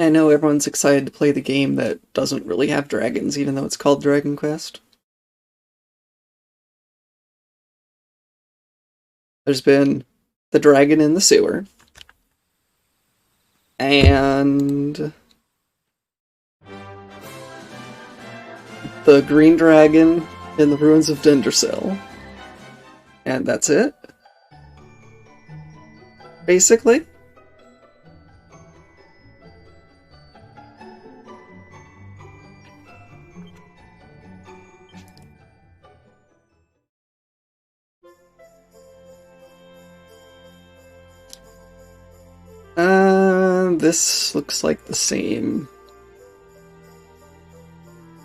I know everyone's excited to play the game that doesn't really have dragons, even though it's called Dragon Quest. There's been the dragon in the sewer, and the green dragon in the ruins of Dindersill. And that's it, basically. This looks like the same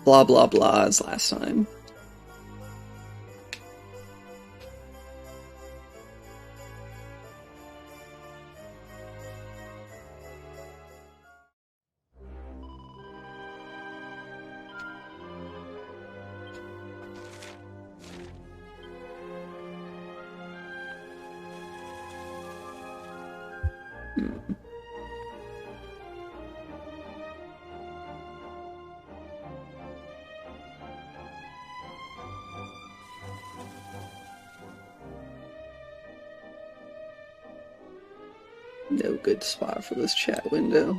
blah blah blah as last time. No good spot for this chat window,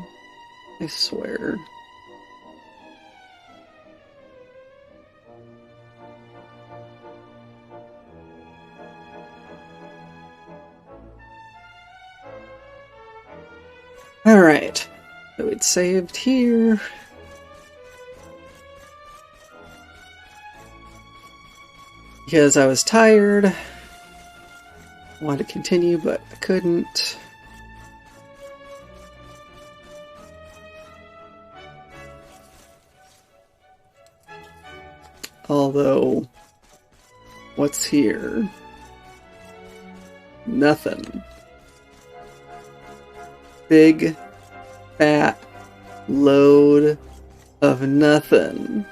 I swear. Alright, so it's saved here. Because I was tired. I wanted to continue, but I couldn't. Although, what's here? Nothing. Big, fat load of nothing.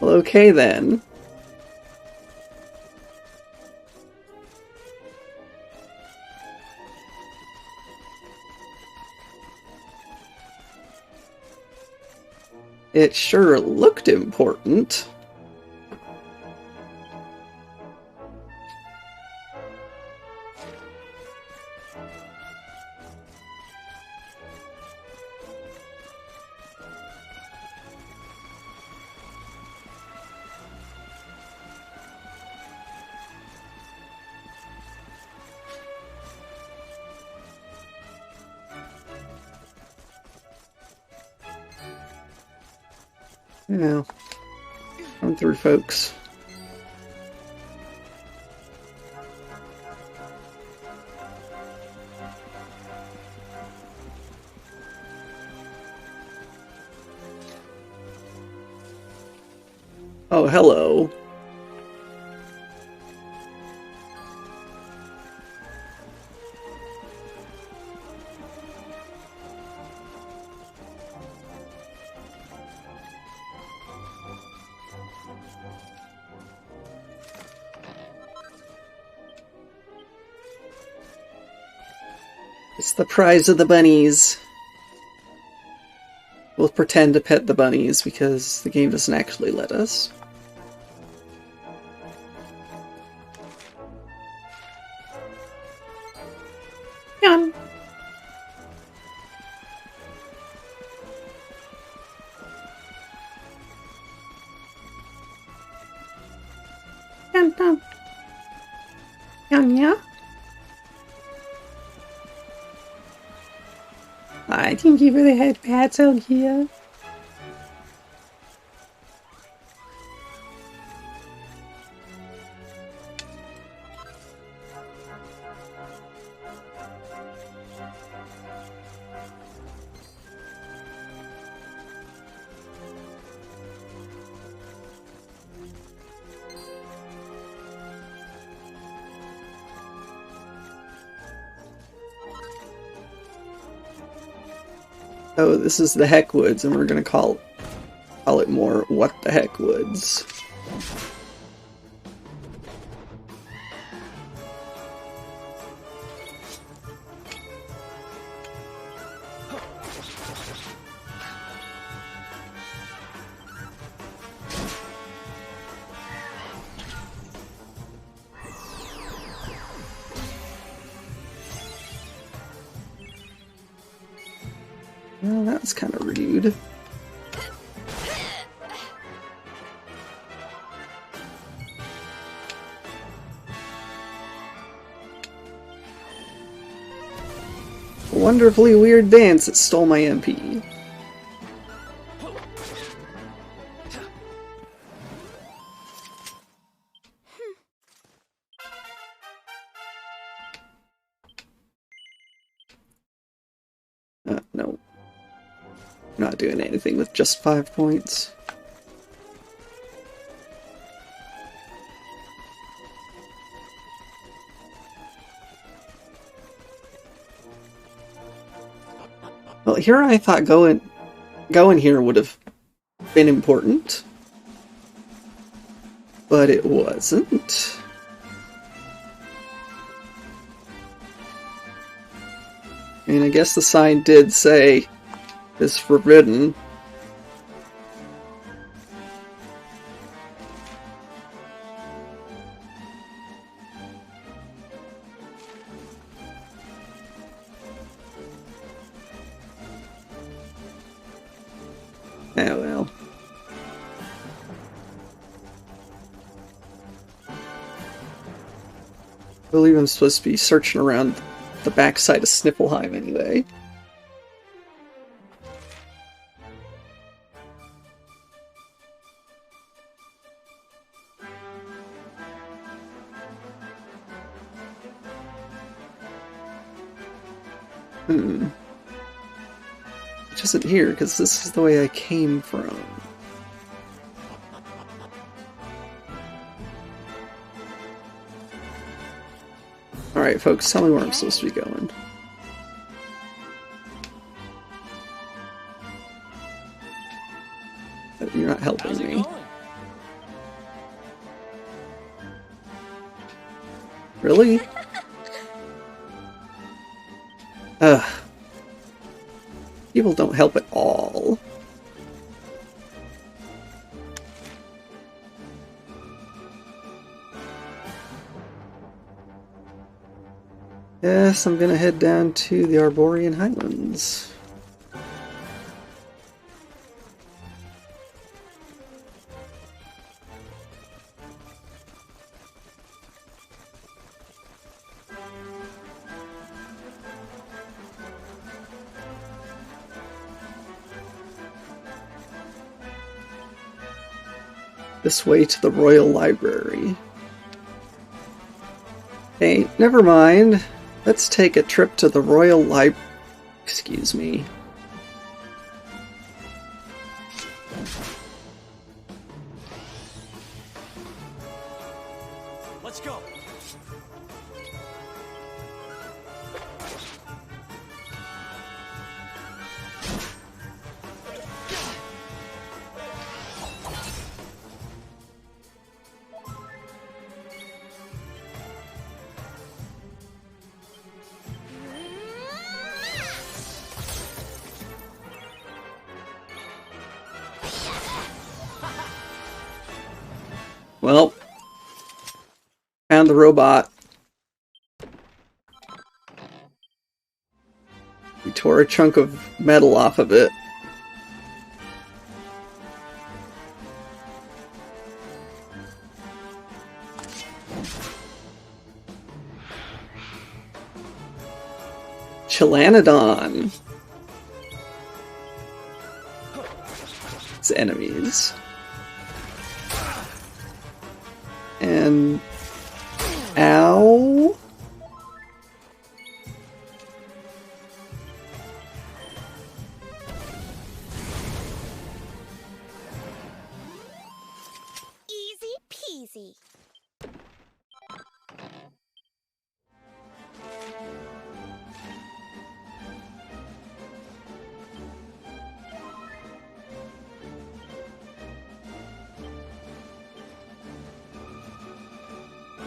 Well, okay then. It sure looked important. Yeah. Come through, folks. Oh, hello. It's the prize of the bunnies. We'll pretend to pet the bunnies because the game doesn't actually let us. Yum. Yum, yum. Yum, yum. I thank you for the head pats, Elgia. Oh, this is the Heck Woods, and we're gonna call it more What the Heck Woods. Well, that's kind of rude. A wonderfully weird dance that stole my MP. No. Not doing anything with just 5 points. Well, here I thought going here would have been important, but it wasn't. And I guess the sign did say it's forbidden. Oh well. I believe I'm supposed to be searching around the backside of Sniffleheim anyway. Which isn't here, because this is the way I came from. Alright, folks, tell me where I'm supposed to be going. You're not helping me. Really? Ugh. People don't help at all. Yes, I'm gonna head down to the Arborean Highlands. This way to the Royal Library. Hey, never mind. Let's take a trip to the Royal Library. Excuse me. Let's go. Well, found the robot. We tore a chunk of metal off of it. Chilanodon. It's enemies. And... ow? Easy peasy.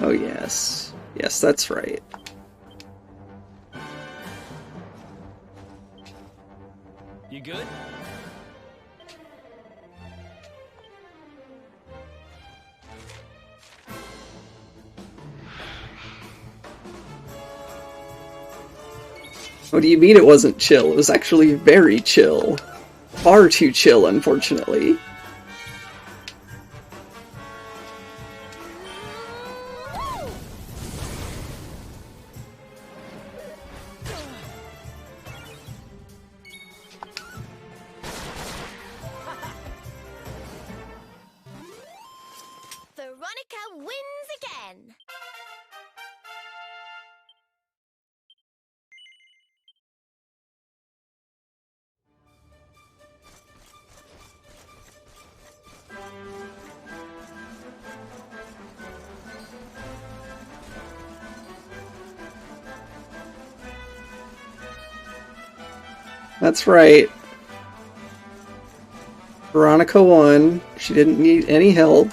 Oh, yes. Yes, that's right. You good? What do you mean it wasn't chill? It was actually very chill. Far too chill, unfortunately. Veronica wins again. That's right. Veronica won. She didn't need any help.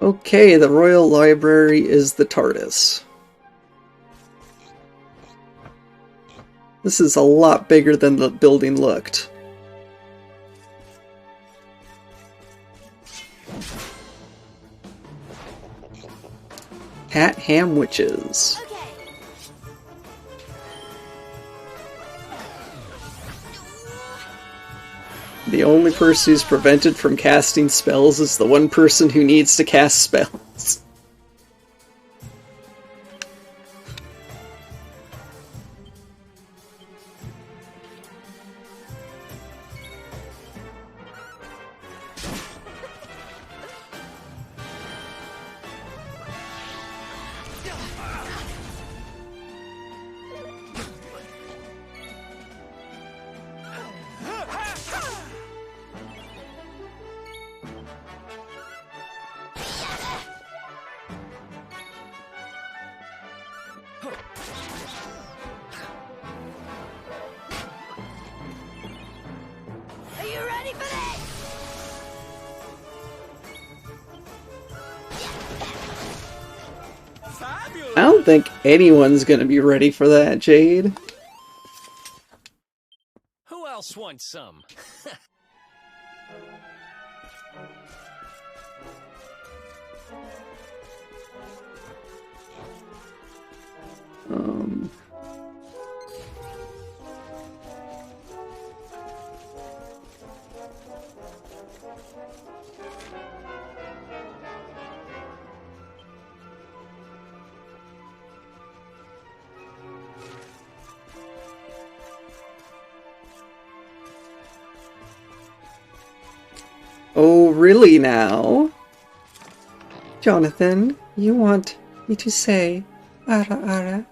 Okay, the Royal Library is the TARDIS. This is a lot bigger than the building looked. Cat ham witches. Okay. The only person who's prevented from casting spells is the one person who needs to cast spells. Are you ready for this? I don't think anyone's gonna be ready for that, Jade. Who else wants some? Um... Oh, really now? Jonathan, you want me to say ara ara,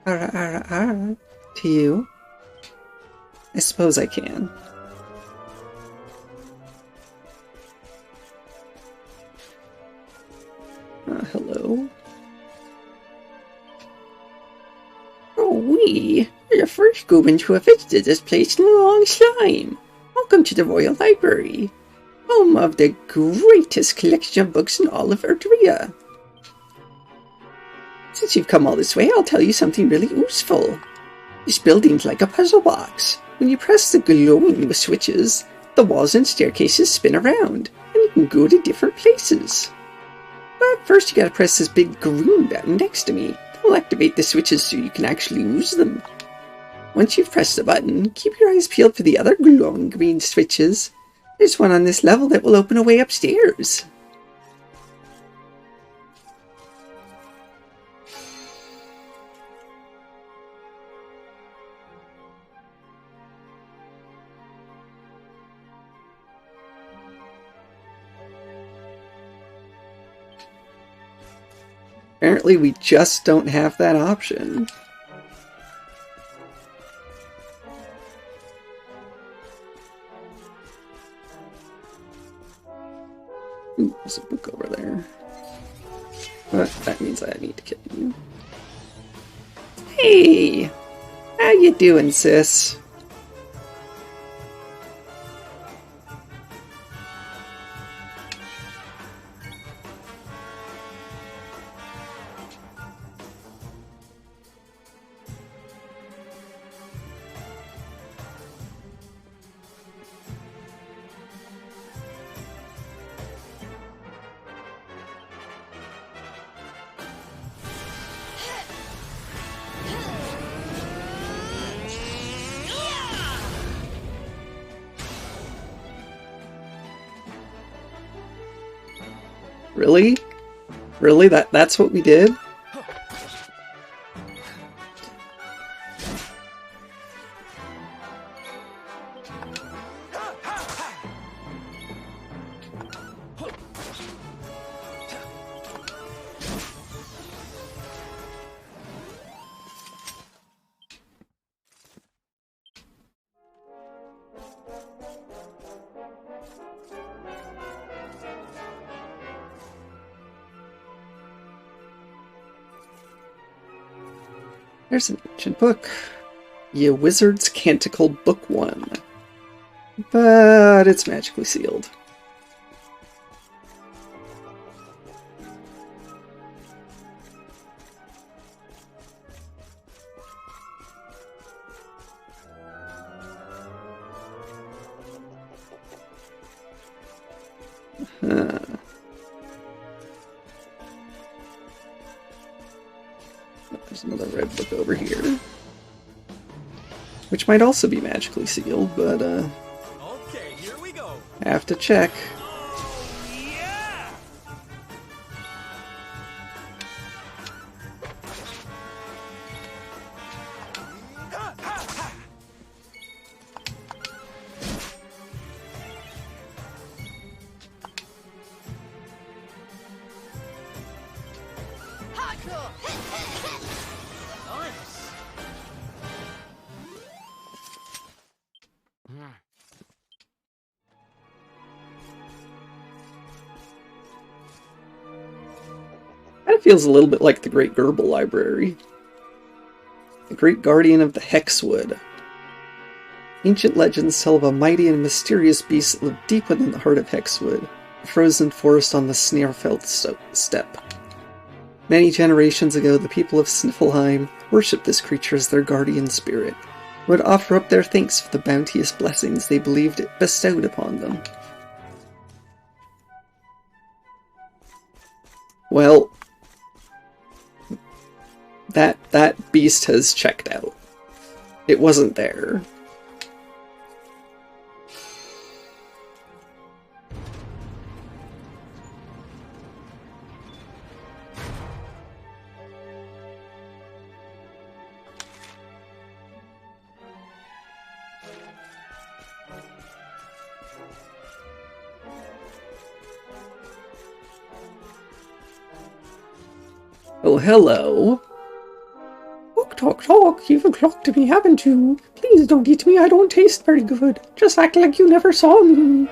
ara ara ara to you? I suppose I can. Hello? Oh, you're the first goblin to have visited this place in a long time. Welcome to the Royal Library, home of the greatest collection of books in all of Erdrea. Since you've come all this way, I'll tell you something really useful. This building's like a puzzle box. When you press the glowing with switches, the walls and staircases spin around, and you can go to different places. But first you gotta press this big green button next to me. That'll activate the switches so you can actually use them. Once you've pressed the button, keep your eyes peeled for the other glowing green switches. There's one on this level that will open a way upstairs. Apparently we just don't have that option. Ooh, there's a book over there. But that means I need to kill you. Hey! How you doing, sis? Really? Really? That's what we did? There's an ancient book. Ye Wizard's Canticle Book 1. But it's magically sealed. There's another red book over here. Which might also be magically sealed, but Okay, here we go. have to check. Oh, yeah! Hardcore! Nice. Kind of feels a little bit like the Great Gerbil Library. The Great Guardian of the Hexwood. Ancient legends tell of a mighty and mysterious beast that lived deep within the heart of Hexwood, a frozen forest on the Snarfelt steppe. Many generations ago, the people of Sniffelheim worshipped this creature as their guardian spirit, who would offer up their thanks for the bounteous blessings they believed it bestowed upon them. Well, that beast has checked out. It wasn't there. Oh, hello. Talk, talk, talk. You've clocked me, haven't you? Please don't eat me. I don't taste very good. Just act like you never saw me.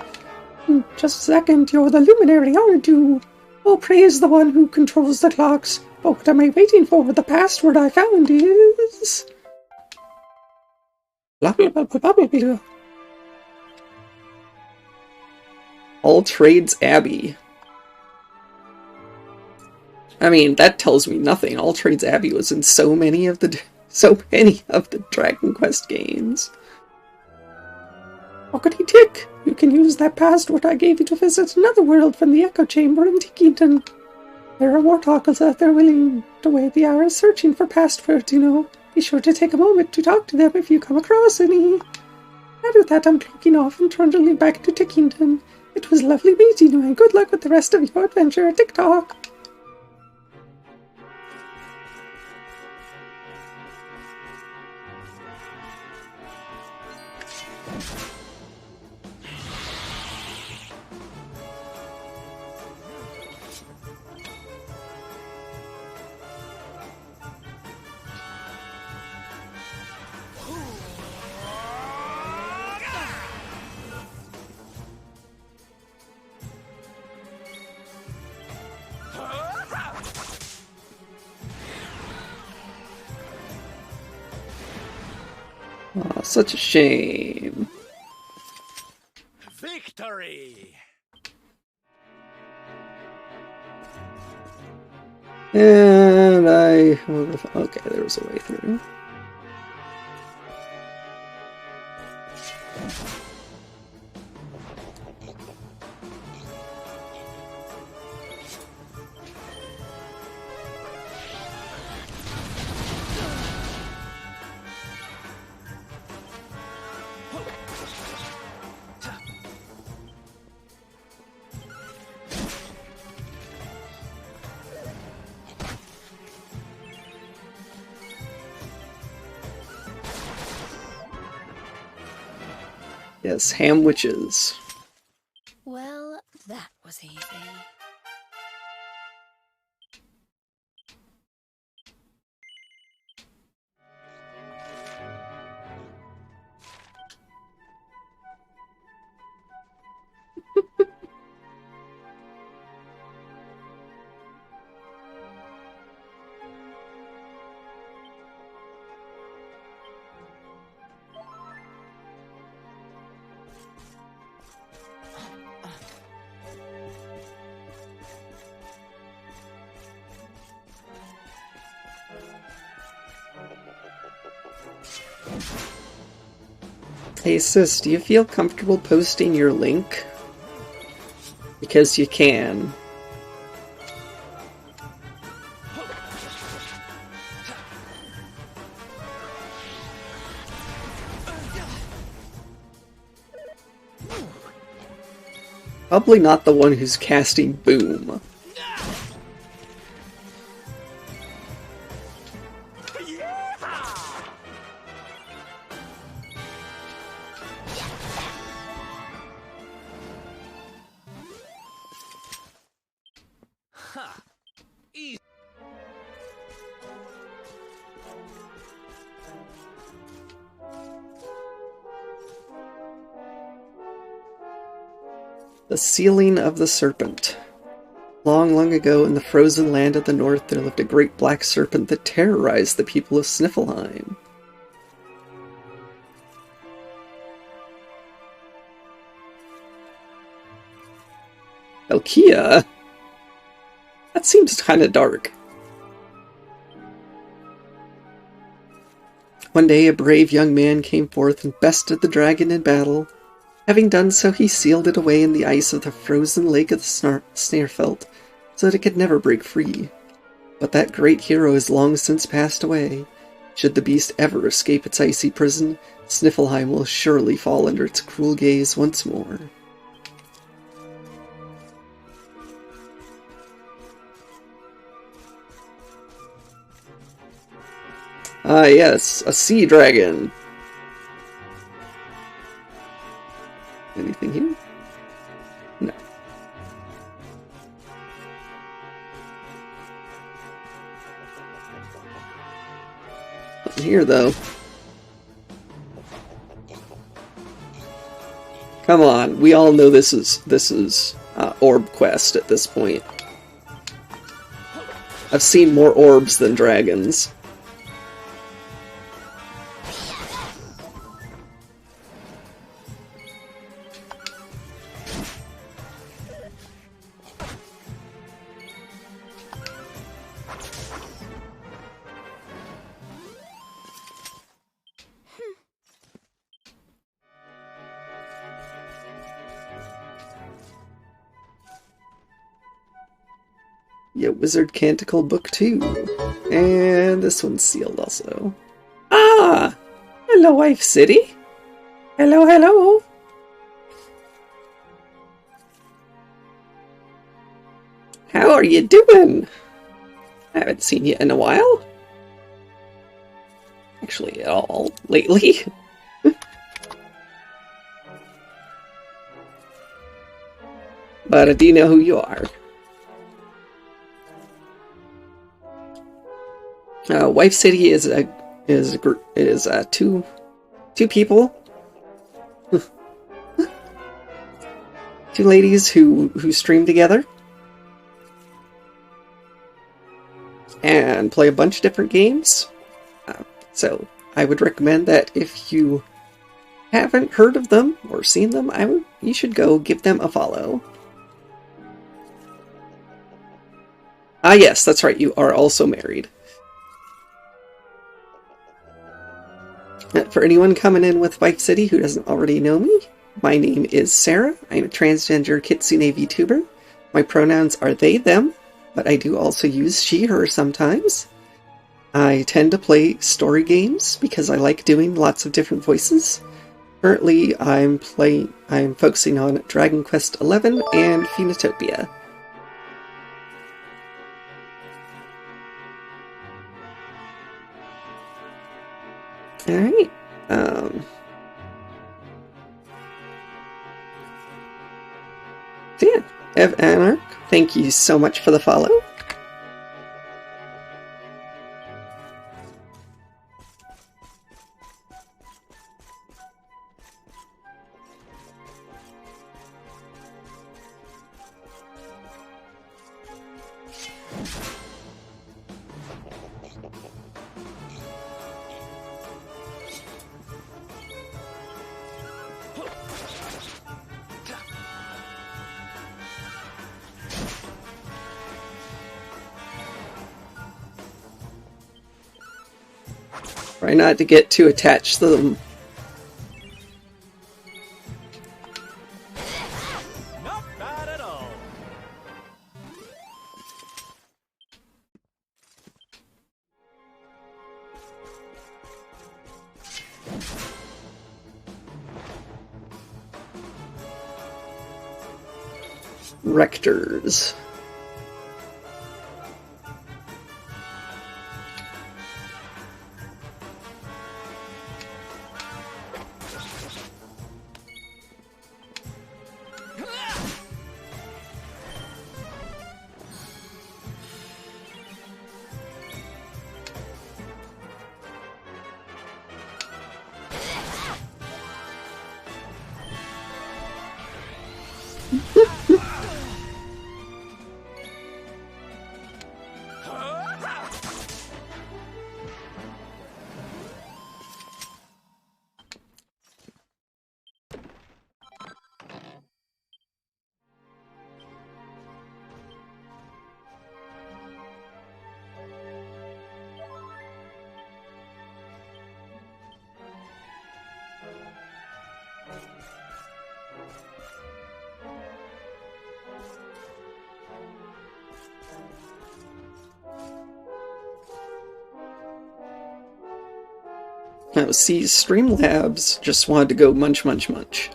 Just a second. You're the luminary, aren't you? Oh, praise the one who controls the clocks. But what am I waiting for? The password I found is... Blah, blah, blah, blah, blah, blah. All Trades Abbey. I mean, that tells me nothing. All Trades Abbey was in so many of the Dragon Quest games. Rockety Tick! You can use that password I gave you to visit another world from the Echo Chamber in Tickington. There are warthoggles out there willing to wait the hours searching for passwords, you know. Be sure to take a moment to talk to them if you come across any. And with that, I'm clocking off and trundling back to Tickington. It was lovely meeting you, and good luck with the rest of your adventure at TikTok. Oh, such a shame. Victory! And okay, there was a way through. Yes, ham witches. Well, that was easy. Hey sis, do you feel comfortable posting your link? Because you can. Probably not the one who's casting Boom. The Sealing of the Serpent. Long, long ago, in the frozen land of the north, there lived a great black serpent that terrorized the people of Sniffelheim. Elkia? That seems kinda dark. One day, a brave young man came forth and bested the dragon in battle. Having done so, he sealed it away in the ice of the frozen lake of the Snarefelt, so that it could never break free. But that great hero has long since passed away. Should the beast ever escape its icy prison, Sniffelheim will surely fall under its cruel gaze once more. Ah yes, a sea dragon! Anything here? No. Nothing here, though. Come on, we all know this is Orb Quest at this point. I've seen more orbs than dragons. Yeah, Wizard Canticle Book 2. And this one's sealed also. Ah! Hello, Wife City. Hello, hello. How are you doing? I haven't seen you in a while. Actually, at all, lately. But I do know who you are. Wife City is two people, two ladies who stream together and play a bunch of different games. So I would recommend that if you haven't heard of them or seen them, you should go give them a follow. Ah, yes, that's right. You are also married. For anyone coming in with Vice City who doesn't already know me, my name is Sarah. I'm a transgender Kitsune VTuber. My pronouns are they, them, but I do also use she, her sometimes. I tend to play story games because I like doing lots of different voices. Currently, I'm focusing on Dragon Quest XI and Phoenotopia. Alright, so yeah, Ev Anarch, thank you so much for the follow. Try not to get too attached to them. Not bad at all. Rectors. Now, see, Streamlabs just wanted to go munch, munch, munch.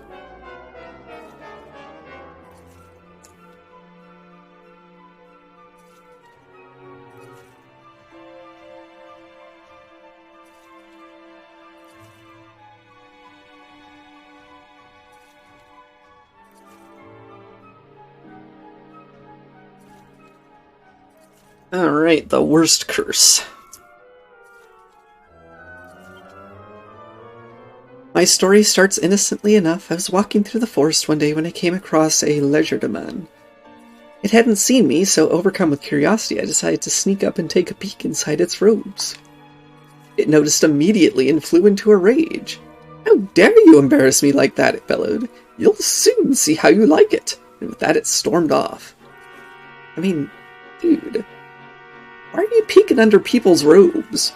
Alright, the worst curse. My story starts innocently enough. I was walking through the forest one day when I came across a legerdemain. It hadn't seen me, so overcome with curiosity, I decided to sneak up and take a peek inside its robes. It noticed immediately and flew into a rage. "How dare you embarrass me like that?" it bellowed. "You'll soon see how you like it." And with that, it stormed off. I mean, dude, why are you peeking under people's robes?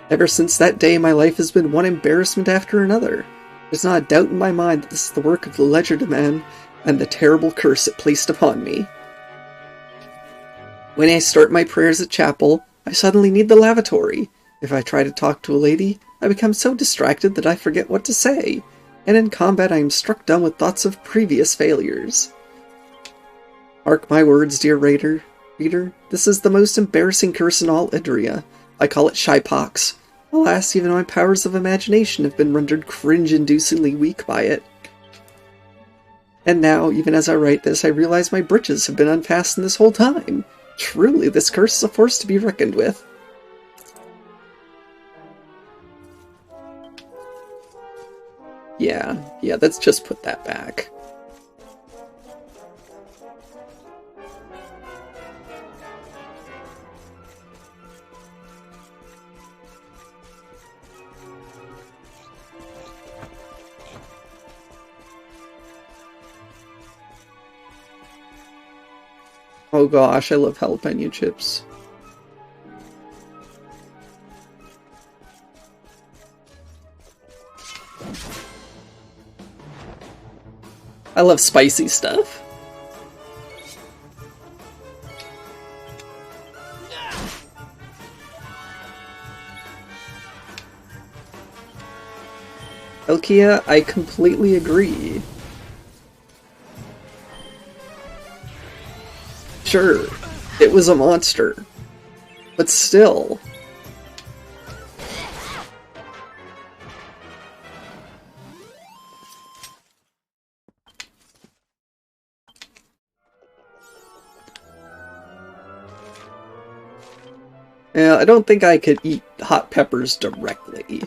Ever since that day, my life has been one embarrassment after another. There's not a doubt in my mind that this is the work of the legerdemain and the terrible curse it placed upon me. When I start my prayers at chapel, I suddenly need the lavatory. If I try to talk to a lady, I become so distracted that I forget what to say. And in combat, I am struck dumb with thoughts of previous failures. Mark my words, dear reader, this is the most embarrassing curse in all Idria. I call it Shypox. Alas, even my powers of imagination have been rendered cringe-inducingly weak by it. And now, even as I write this, I realize my breeches have been unfastened this whole time. Truly, this curse is a force to be reckoned with. Yeah, let's just put that back. Oh gosh, I love jalapeno chips. I love spicy stuff. Elkia, I completely agree. Sure, it was a monster, but still. Yeah, I don't think I could eat hot peppers directly.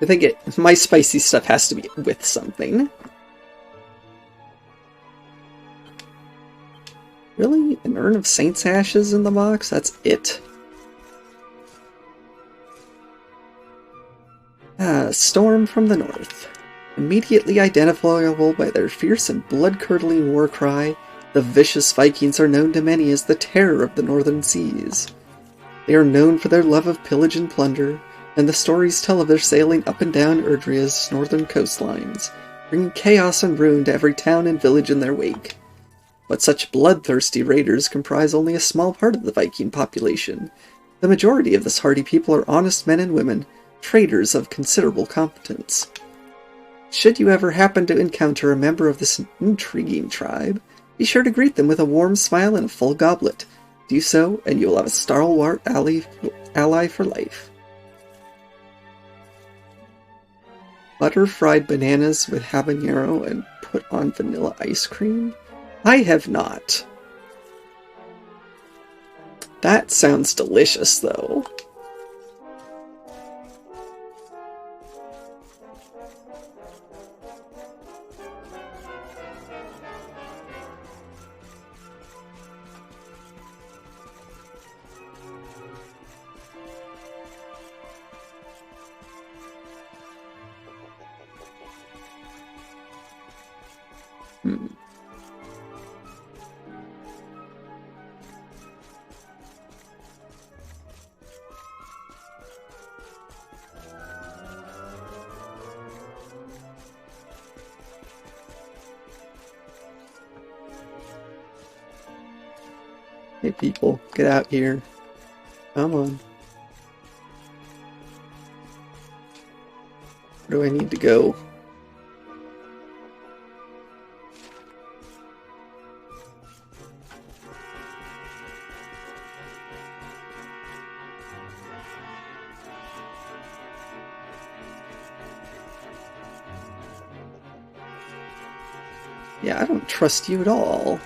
I think my spicy stuff has to be with something. Really? An urn of saint's ashes in the box? That's it? Storm from the north. Immediately identifiable by their fierce and blood-curdling war cry, the vicious Vikings are known to many as the terror of the northern seas. They are known for their love of pillage and plunder, and the stories tell of their sailing up and down Erdria's northern coastlines, bringing chaos and ruin to every town and village in their wake. But such bloodthirsty raiders comprise only a small part of the Viking population. The majority of this hardy people are honest men and women, traders of considerable competence. Should you ever happen to encounter a member of this intriguing tribe, be sure to greet them with a warm smile and a full goblet. Do so, and you will have a stalwart ally for life. Butter fried bananas with habanero and put on vanilla ice cream? I have not. That sounds delicious, though. Hey people, get out here. Come on. Where do I need to go? Yeah, I don't trust you at all.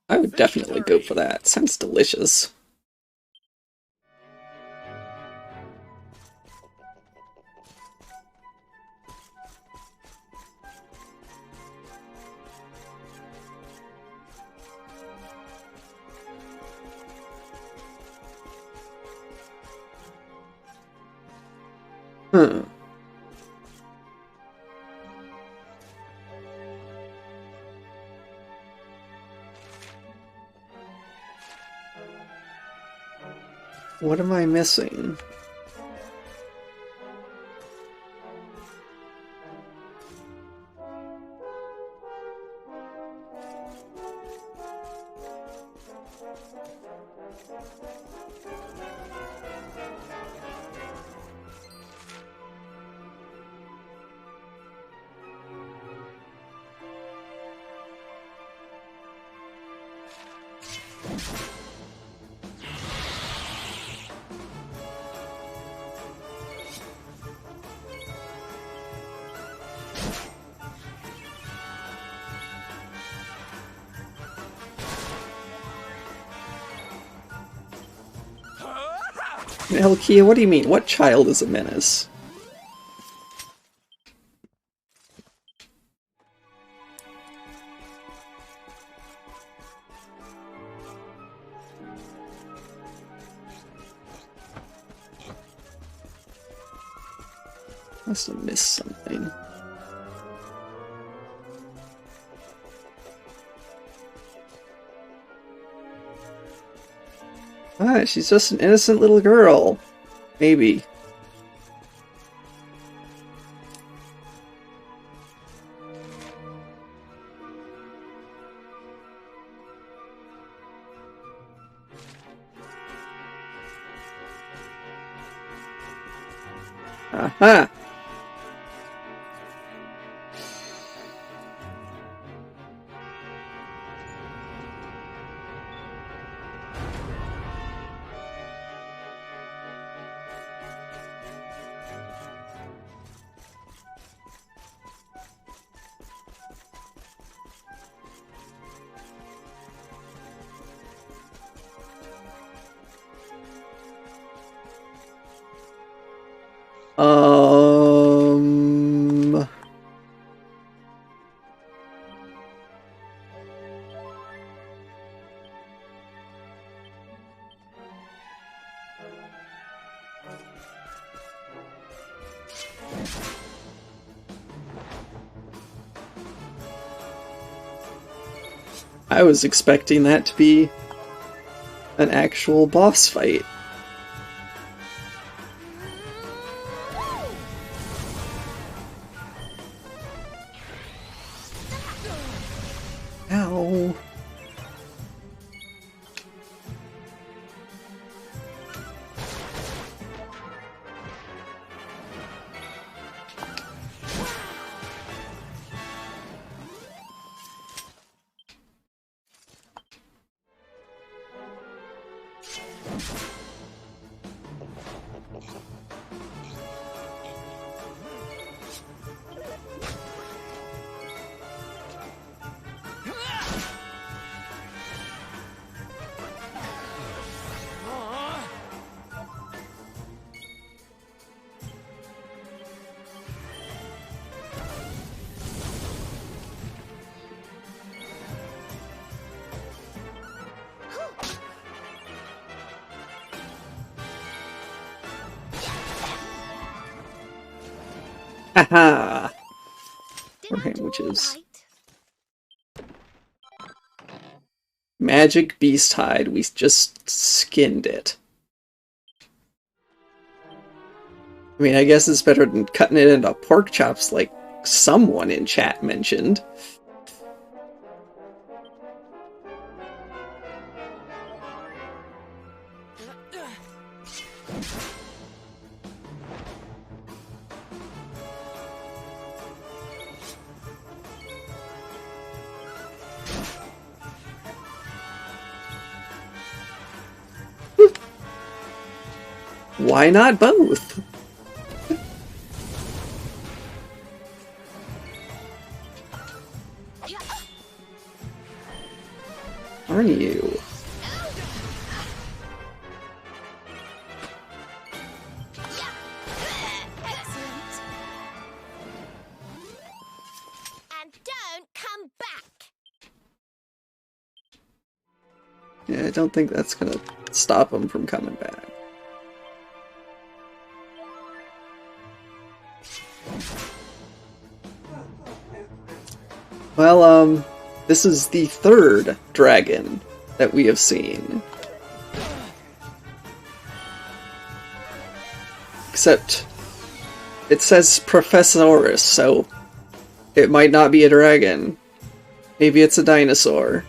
I would definitely go for that. Sounds delicious. Huh. What am I missing? Hell, Kia, what do you mean? What child is a menace? Must have missed something. Ah, she's just an innocent little girl. Maybe. Aha! Um... I was expecting that to be an actual boss fight. Ow. Haha! Or sandwiches. Magic beast hide. We just skinned it. I mean, I guess it's better than cutting it into pork chops like someone in chat mentioned. Why not both? Aren't you? And don't come back. Yeah, I don't think that's gonna stop him from coming back. Well, this is the third dragon that we have seen. Except, it says Professorus, so it might not be a dragon. Maybe it's a dinosaur.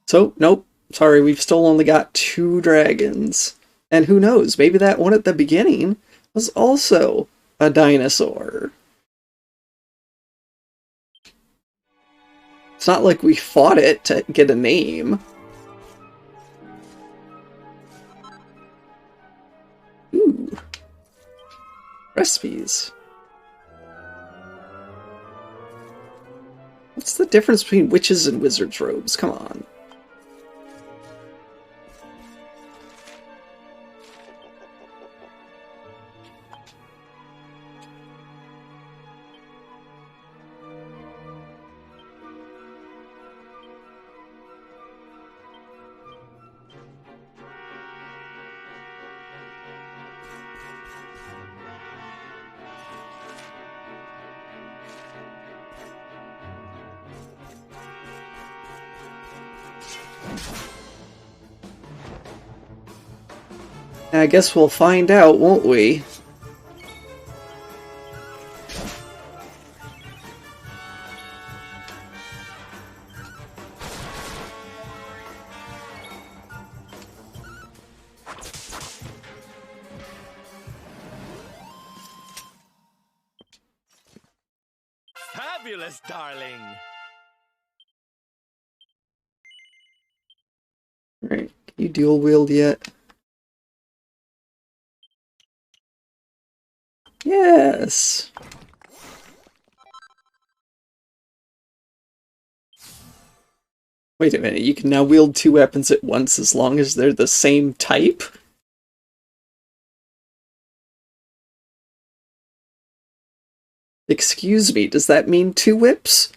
So, nope. Sorry, we've still only got 2 dragons. And who knows, maybe that one at the beginning was also a dinosaur. It's not like we fought it to get a name. Ooh. Recipes. What's the difference between witches and wizards' robes? Come on. I guess we'll find out, won't we? Fabulous, darling. Alright, can you dual wield yet? Yes! Wait a minute, you can now wield 2 weapons at once as long as they're the same type? Excuse me, does that mean 2 whips?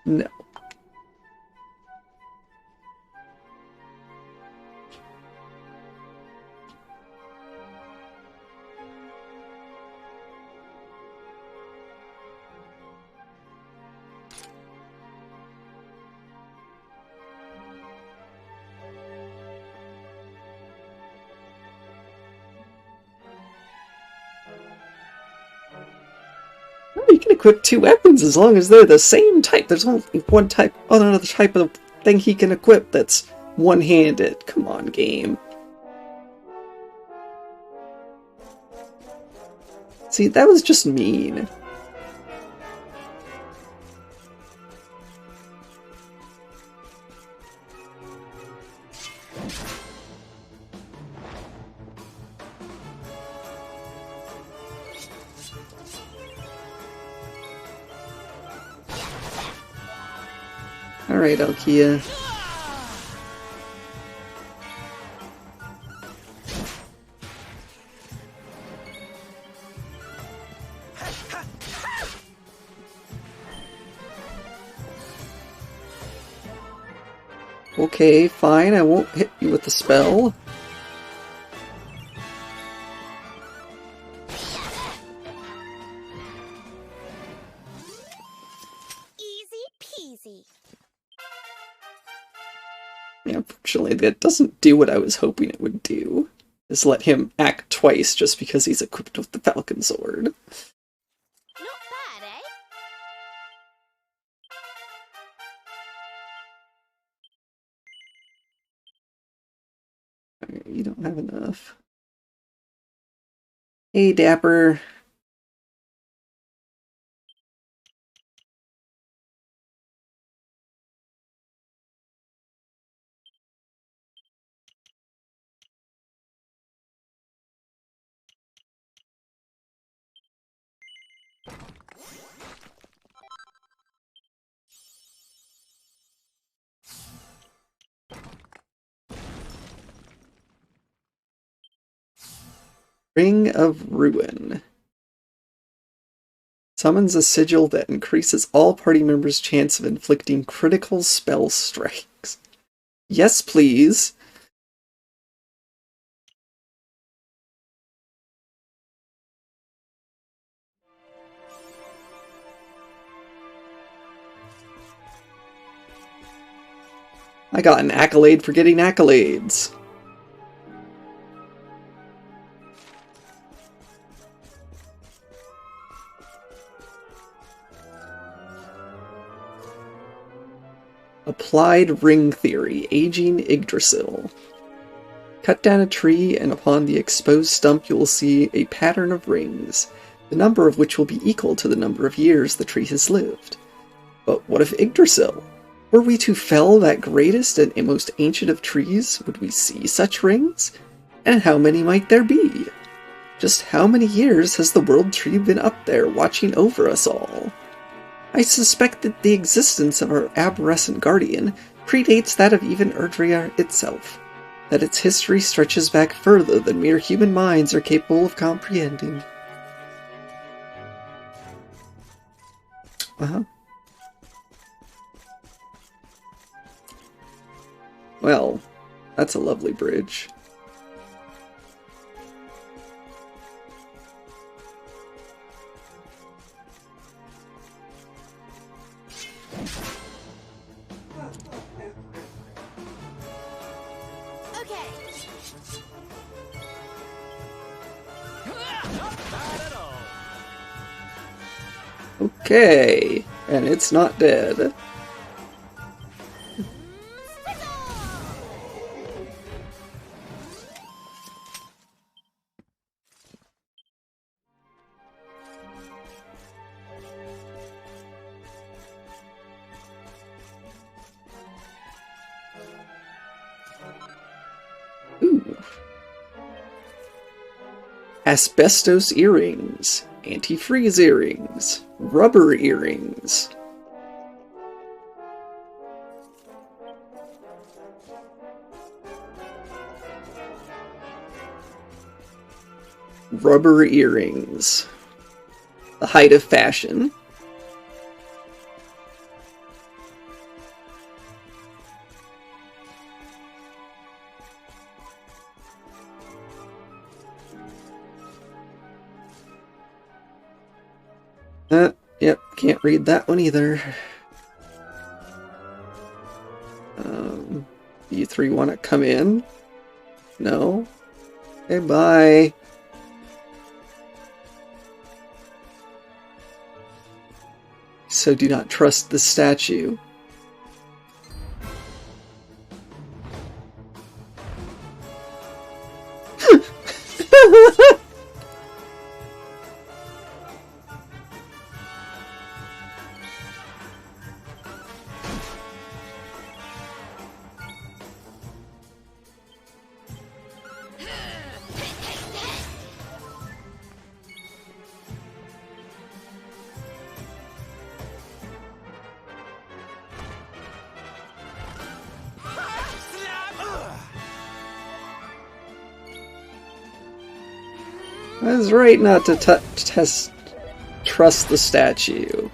No. You can equip 2 weapons as long as they're the same type. There's only one type, another type of thing he can equip that's one-handed. Come on, game. See, that was just mean. Alright, Alkia. Okay, fine, I won't hit you with the spell. Easy peasy. Yeah, unfortunately, that doesn't do what I was hoping it would do. Is let him act twice just because he's equipped with the Falcon Sword. Not bad, eh? Alright, you don't have enough. Hey, Dapper. Ring of Ruin. Summons a sigil that increases all party members' chance of inflicting critical spell strikes. Yes, please. I got an accolade for getting accolades. Applied ring theory, aging Yggdrasil. Cut down a tree, and upon the exposed stump you will see a pattern of rings, the number of which will be equal to the number of years the tree has lived. But what of Yggdrasil? Were we to fell that greatest and most ancient of trees, would we see such rings? And how many might there be? Just how many years has the world tree been up there watching over us all? I suspect that the existence of our arborescent guardian predates that of even Erdrea itself, that its history stretches back further than mere human minds are capable of comprehending. Well, that's a lovely bridge. Okay. Okay, and it's not dead. Ooh. Asbestos earrings, antifreeze earrings, rubber earrings. Rubber earrings. The height of fashion. Yep, can't read that one either. You three want to come in? No? Okay, bye. So do not trust the statue. I was right not to trust the statue.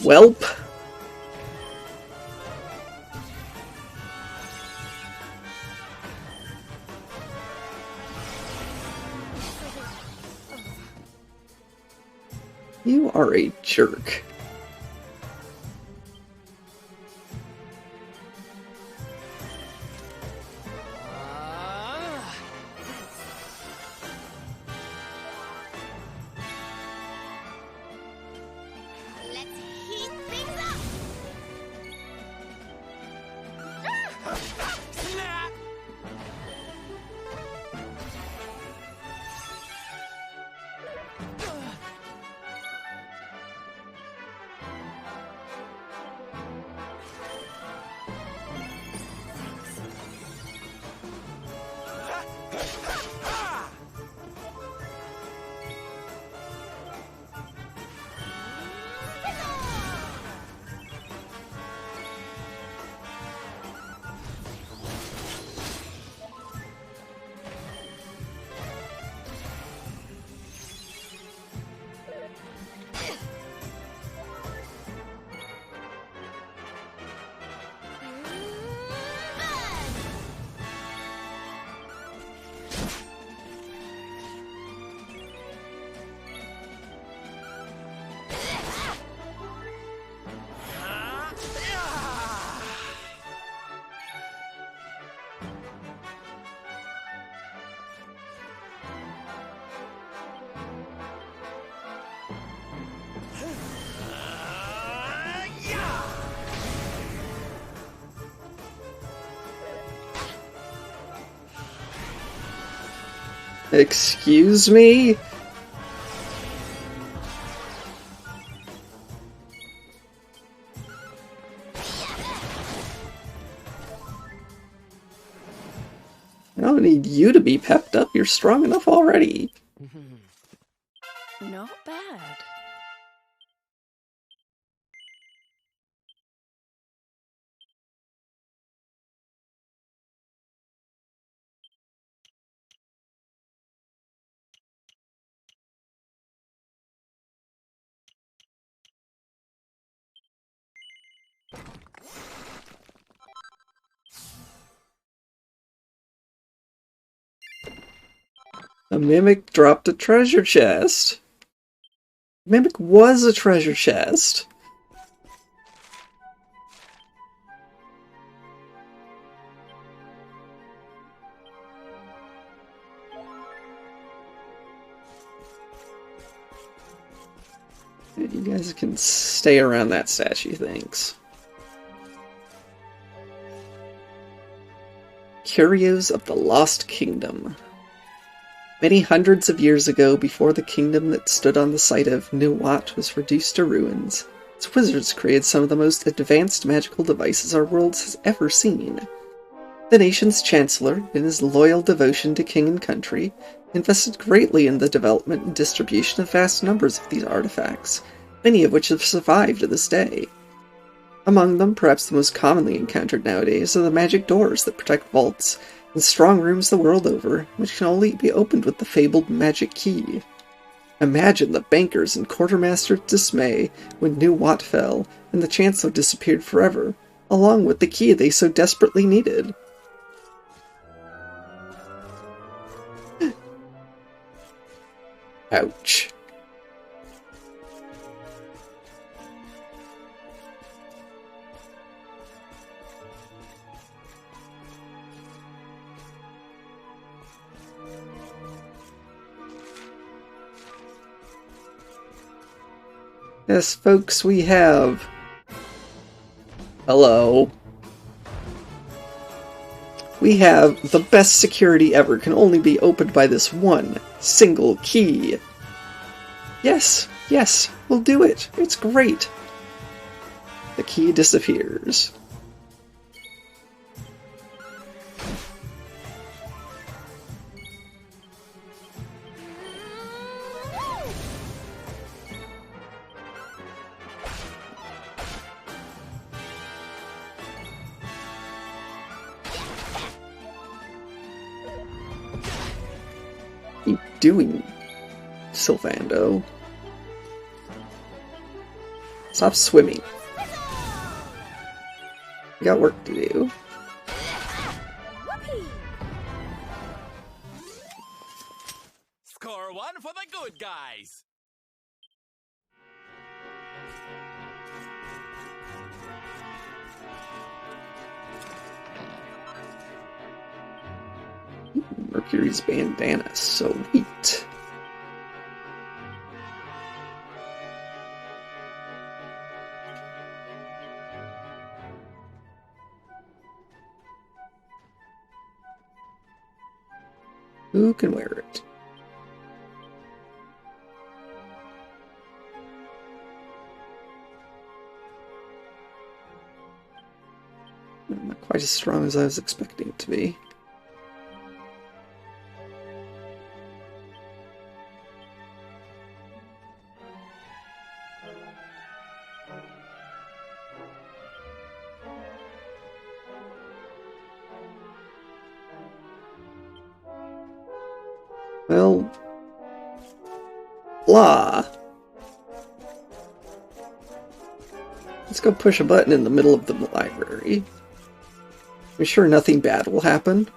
Welp. You are a jerk. Let's heat things up. Snap! Excuse me? I don't need you to be pepped up. You're strong enough already. Not bad. A mimic dropped a treasure chest. Mimic was a treasure chest. You guys can stay around that statue, thanks. Curios of the Lost Kingdom. Many hundreds of years ago, before the kingdom that stood on the site of New Wat was reduced to ruins, its wizards created some of the most advanced magical devices our world has ever seen. The nation's chancellor, in his loyal devotion to king and country, invested greatly in the development and distribution of vast numbers of these artifacts, many of which have survived to this day. Among them, perhaps the most commonly encountered nowadays, are the magic doors that protect vaults and strong rooms the world over, which can only be opened with the fabled magic key. Imagine the bankers' and quartermasters' dismay when New Wat fell and the Chancellor disappeared forever, along with the key they so desperately needed. Ouch. Yes, folks, we have... Hello. We have the best security ever can only be opened by this one single key. Yes, yes, we'll do it. It's great. The key disappears. What are you doing, Sylvando? Stop swimming. We got work to do. Score one for the good guys. Mercury's bandana, sweet. Who can wear it? Not quite as strong as I was expecting it to be. Well, blah. Let's go push a button in the middle of the library. I'm sure nothing bad will happen.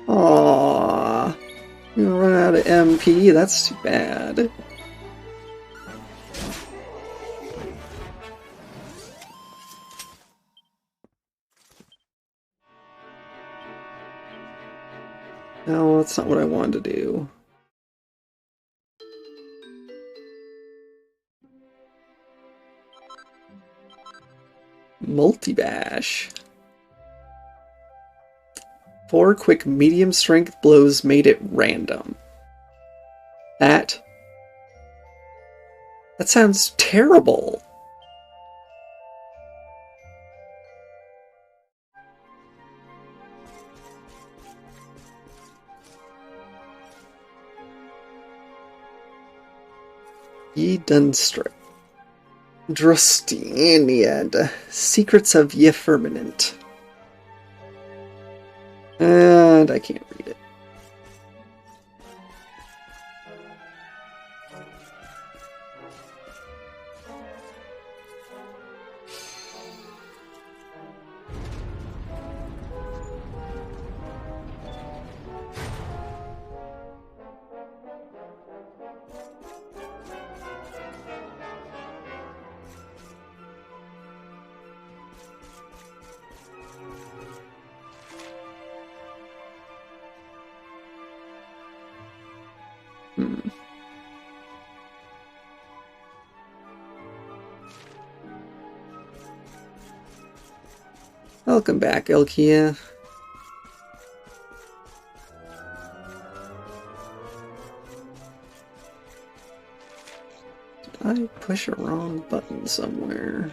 Aww. You run out of MP? That's too bad. No, that's not what I wanted to do. Multi-bash. 4 quick medium strength blows made it random. That sounds terrible. Ye Dunstrip. Drustiniad. Secrets of Ye Firmament. And I can't read it. Welcome back, Elkia. Did I push a wrong button somewhere?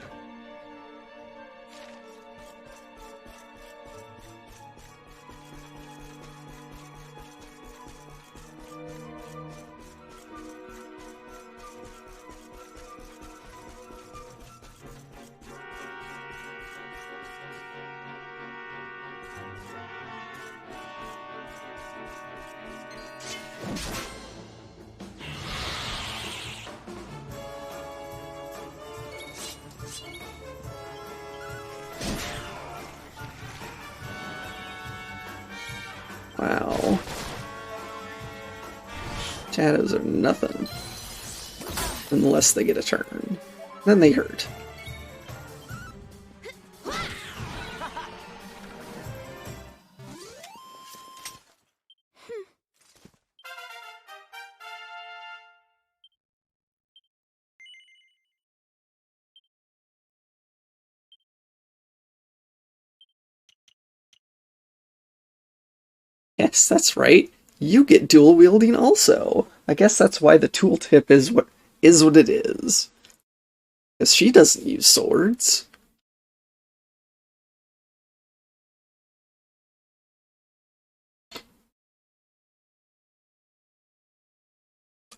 Wow. Shadows are nothing. Unless they get a turn. Then they hurt. Yes, that's right. You get dual wielding also. I guess that's why the tooltip is what it is. Because she doesn't use swords.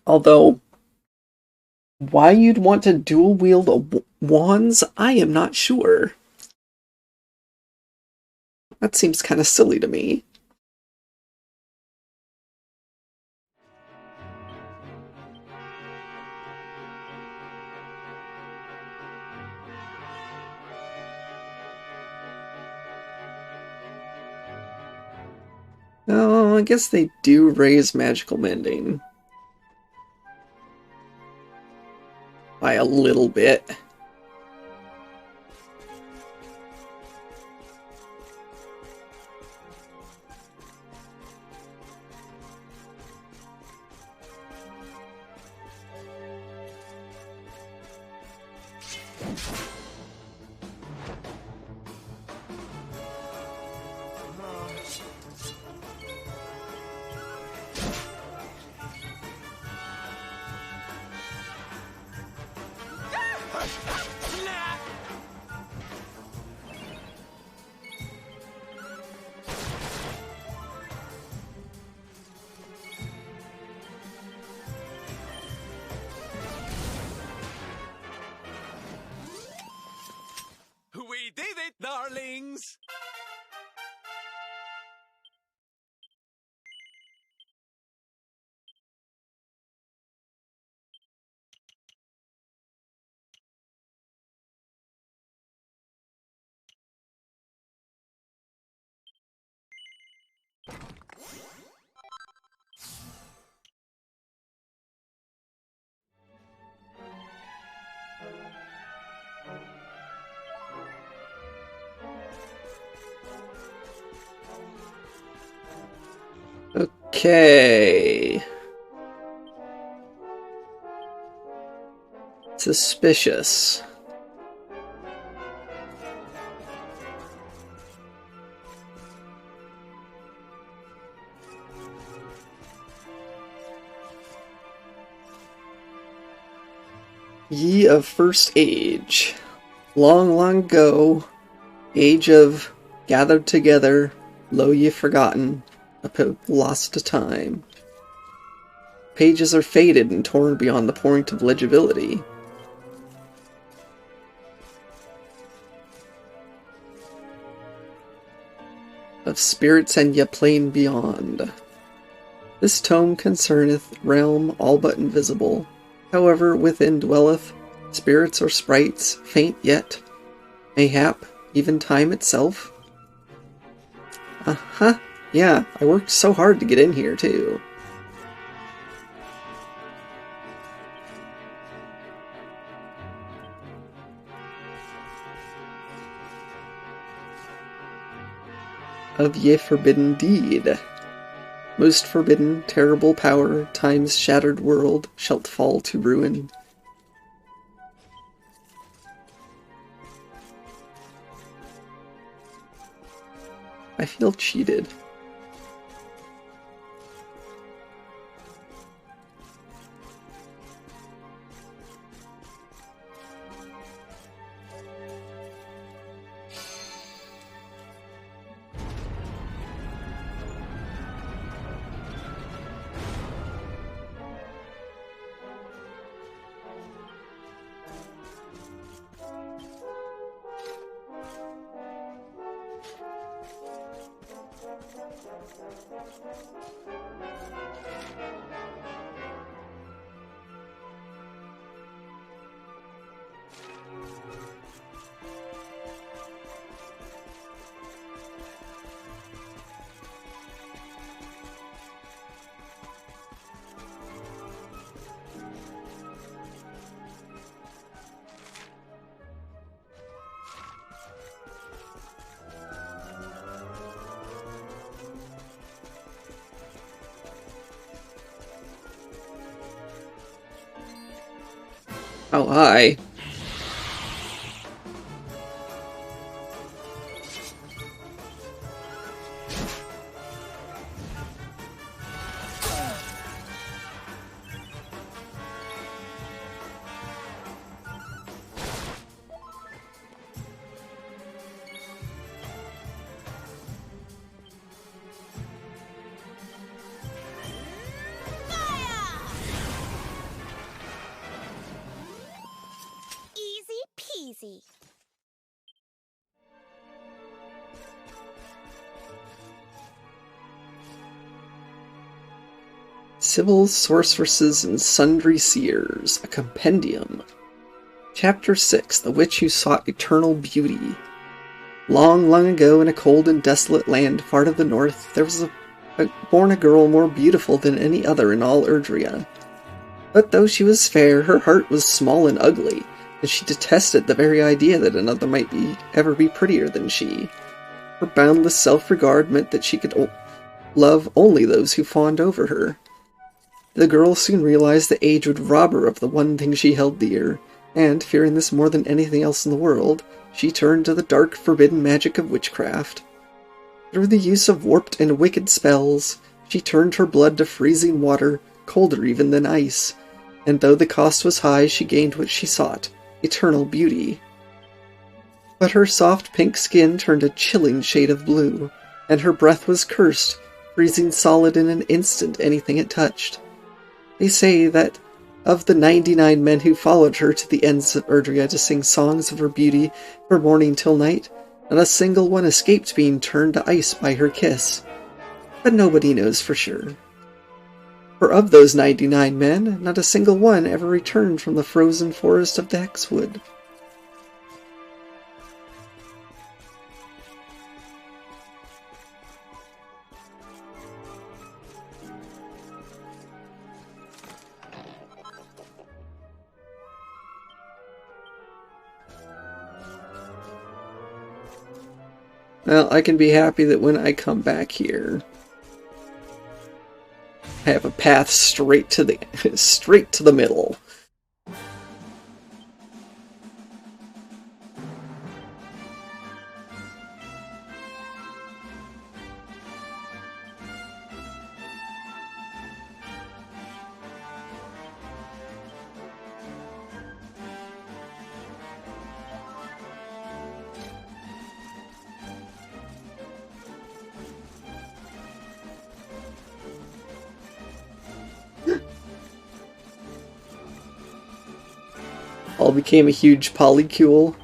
Although, why you'd want to dual wield wands, I am not sure. That seems kind of silly to me. Oh, I guess they do raise magical mending. By a little bit. Okay. Suspicious. Ye of first age. Long, long ago, age of gathered together, lo ye forgotten, a people lost to time. Pages are faded and torn beyond the point of legibility. Of spirits and ye plain beyond. This tome concerneth realm all but invisible. However, within dwelleth spirits or sprites, faint yet, mayhap even time itself. Uh-huh. Yeah, I worked so hard to get in here, too. Of ye forbidden deed. Most forbidden, terrible power, time's shattered world, shalt fall to ruin. I feel cheated. Oh, hi. Easy peasy. Civil Sorceresses and Sundry Seers, a compendium. Chapter 6, The Witch Who Sought Eternal Beauty. Long, long ago, in a cold and desolate land far to the north, there was born a girl more beautiful than any other in all Erdrea. But though she was fair, her heart was small and ugly, and she detested the very idea that another might ever be prettier than she. Her boundless self-regard meant that she could love only those who fawned over her. The girl soon realized that age would rob her of the one thing she held dear, and, fearing this more than anything else in the world, she turned to the dark, forbidden magic of witchcraft. Through the use of warped and wicked spells, she turned her blood to freezing water, colder even than ice, and though the cost was high, she gained what she sought, eternal beauty. But her soft pink skin turned a chilling shade of blue, and her breath was cursed, freezing solid in an instant anything it touched. They say that of the 99 men who followed her to the ends of Erdrea to sing songs of her beauty from morning till night, not a single one escaped being turned to ice by her kiss. But nobody knows for sure. For of those 99 men, not a single one ever returned from the frozen forest of the Hexwood. Well, I can be happy that when I come back here, I have a path straight to the middle. All became a huge polycule.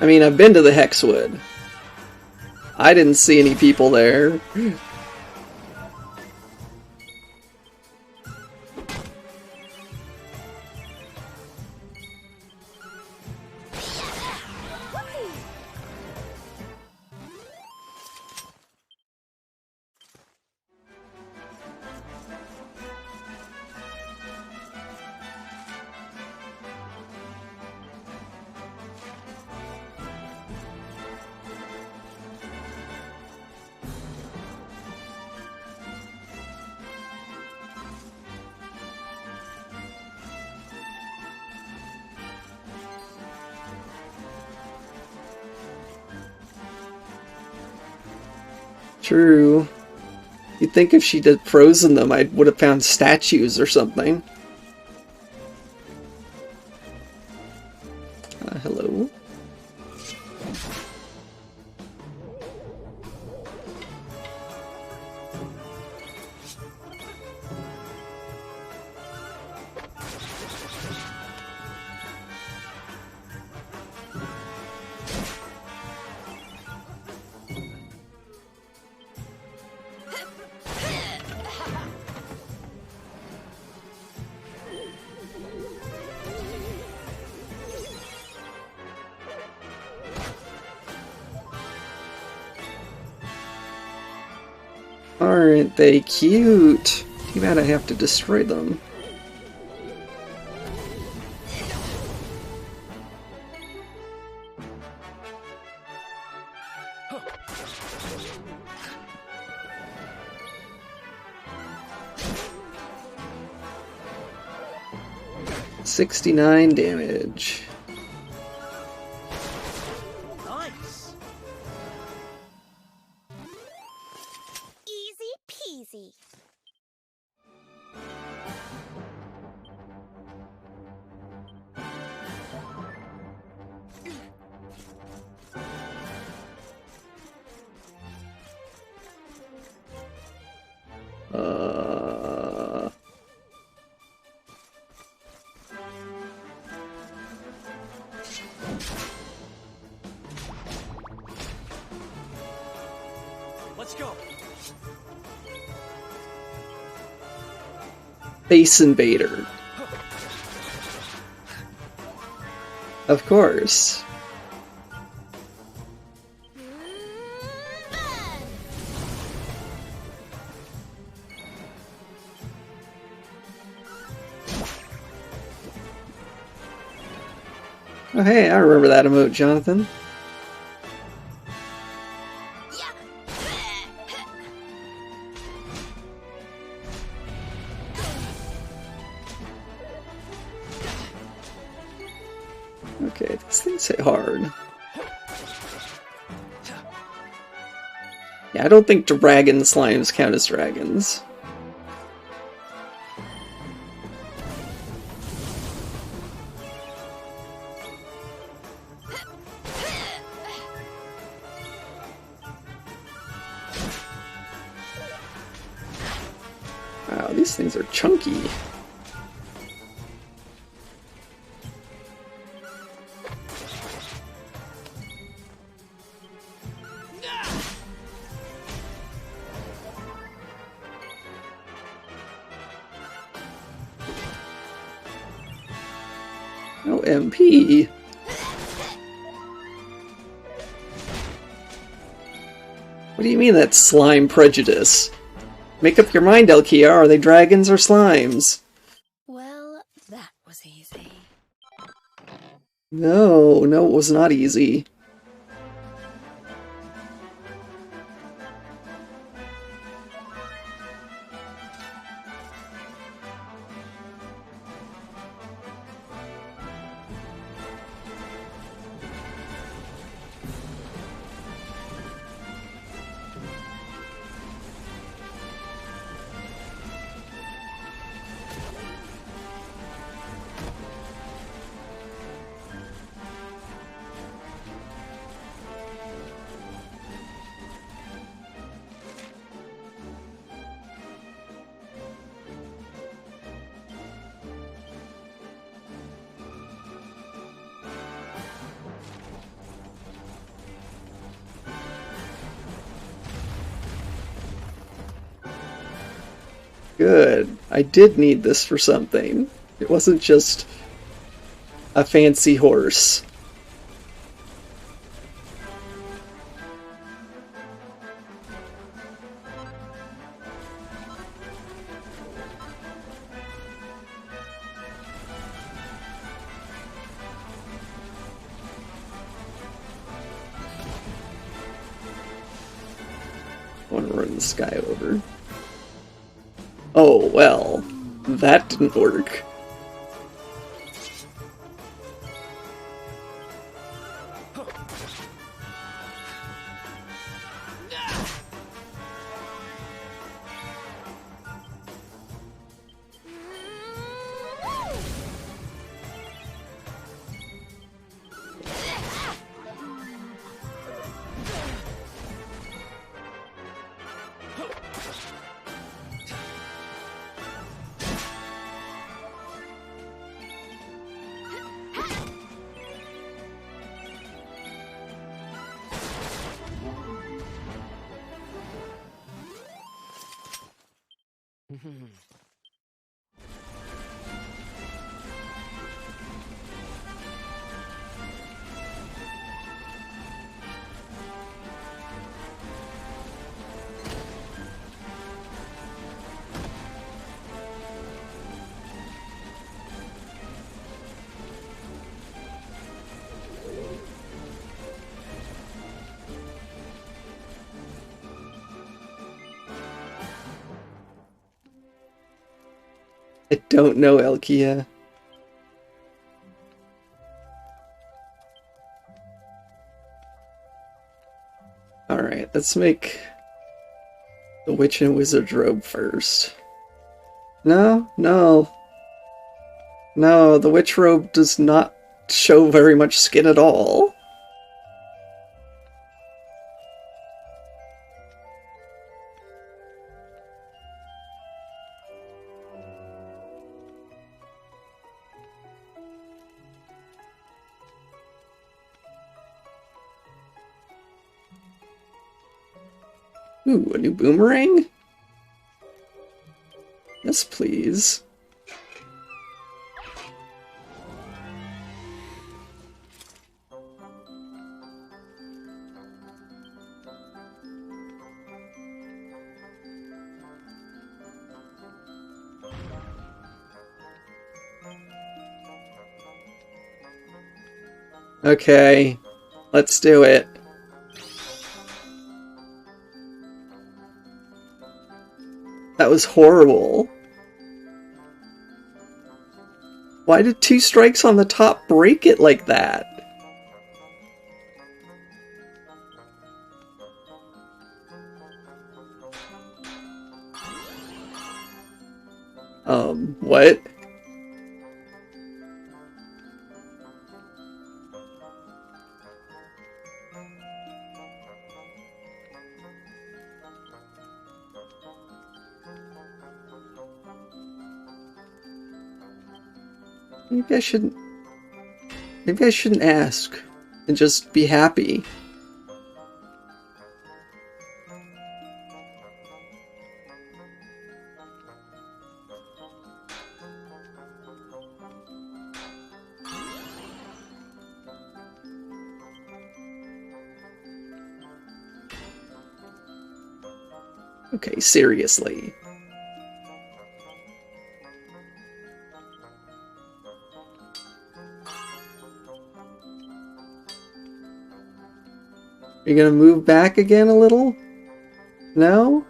I mean, I've been to the Hexwood. I didn't see any people there. True. You'd think if she'd frozen them, I would have found statues or something. Hello? Aren't they cute? Too bad I have to destroy them. $69 damage. Nice. Easy peasy. Let's go. Space Invader. Of course. Oh hey, I remember that emote, Jonathan. Okay, these things hit hard. Yeah, I don't think dragon slimes count as dragons. Wow, these things are chunky. No MP. What do you mean that's slime prejudice? Make up your mind, Elkia. Are they dragons or slimes? Well, that was easy. No, it was not easy. Good. I did need this for something. It wasn't just a fancy horse. I want to run this guy over. Oh, well. That didn't work. I don't know, Elkia. Alright, let's make the Witch and Wizard's robe first. No, the witch robe does not show very much skin at all. Ooh, a new boomerang? Yes, please. Okay, let's do it. That was horrible. Why did 2 strikes on the top break it like that? What? Maybe I shouldn't ask and just be happy. Okay, seriously. Are you gonna move back again a little? No?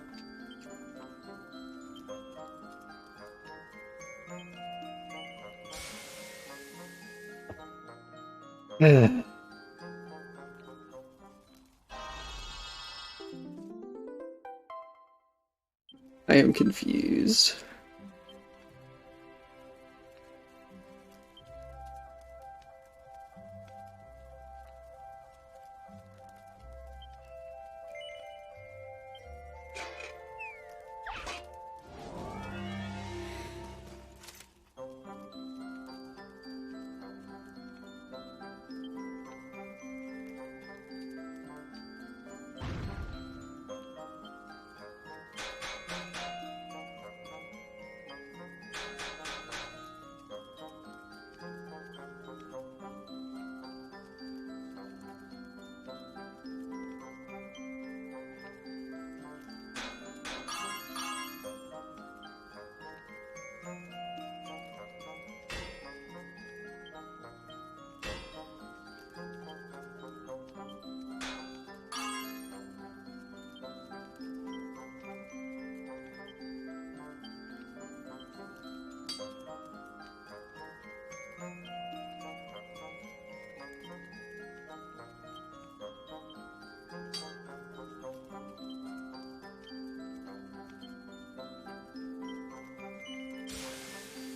I am confused.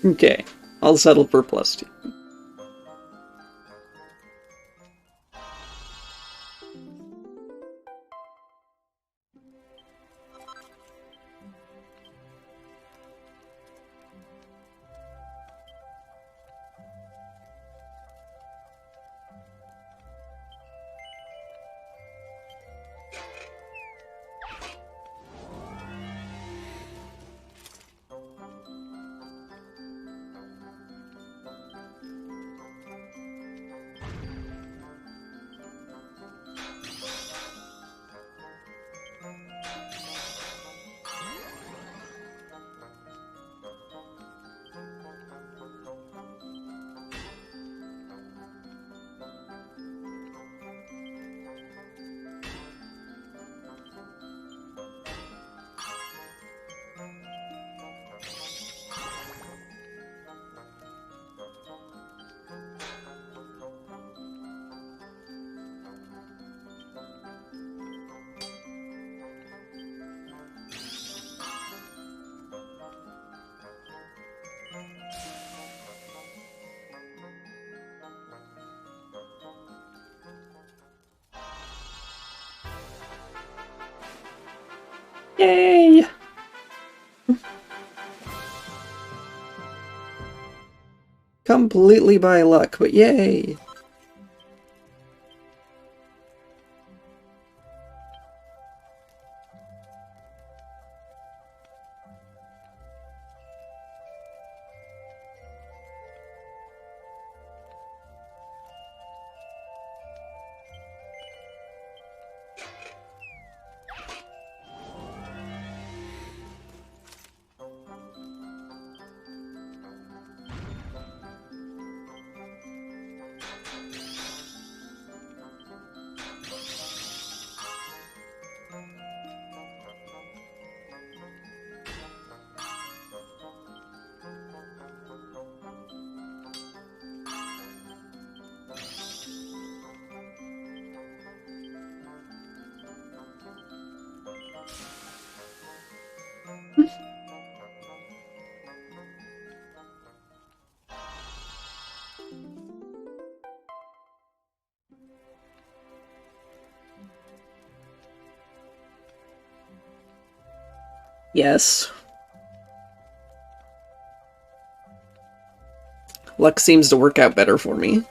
Okay, I'll settle for +2. Yay! Completely by luck, but yay! Yes. Luck seems to work out better for me.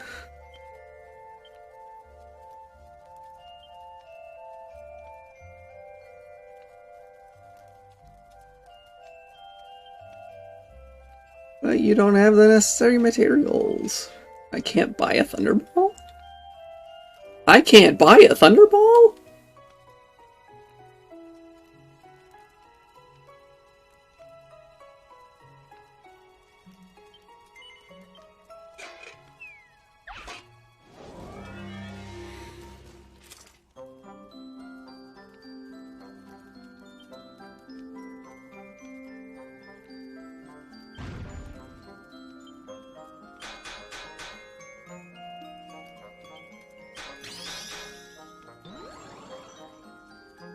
But you don't have the necessary materials. I can't buy a Thunderball? I can't buy a Thunderball?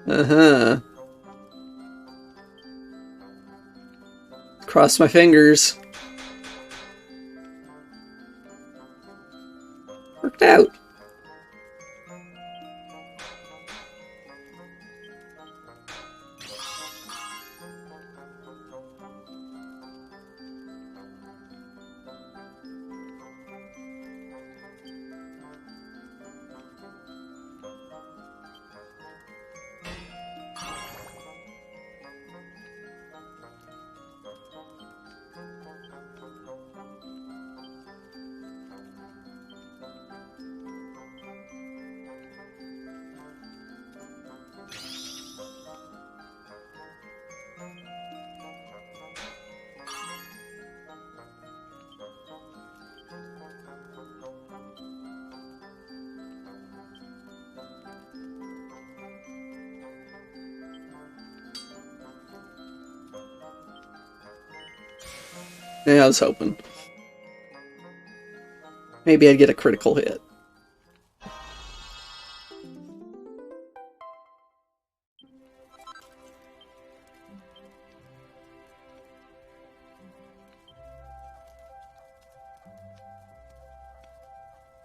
Uh-huh. Cross my fingers. Worked out. Yeah, I was hoping. Maybe I'd get a critical hit.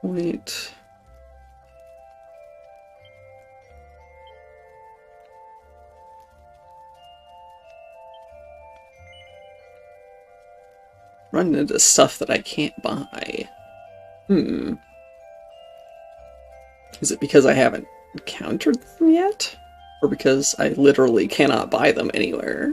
Wait. Running into stuff that I can't buy. Is it because I haven't encountered them yet? Or because I literally cannot buy them anywhere?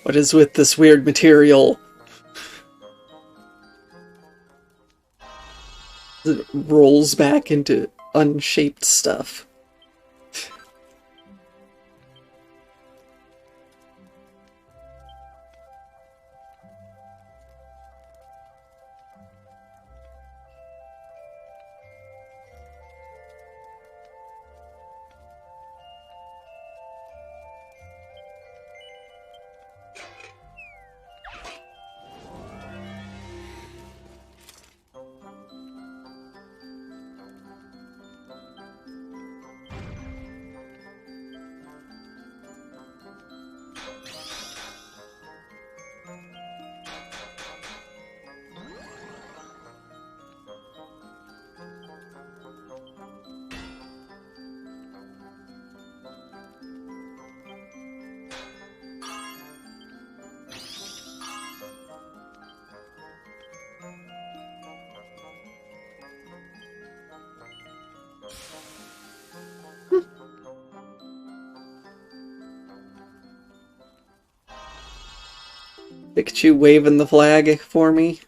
What is with this weird material? It rolls back into unshaped stuff. Pikachu waving the flag for me.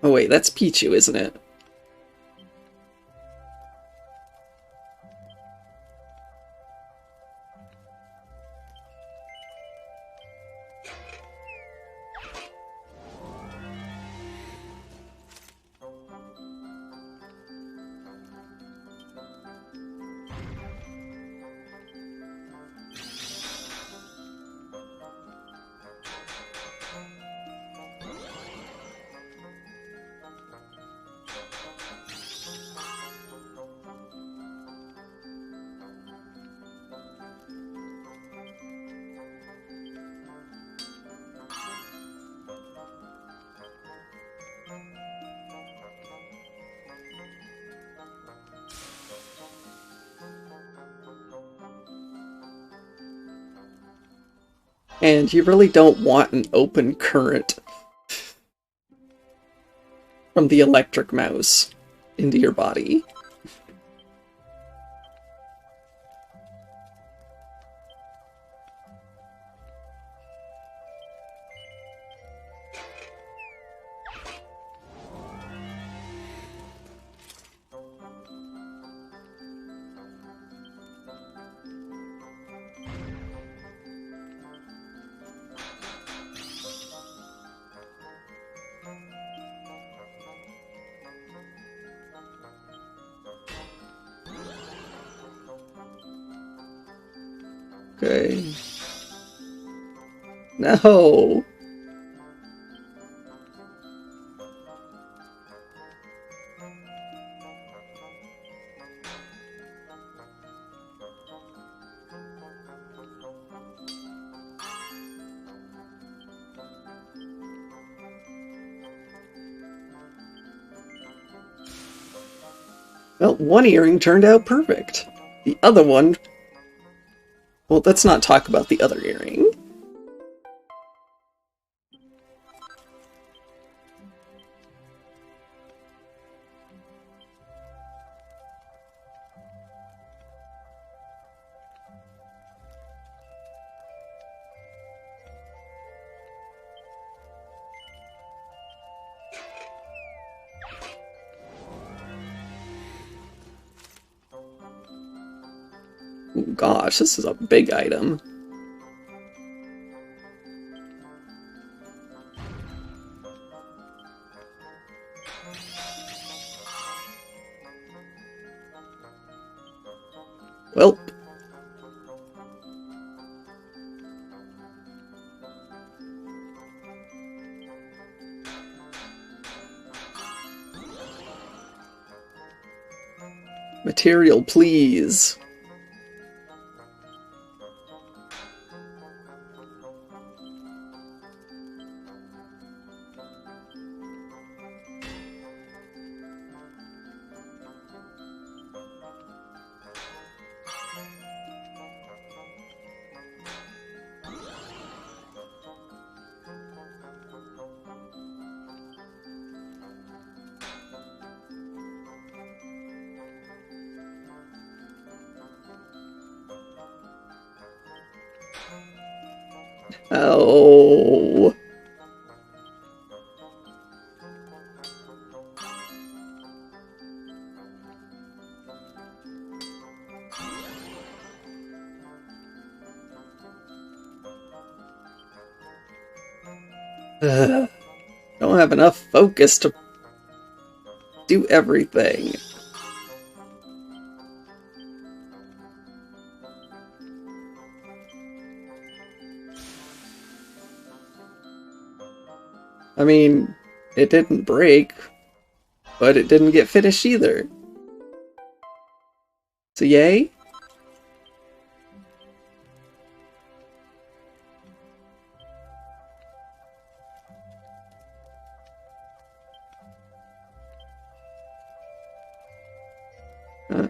Oh wait, that's Pichu, isn't it? And you really don't want an open current from the electric mouse into your body. Okay. No! Well, one earring turned out perfect. The other one... Well, let's not talk about the other earring. Oh gosh, this is a big item. Well. Material, please. Oh. Don't have enough focus to do everything. I mean, it didn't break, but it didn't get finished either. So yay?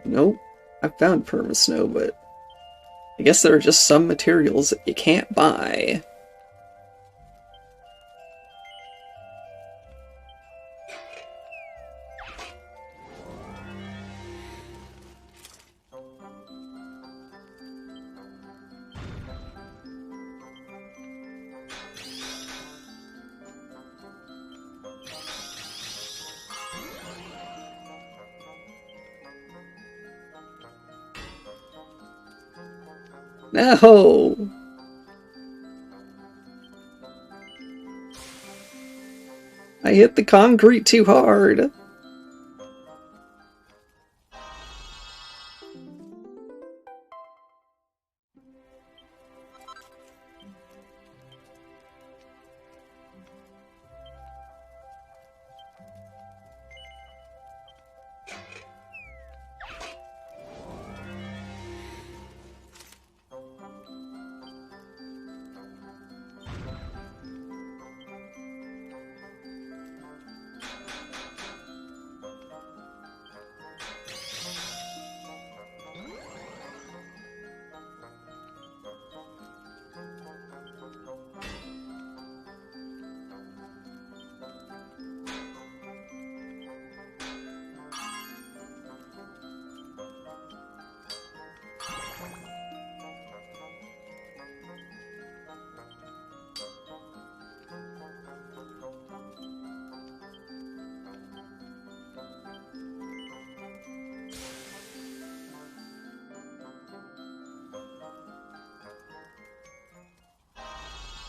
Nope. I found permasnow, but I guess there are just some materials that you can't buy. No! I hit the concrete too hard.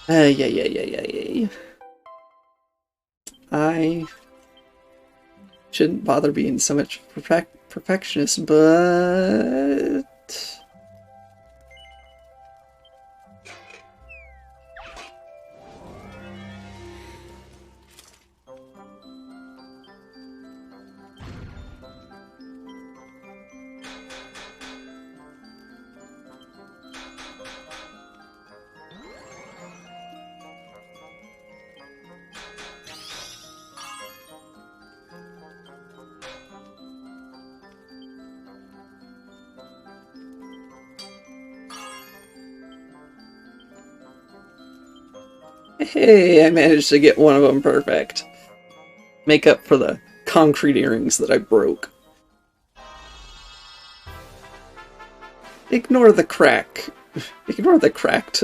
Yeah. I shouldn't bother being so much perfectionist, but... Hey, I managed to get one of them perfect. Make up for the concrete earrings that I broke. Ignore the crack. Ignore the cracked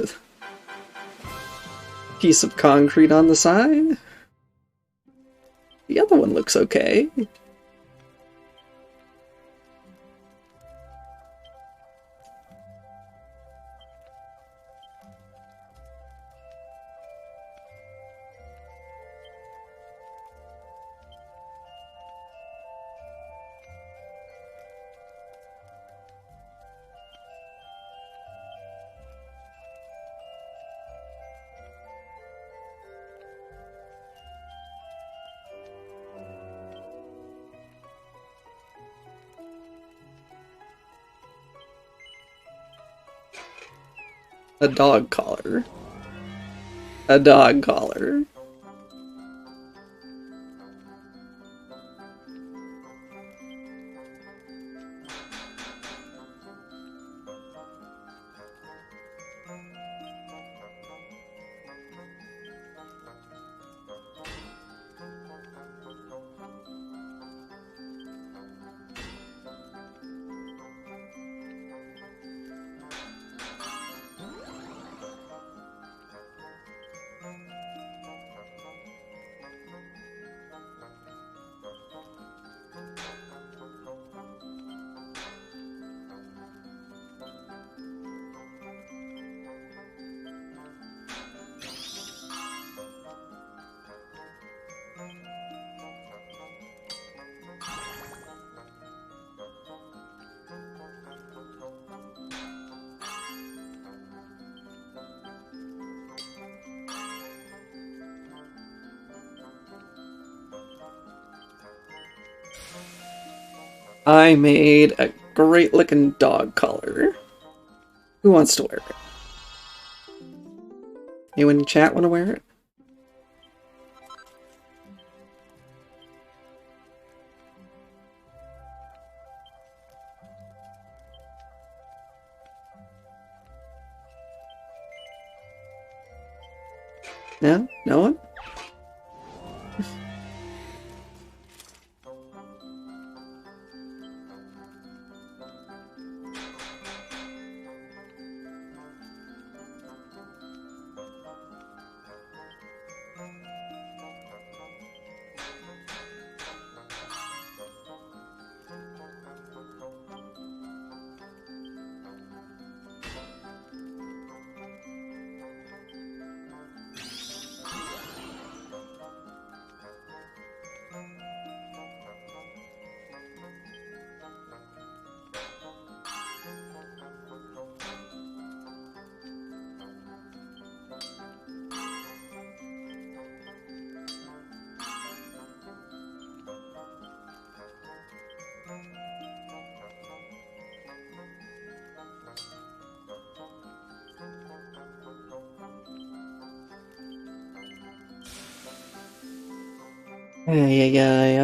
piece of concrete on the side. The other one looks okay. A dog collar. A dog collar. I made a great looking dog collar. Who wants to wear it? Anyone in chat want to wear it? No? No one?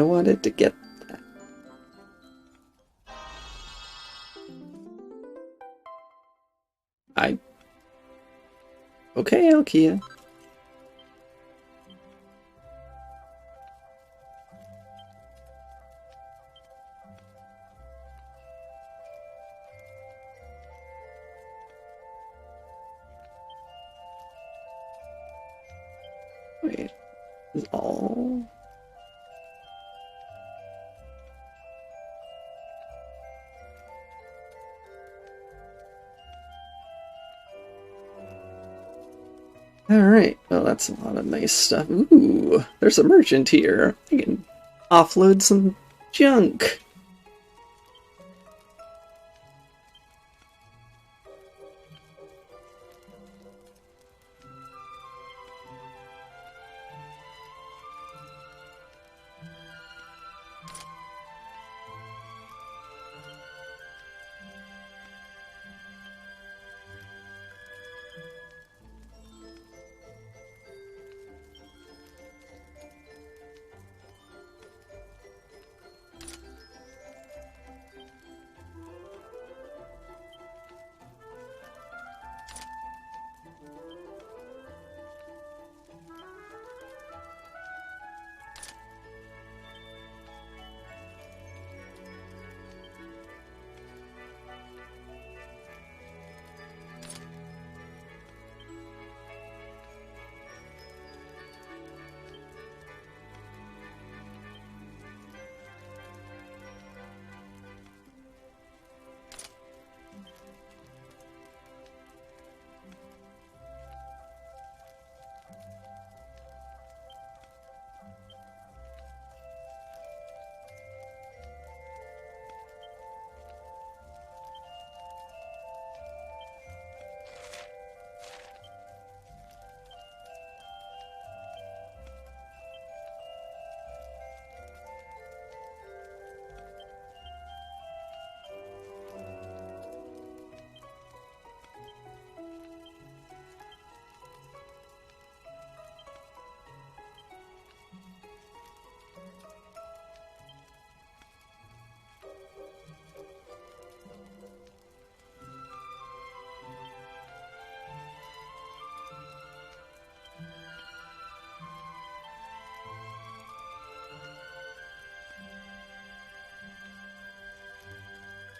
I wanted to get that. Okay, Alkia. Wait, is all... Alright, well that's a lot of nice stuff. Ooh, there's a merchant here. I can offload some junk.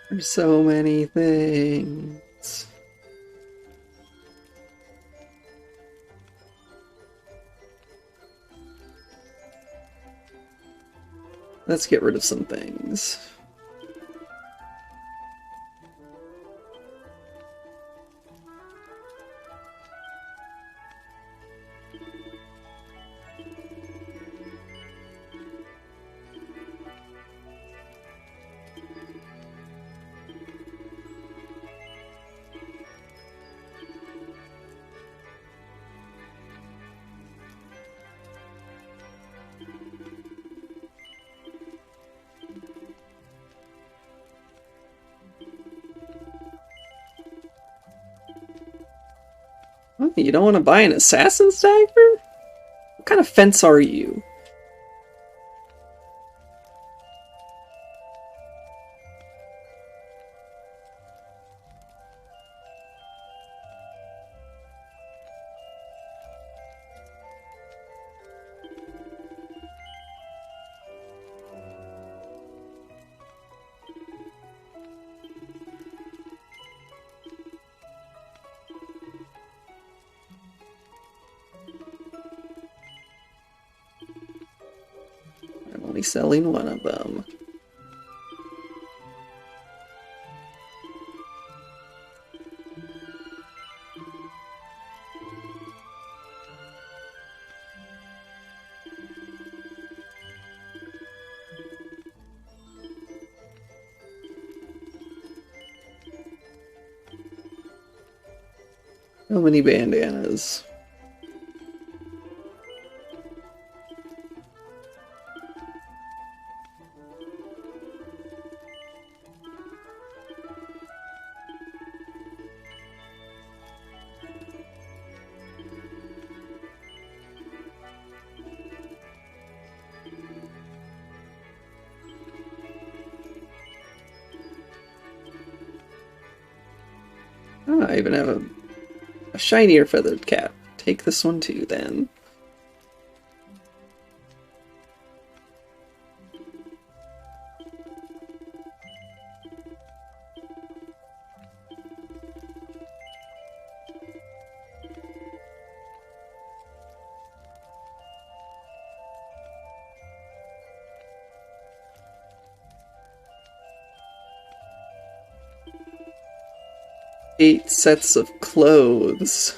There's so many things. Let's get rid of some things. What, you don't want to buy an assassin's dagger? What kind of fence are you? I'm only selling one of them. So many bandanas. Oh, I even have a shinier feathered cap. Take this one too, then. Eight sets of clothes.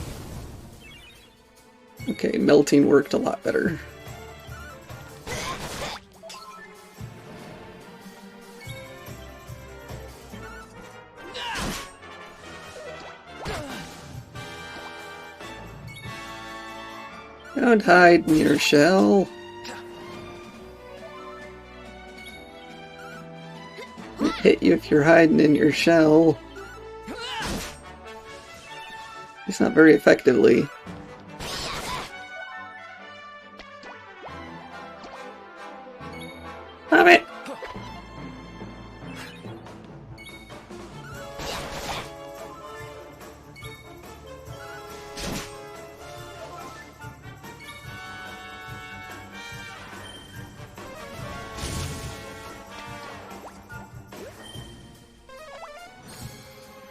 Okay, melting worked a lot better. Don't hide in your shell. I'll hit you if you're hiding in your shell. It's not very effectively. Stop it!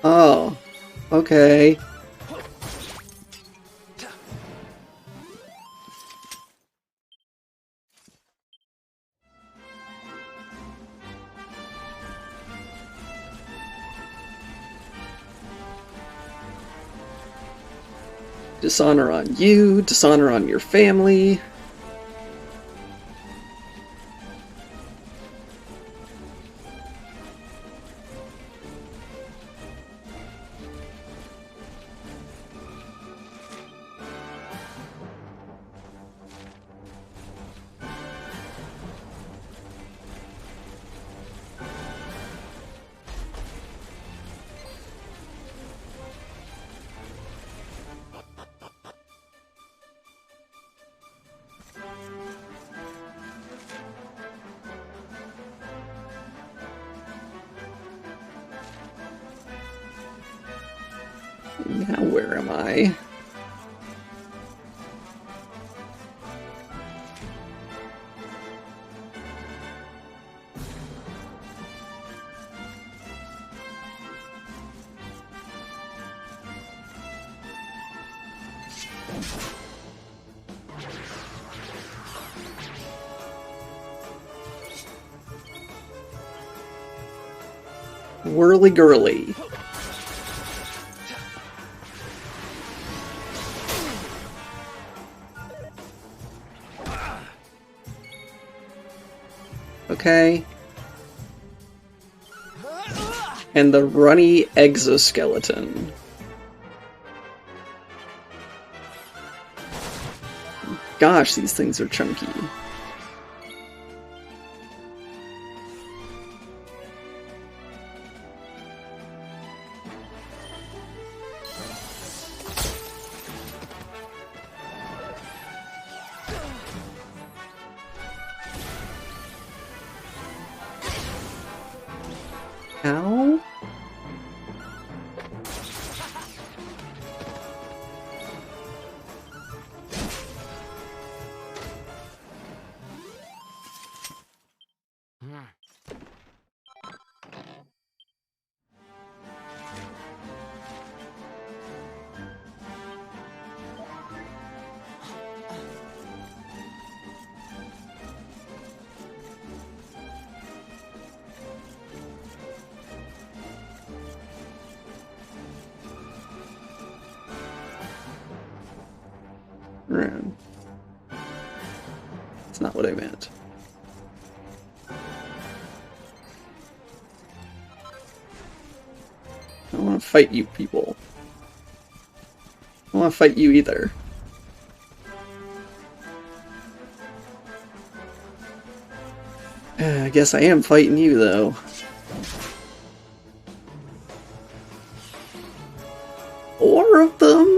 Oh, okay. Dishonor on you, dishonor on your family. Now where am I? Whirly girly. Okay. And the runny exoskeleton. Gosh, these things are chunky. Ow? That's not what I meant. I don't want to fight you people. I don't want to fight you either. I guess I am fighting you, though. Four of them?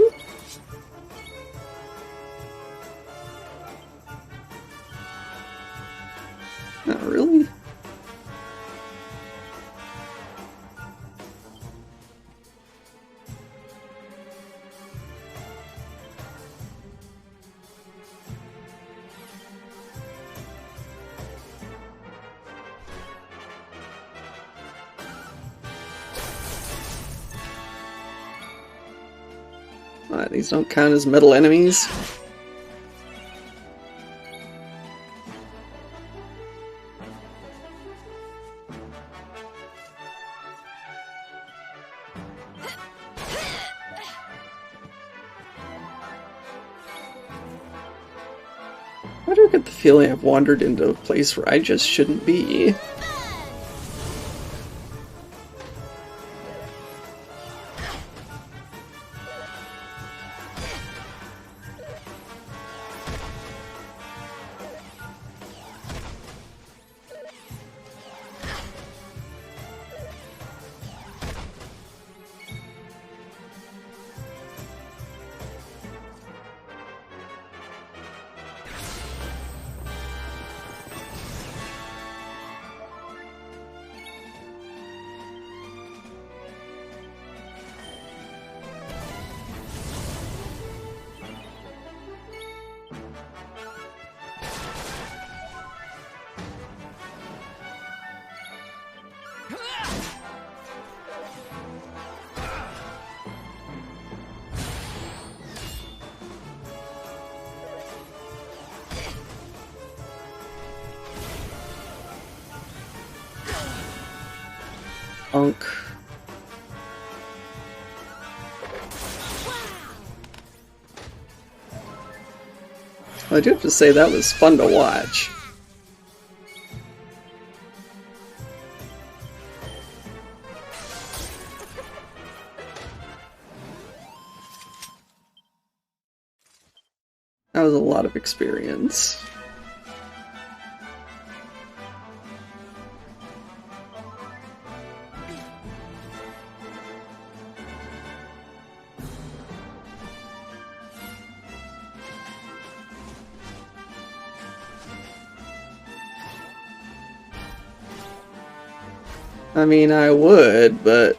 Not really. What, these don't count as metal enemies? I do get the feeling I've wandered into a place where I just shouldn't be. Unk. I do have to say that was fun to watch. That was a lot of experience. I mean, I would, but...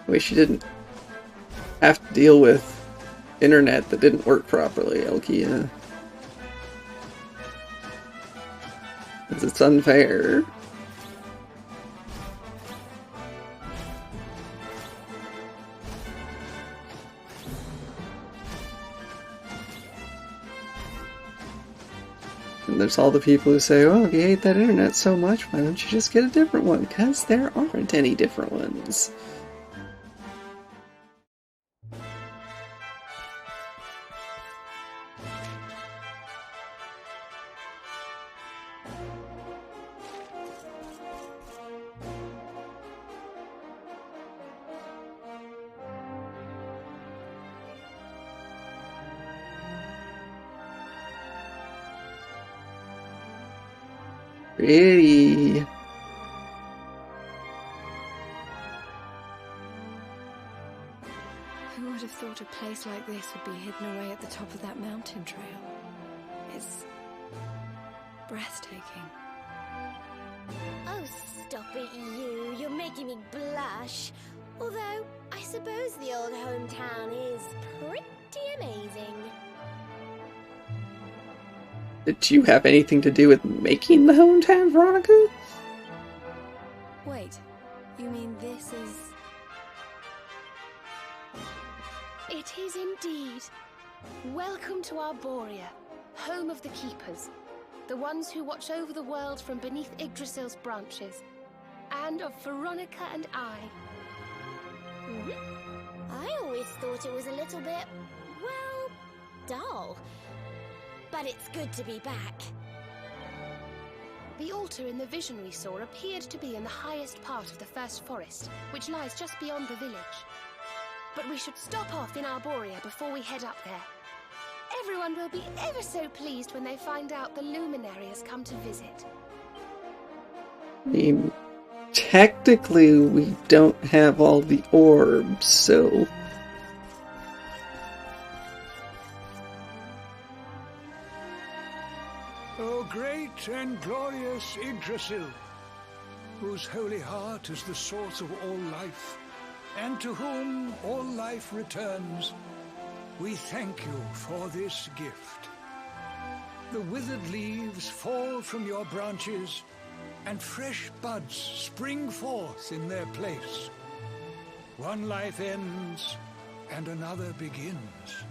I wish you didn't have to deal with internet that didn't work properly, Elkia. Because it's unfair. And there's all the people who say, oh, if you hate that internet so much, why don't you just get a different one? Because there aren't any different ones. Pretty. Who would have thought a place like this would be hidden away at the top of that mountain trail? It's breathtaking. Oh, stop it, you. You're making me blush. Although, I suppose the old hometown is pretty amazing. Did you have anything to do with making the hometown, Veronica? Wait, you mean this is... It is indeed. Welcome to Arborea, home of the Keepers, the ones who watch over the world from beneath Yggdrasil's branches, and of Veronica and I. I always thought it was a little bit, well, dull. But it's good to be back. The altar in the vision we saw appeared to be in the highest part of the first forest, which lies just beyond the village. But we should stop off in Arborea before we head up there. Everyone will be ever so pleased when they find out the luminary has come to visit. I mean, technically we don't have all the orbs, so... O great and glorious Yggdrasil, whose holy heart is the source of all life, and to whom all life returns, we thank you for this gift. The withered leaves fall from your branches, and fresh buds spring forth in their place. One life ends, and another begins.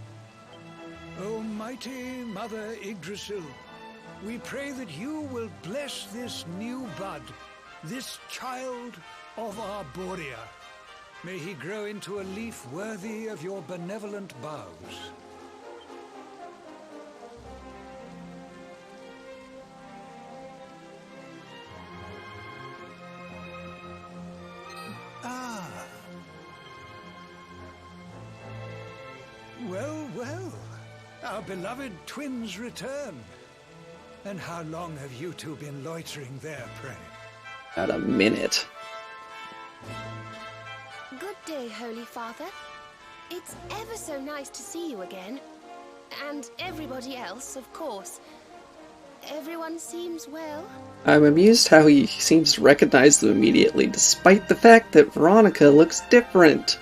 O mighty Mother Yggdrasil, we pray that you will bless this new bud, this child of Arborea. May he grow into a leaf worthy of your benevolent boughs. Ah. Well, well. Our beloved twins return. And how long have you two been loitering there, pray? About a minute. Good day, Holy Father. It's ever so nice to see you again. And everybody else, of course. Everyone seems well. I'm amused how he seems to recognize them immediately, despite the fact that Veronica looks different.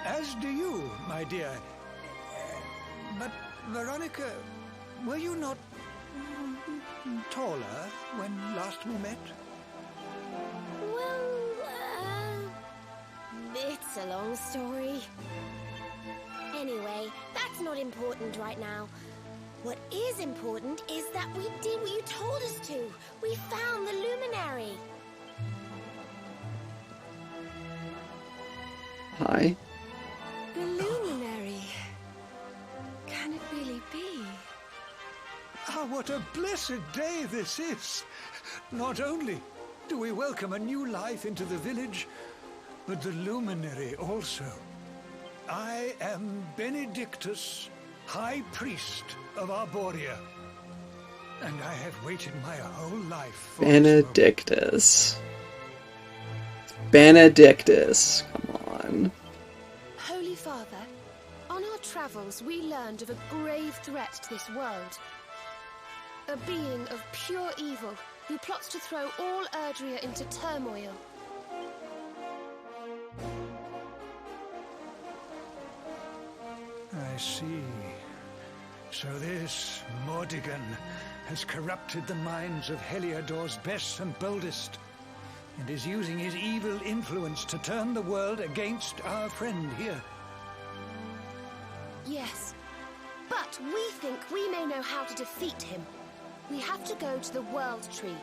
As do you, my dear. But, Veronica, were you not taller when last we met? Well, it's a long story. Anyway, that's not important right now. What is important is that we did what you told us to. We found the luminary. Hi. The luminary. Can it really be? Ah, what a blessed day this is! Not only do we welcome a new life into the village, but the luminary also. I am Benedictus, High Priest of Arborea, and I have waited my whole life for Benedictus. Benedictus. Come on. Holy Father, on our travels we learned of a grave threat to this world. A being of pure evil who plots to throw all Erdrea into turmoil. I see. So this Mordigan has corrupted the minds of Heliodor's best and boldest, and is using his evil influence to turn the world against our friend here. Yes, but we think we may know how to defeat him. We have to go to the World Tree.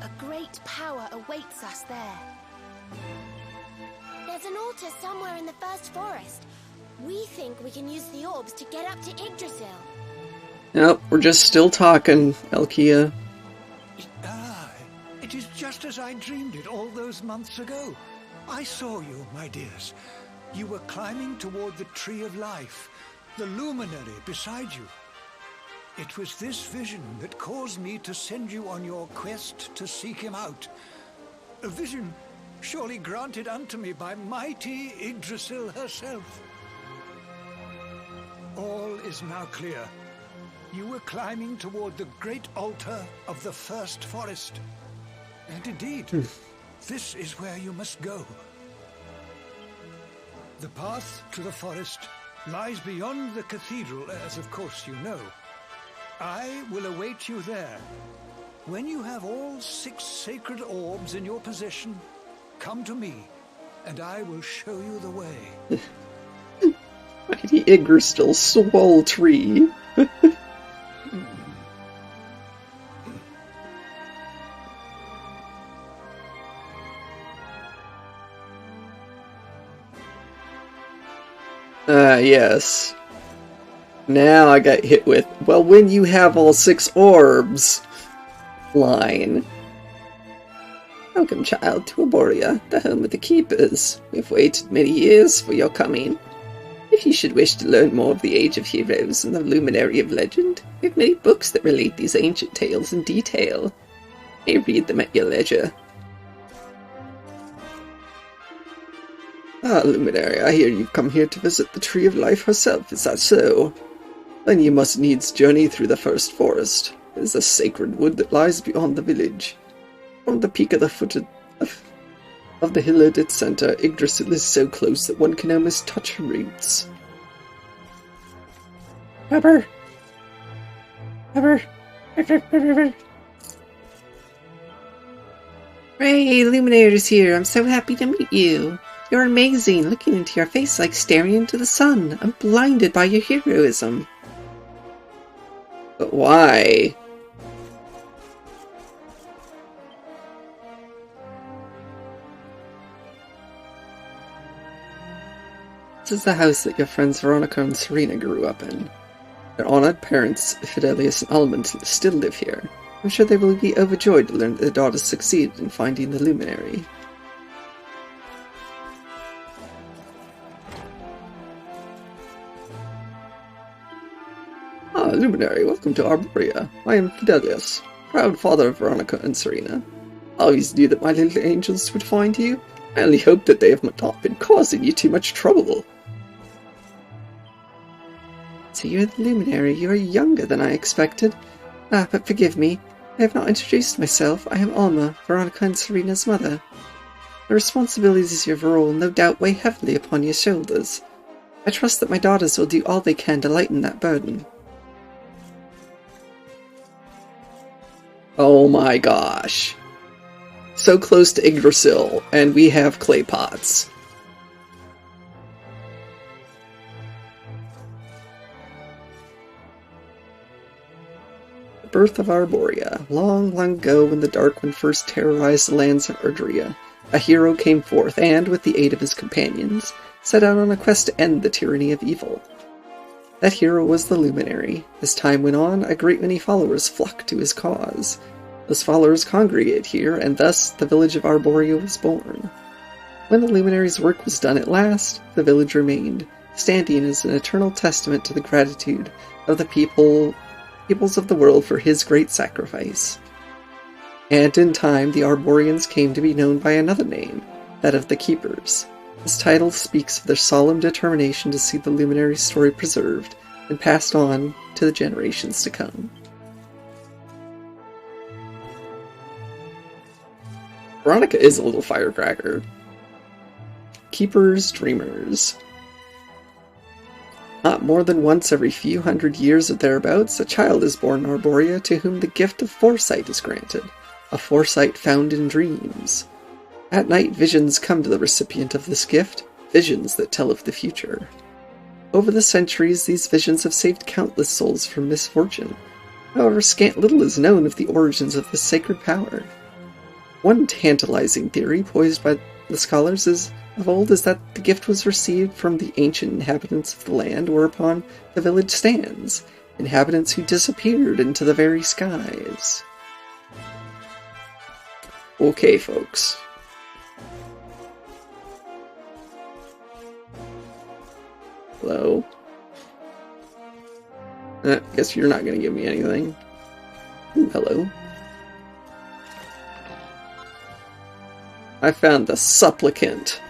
A great power awaits us there. There's an altar somewhere in the first forest. We think we can use the orbs to get up to Yggdrasil. Nope, we're just still talking, Elkia. Ah, it is just as I dreamed it all those months ago. I saw you, my dears. You were climbing toward the Tree of Life, the luminary beside you. It was this vision that caused me to send you on your quest to seek him out. A vision surely granted unto me by mighty Yggdrasil herself. All is now clear. You were climbing toward the great altar of the first forest. And indeed, this is where you must go. The path to the forest lies beyond the cathedral, as of course you know. I will await you there. When you have all 6 sacred orbs in your possession, come to me, and I will show you the way. Mighty Yggdrasil Swole Tree. Yes. Now I got hit with, well, when you have all 6 orbs line. Welcome, child, to Arborea, the home of the Keepers. We've waited many years for your coming. If you should wish to learn more of the Age of Heroes and the Luminary of Legend, we have many books that relate these ancient tales in detail. You may read them at your leisure. Ah, Luminary, I hear you've come here to visit the Tree of Life herself, is that so? Then you must needs journey through the first forest. It is a sacred wood that lies beyond the village. From the peak of the foot of of the hill at its center, Yggdrasil is so close that one can almost touch her roots. Pepper! Pepper! Ray, Illuminator's here. I'm so happy to meet you. You're amazing. Looking into your face like staring into the sun. I'm blinded by your heroism. But why? This is the house that your friends Veronica and Serena grew up in. Their honored parents, Fidelius and Almond, still live here. I'm sure they will be overjoyed to learn that their daughters succeeded in finding the Luminary. Ah, Luminary, welcome to Arborea. I am Fidelius, proud father of Veronica and Serena. I always knew that my little angels would find you. I only hope that they have not been causing you too much trouble. So you're the Luminary. You are younger than I expected. Ah, but forgive me. I have not introduced myself. I am Alma, Veronica and Serena's mother. The responsibilities of your role no doubt weigh heavily upon your shoulders. I trust that my daughters will do all they can to lighten that burden. Oh my gosh. So close to Yggdrasil, and we have clay pots. The birth of Arborea. Long, long ago, when the Dark One first terrorized the lands of Erdrea, a hero came forth and, with the aid of his companions, set out on a quest to end the tyranny of evil. That hero was the Luminary. As time went on, a great many followers flocked to his cause. Those followers congregated here, and thus the village of Arborea was born. When the Luminary's work was done at last, the village remained, standing as an eternal testament to the gratitude of the peoples of the world for his great sacrifice. And in time, the Arboreans came to be known by another name, that of the Keepers. This title speaks of their solemn determination to see the Luminary's story preserved and passed on to the generations to come. Veronica is a little firecracker. Keepers, dreamers. Not more than once every few hundred years or thereabouts, a child is born in Arborea to whom the gift of foresight is granted, a foresight found in dreams. At night, visions come to the recipient of this gift, visions that tell of the future. Over the centuries, these visions have saved countless souls from misfortune. However, scant little is known of the origins of this sacred power. One tantalizing theory poised by the scholars of old is that the gift was received from the ancient inhabitants of the land whereupon the village stands, inhabitants who disappeared into the very skies. Okay, folks. Hello? Guess you're not gonna give me anything. Ooh, hello. I found the supplicant.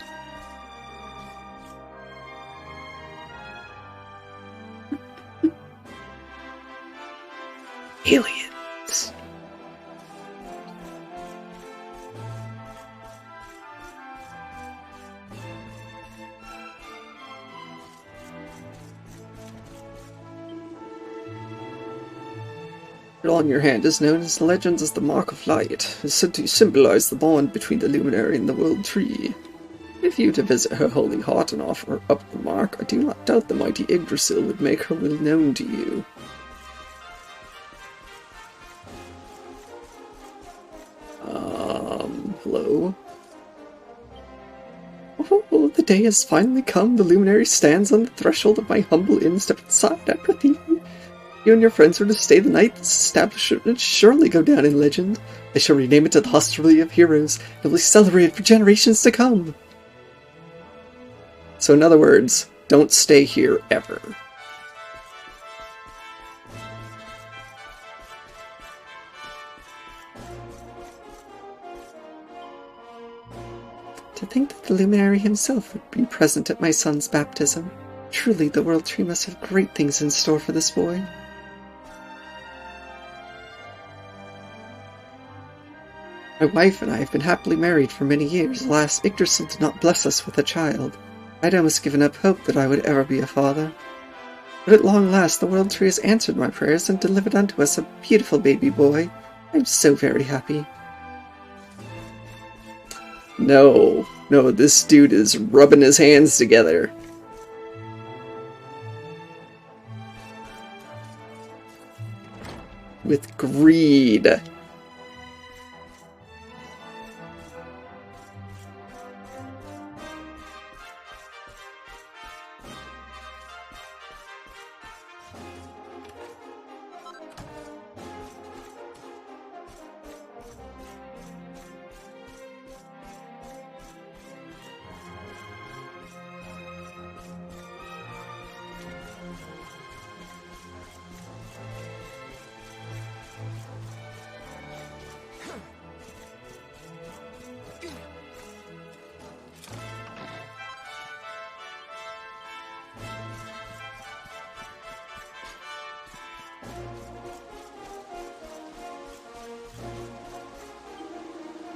Aliens. On your hand is known as the legends as the Mark of Light. It is said to symbolize the bond between the Luminary and the World Tree. If you were to visit her holy heart and offer up the mark, I do not doubt the mighty Yggdrasil would make her will known to you. Hello? Oh, the day has finally come. The Luminary stands on the threshold of my humble inn. Step inside, apathy. You and your friends are to stay the night. This establishment will surely go down in legend. I shall rename it to the Hostelry of Heroes, and will celebrate it for generations to come. So in other words, don't stay here ever. To think that the Luminary himself would be present at my son's baptism. Truly, the World Tree must have great things in store for this boy. My wife and I have been happily married for many years. Alas, Yggdrasil did not bless us with a child. I'd almost given up hope that I would ever be a father. But at long last the World Tree has answered my prayers and delivered unto us a beautiful baby boy. I'm so very happy. No, this dude is rubbing his hands together. With greed.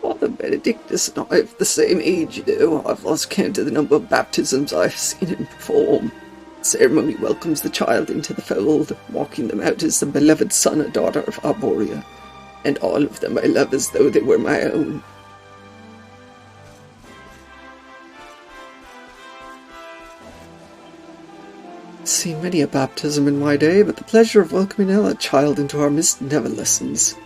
Father Benedictus and I have the same age, you know. I've lost count of the number of baptisms I've seen him perform. The ceremony welcomes the child into the fold, walking them out as the beloved son and daughter of Arborea, and all of them I love as though they were my own. I've seen many a baptism in my day, but the pleasure of welcoming a child into our midst never lessens.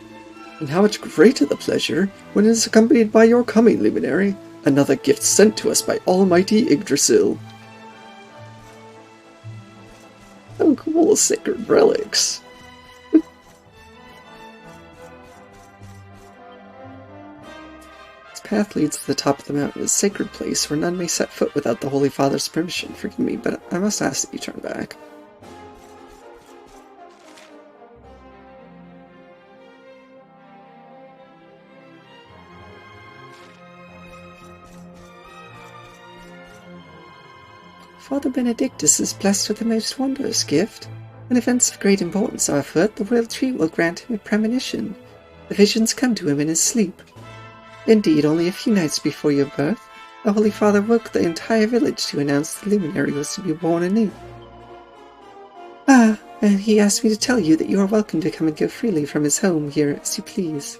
And how much greater the pleasure when it is accompanied by your coming, Luminary, another gift sent to us by Almighty Yggdrasil. Oh cool, sacred relics. This path leads to the top of the mountain, a sacred place where none may set foot without the Holy Father's permission. Forgive me, but I must ask that you turn back. Father Benedictus is blessed with a most wondrous gift. When events of great importance are afoot, the World Tree will grant him a premonition. The visions come to him in his sleep. Indeed, only a few nights before your birth, the Holy Father woke the entire village to announce the luminary was to be born anew. Ah, and he asked me to tell you that you are welcome to come and go freely from his home here as you please.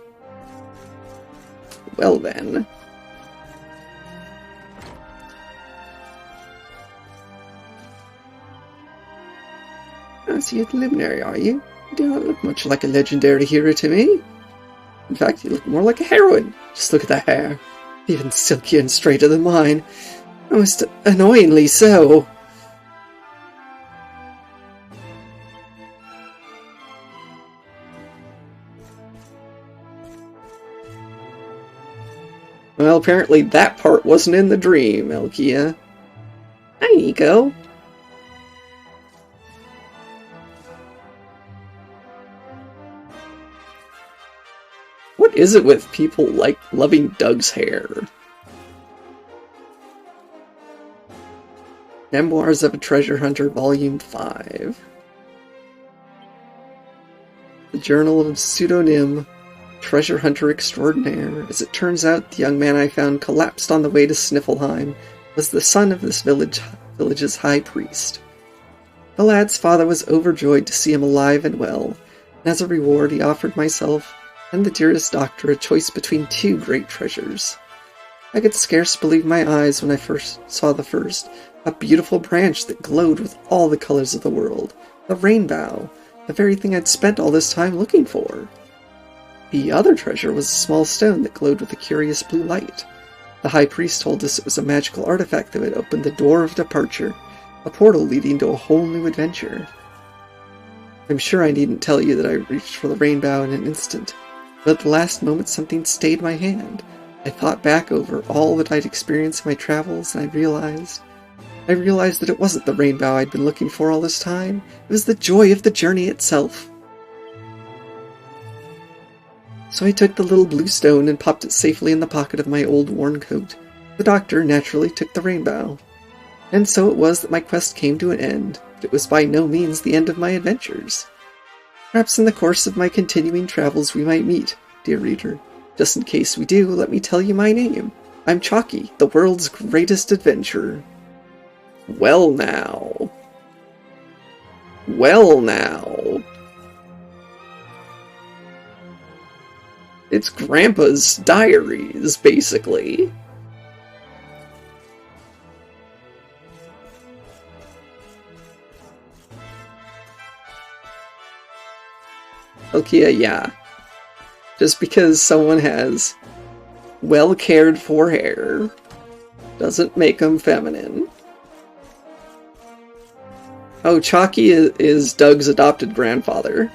Well then. So you're the luminary, are you? You do not look much like a legendary hero to me. In fact, you look more like a heroine. Just look at the hair. Even silkier and straighter than mine. Almost annoyingly so. Well, apparently that part wasn't in the dream, Elkia. There you go. What is it with people like loving Doug's hair? Memoirs of a Treasure Hunter, Volume 5. The Journal of Pseudonym Treasure Hunter Extraordinaire. As it turns out, the young man I found collapsed on the way to Sniffelheim was the son of this village's high priest. The lad's father was overjoyed to see him alive and well, and as a reward he offered myself and the dearest doctor a choice between two great treasures. I could scarce believe my eyes when I first saw the first, a beautiful branch that glowed with all the colors of the world, a rainbow, the very thing I'd spent all this time looking for. The other treasure was a small stone that glowed with a curious blue light. The high priest told us it was a magical artifact that would open the door of departure, a portal leading to a whole new adventure. I'm sure I needn't tell you that I reached for the rainbow in an instant. But at the last moment something stayed my hand. I thought back over all that I'd experienced in my travels, and I realized that it wasn't the rainbow I'd been looking for all this time. It was the joy of the journey itself. So I took the little blue stone and popped it safely in the pocket of my old worn coat. The doctor naturally took the rainbow. And so it was that my quest came to an end, but it was by no means the end of my adventures. Perhaps in the course of my continuing travels we might meet, dear reader, Just in case we do, let me tell you my name. I'm Chalky, the world's greatest adventurer. Well now. Well now. It's Grandpa's diaries, basically. Okay, yeah. Just because someone has well cared for hair doesn't make them feminine. Oh, Chalky is Doug's adopted grandfather.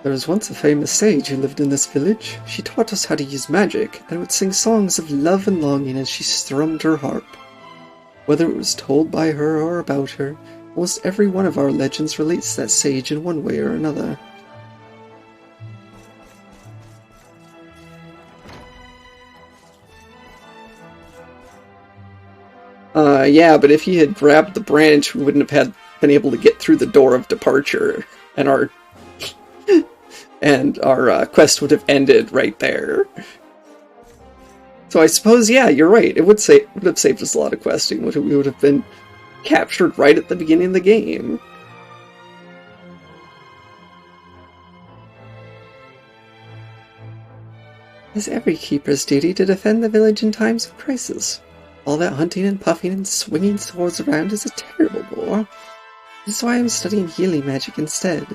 There was once a famous sage who lived in this village. She taught us how to use magic, and would sing songs of love and longing as she strummed her harp. Whether it was told by her or about her, almost every one of our legends relates to that sage in one way or another. Yeah, but if he had grabbed the branch, we wouldn't have been able to get through the door of departure, and our quest would have ended right there. So I suppose, yeah, you're right. It would have saved us a lot of questing. We would have been captured right at the beginning of the game. It's every keeper's duty to defend the village in times of crisis. All that hunting and puffing and swinging swords around is a terrible bore. This is why I'm studying healing magic instead.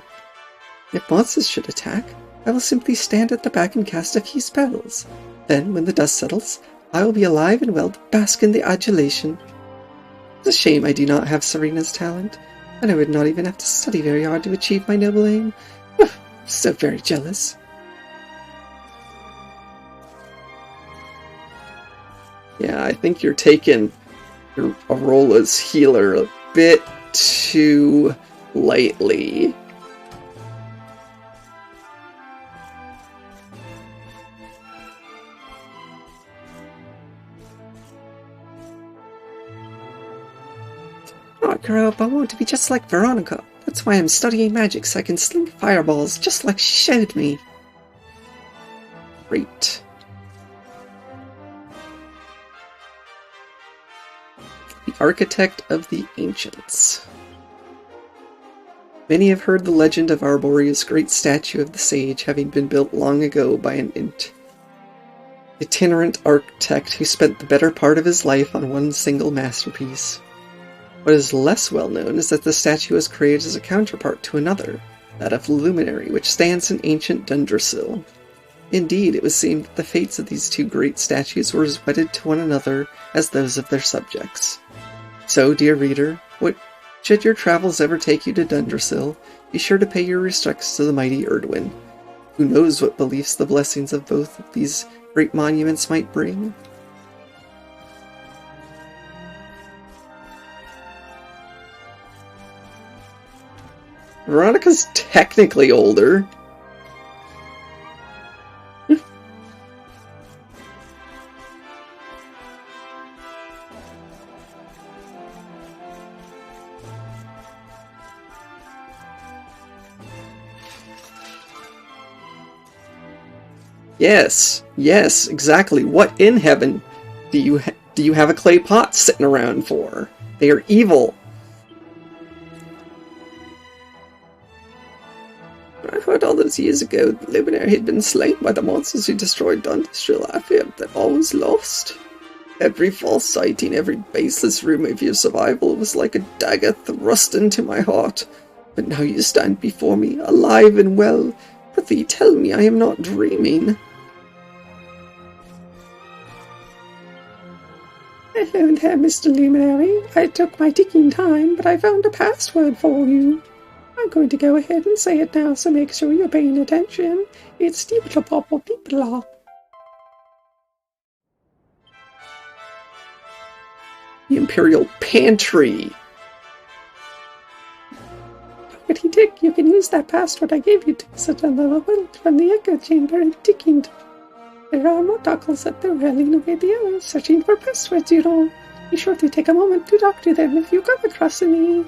If monsters should attack, I will simply stand at the back and cast a few spells. Then, when the dust settles, I will be alive and well to bask in the adulation. It's a shame I do not have Serena's talent, and I would not even have to study very hard to achieve my noble aim. So very jealous. Yeah, I think you're taking a role as healer a bit too lightly. When I grow up, I want to be just like Veronica. That's why I'm studying magic, so I can sling fireballs just like she showed me. Great. The Architect of the Ancients. Many have heard the legend of Arboria's great statue of the sage having been built long ago by an itinerant architect who spent the better part of his life on one single masterpiece. What is less well known is that the statue was created as a counterpart to another, that of the Luminary, which stands in ancient Dundrasil. Indeed, it would seem that the fates of these two great statues were as wedded to one another as those of their subjects. So, dear reader, should your travels ever take you to Dundrasil, be sure to pay your respects to the mighty Erdwin. Who knows what beliefs the blessings of both of these great monuments might bring? Veronica's technically older. Yes, exactly. What in heaven do you have a clay pot sitting around for? They are evil. I heard all those years ago that Luminary had been slain by the monsters who destroyed Dundrasil. I feared that all was lost. Every false sighting, every baseless rumor of your survival was like a dagger thrust into my heart. But now you stand before me, alive and well. Prithee, tell me I am not dreaming. Hello there, Mr. Luminary. I took my ticking time, but I found a password for you. I'm going to go ahead and say it now, so make sure you're paying attention. It's Deepla. The Imperial Pantry. Doggity Dick, you can use that password I gave you to visit another world from the Echo Chamber and ticking. There are more duckles at the railing away the others, searching for passwords, you know. Be sure to take a moment to talk to them if you come across any. And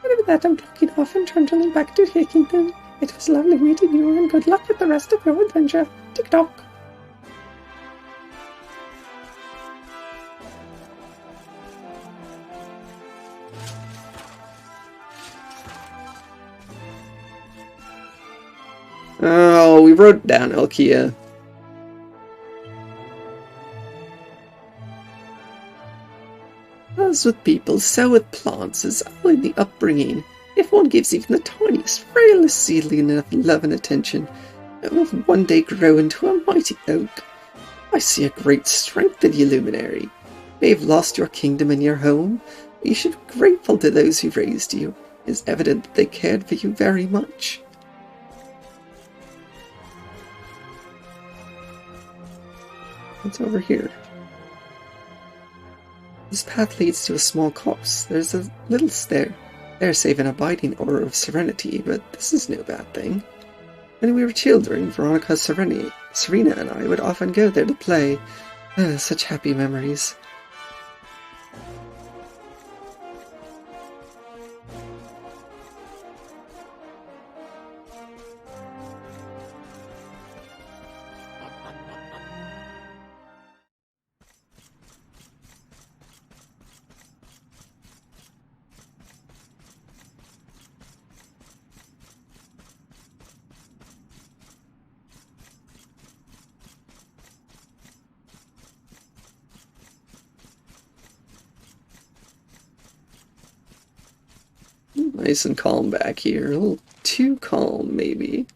with that, I'm clocking off and trundling back to Hickington. It was lovely meeting you, and good luck with the rest of your adventure. Tick-tock. Oh, we wrote it down, Elkia. As with people, so with plants, is all in the upbringing. If one gives even the tiniest, frailest seedling enough love and attention, it will one day grow into a mighty oak. I see a great strength in you, Luminary. You may have lost your kingdom and your home, but you should be grateful to those who raised you. It is evident that they cared for you very much. What's over here? This path leads to a small copse. There's a little stair. There save an abiding aura of serenity, but this is no bad thing. When we were children, Veronica, Serena and I would often go there to play. Such happy memories. Nice and calm back here. A little too calm, maybe.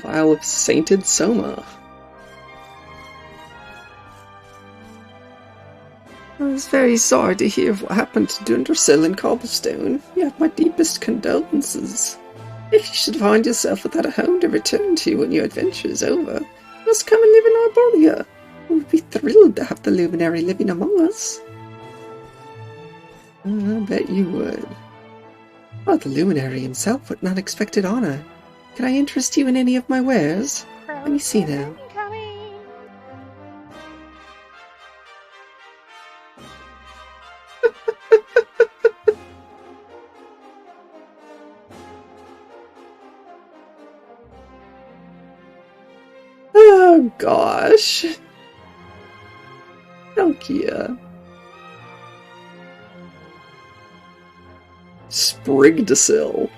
Vial of Sainted Soma. I was very sorry to hear what happened to Dundersill and Cobblestone. You have my deepest condolences. If you should find yourself without a home to return to when your adventure is over, you must come and live in Arborea. We would be thrilled to have the Luminary living among us. I bet you would. Oh, the Luminary himself, what an unexpected honor. Can I interest you in any of my wares? Let me see now. Oh gosh. Elkia. Sprigdasil.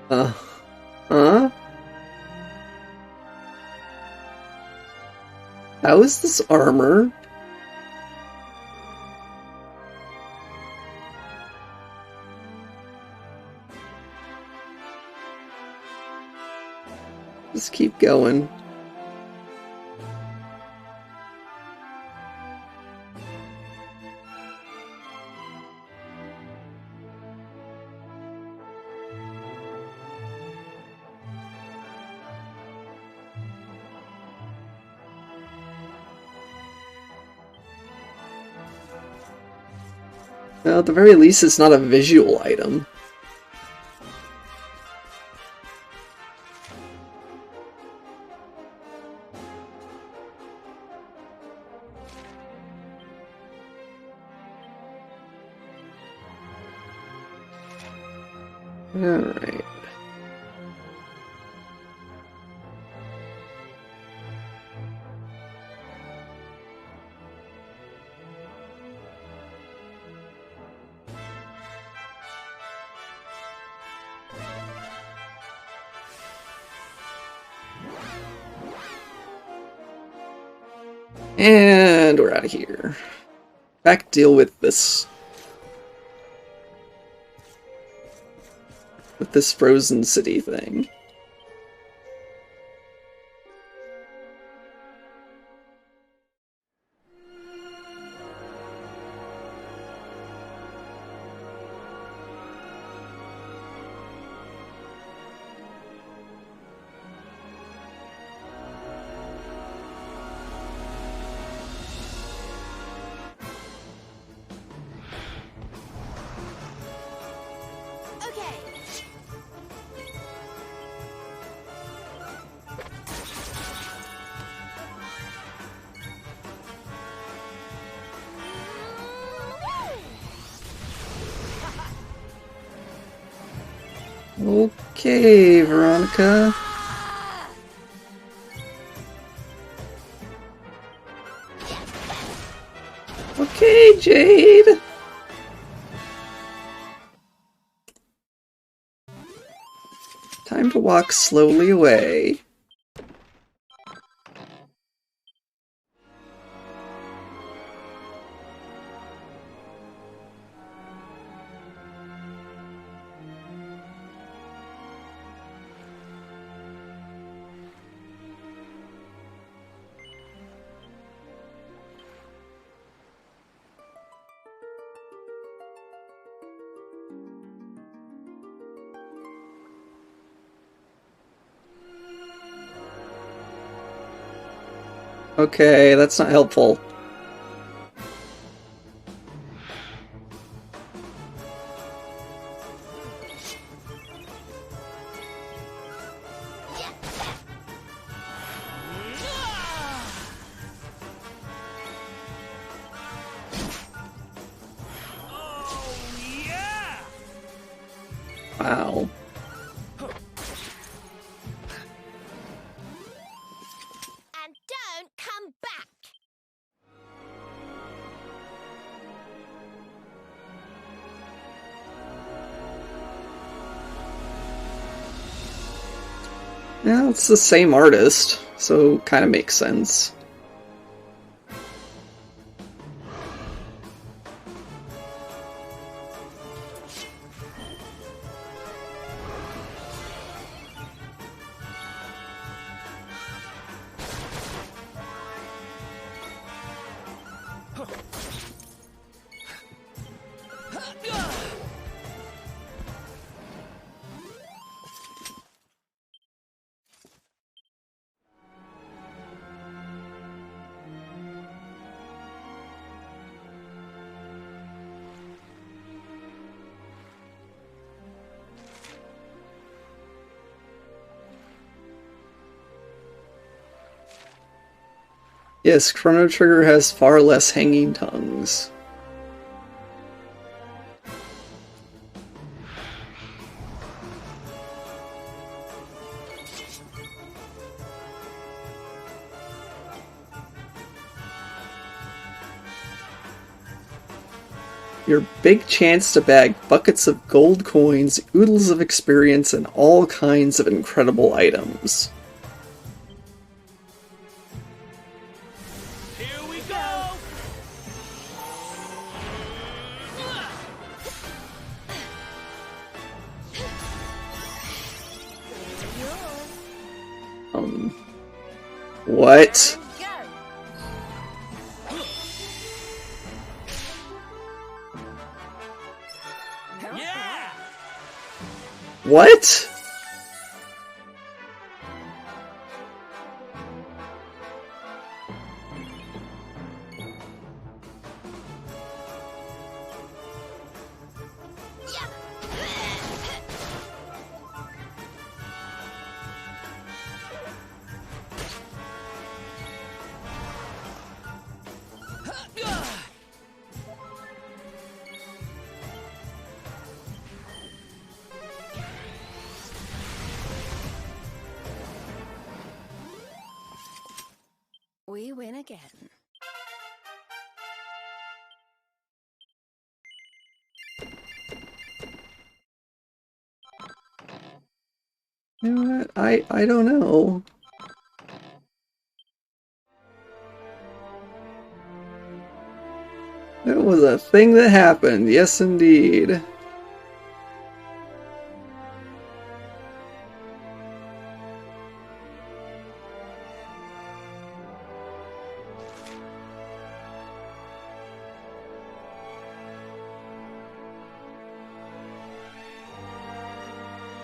Huh? How is this armor? Just keep going. Well, at the very least, it's not a visual item. Alright. And we're out of here. Back deal with this. With this frozen city thing. Okay. Okay, Veronica. Okay, Jade. Time to walk slowly away. Okay, that's not helpful. Wow. And don't come back. Yeah, it's the same artist, so kind of makes sense. Yes, Chrono Trigger has far less hanging tongues. Your big chance to bag buckets of gold coins, oodles of experience, and all kinds of incredible items. Here we go! What? Yeah! What? We win again. You know what? I don't know. It was a thing that happened, yes indeed.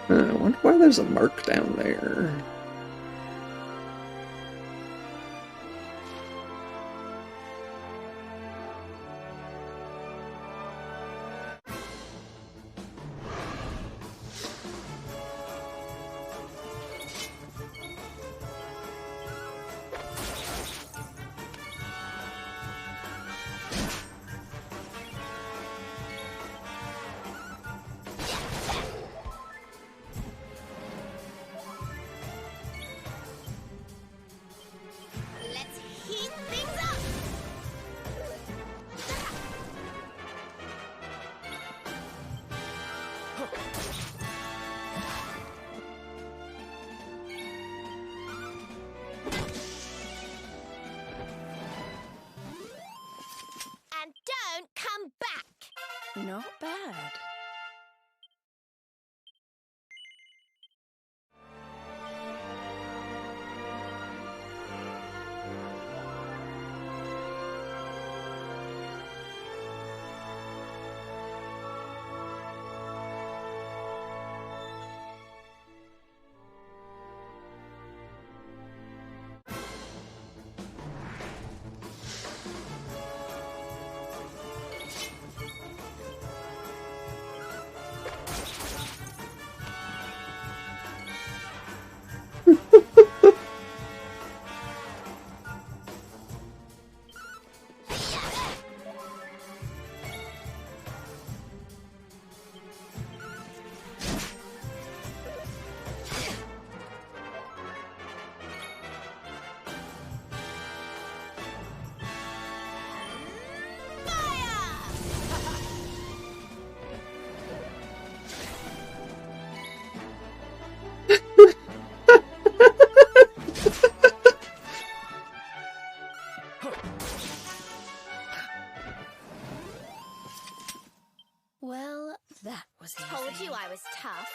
I wonder why there's a mark down there. Let's heat things up! And don't come back! Not bad. Well, that was easy. Told you I was tough.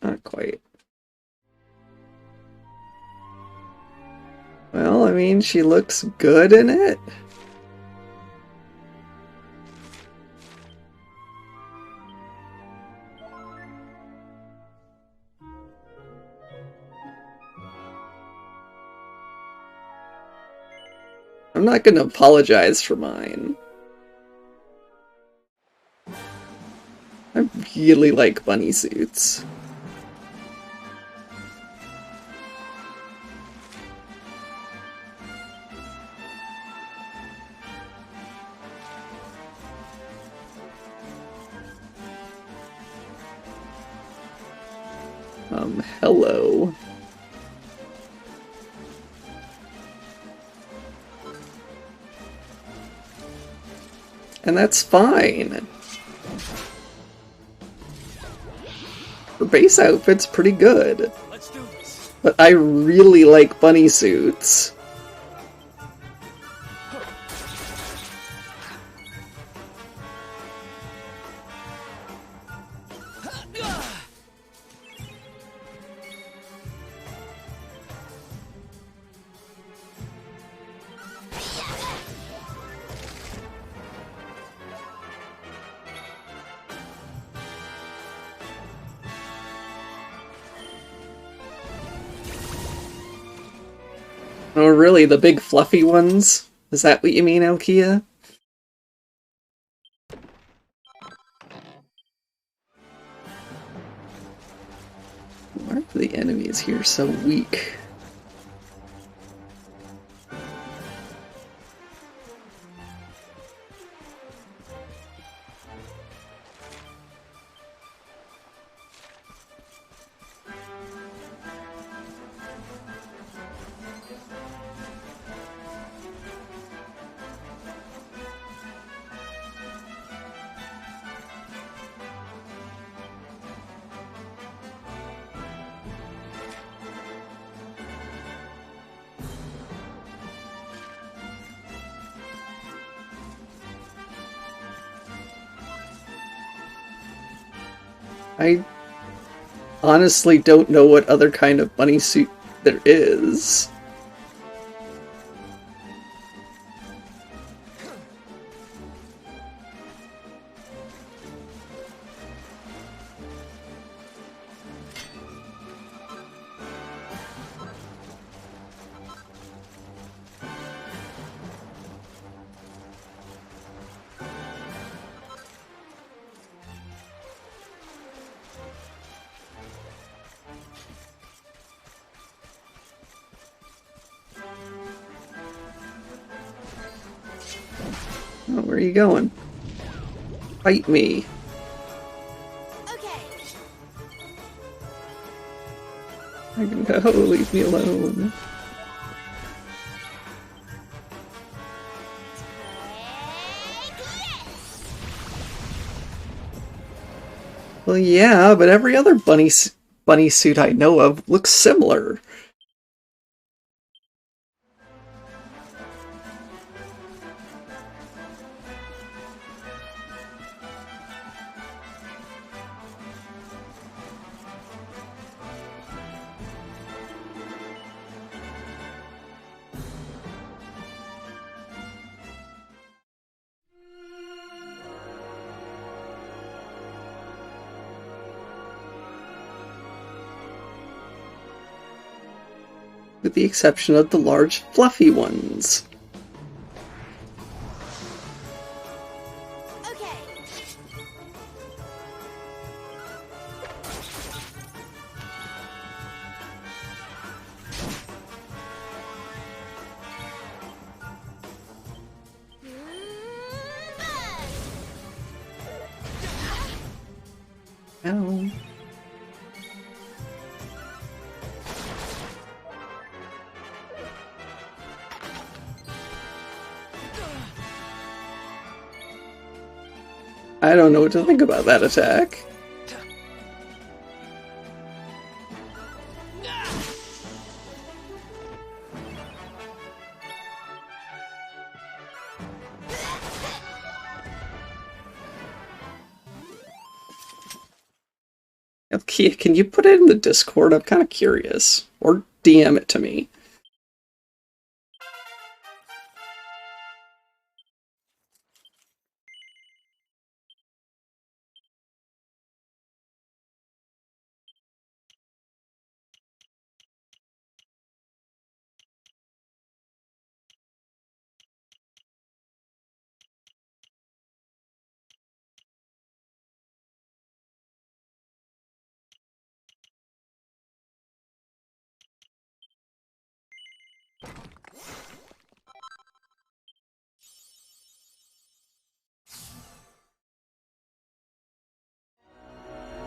Not quite. Well, I mean, she looks good in it. I'm not gonna apologize for mine. I really like bunny suits. Hello. And that's fine. Her base outfit's pretty good. Let's do this. But I really like bunny suits. Oh, really? The big fluffy ones? Is that what you mean, Alkia? Why are the enemies here so weak? I honestly don't know what other kind of bunny suit there is. Oh, where are you going? Fight me. Okay. I can go, leave me alone. Well, yeah, but every other bunny suit I know of looks similar. With the exception of the large, fluffy ones. Okay. Ow. I don't know what to think about that attack. Okay, can you put it in the Discord? I'm kind of curious. Or DM it to me.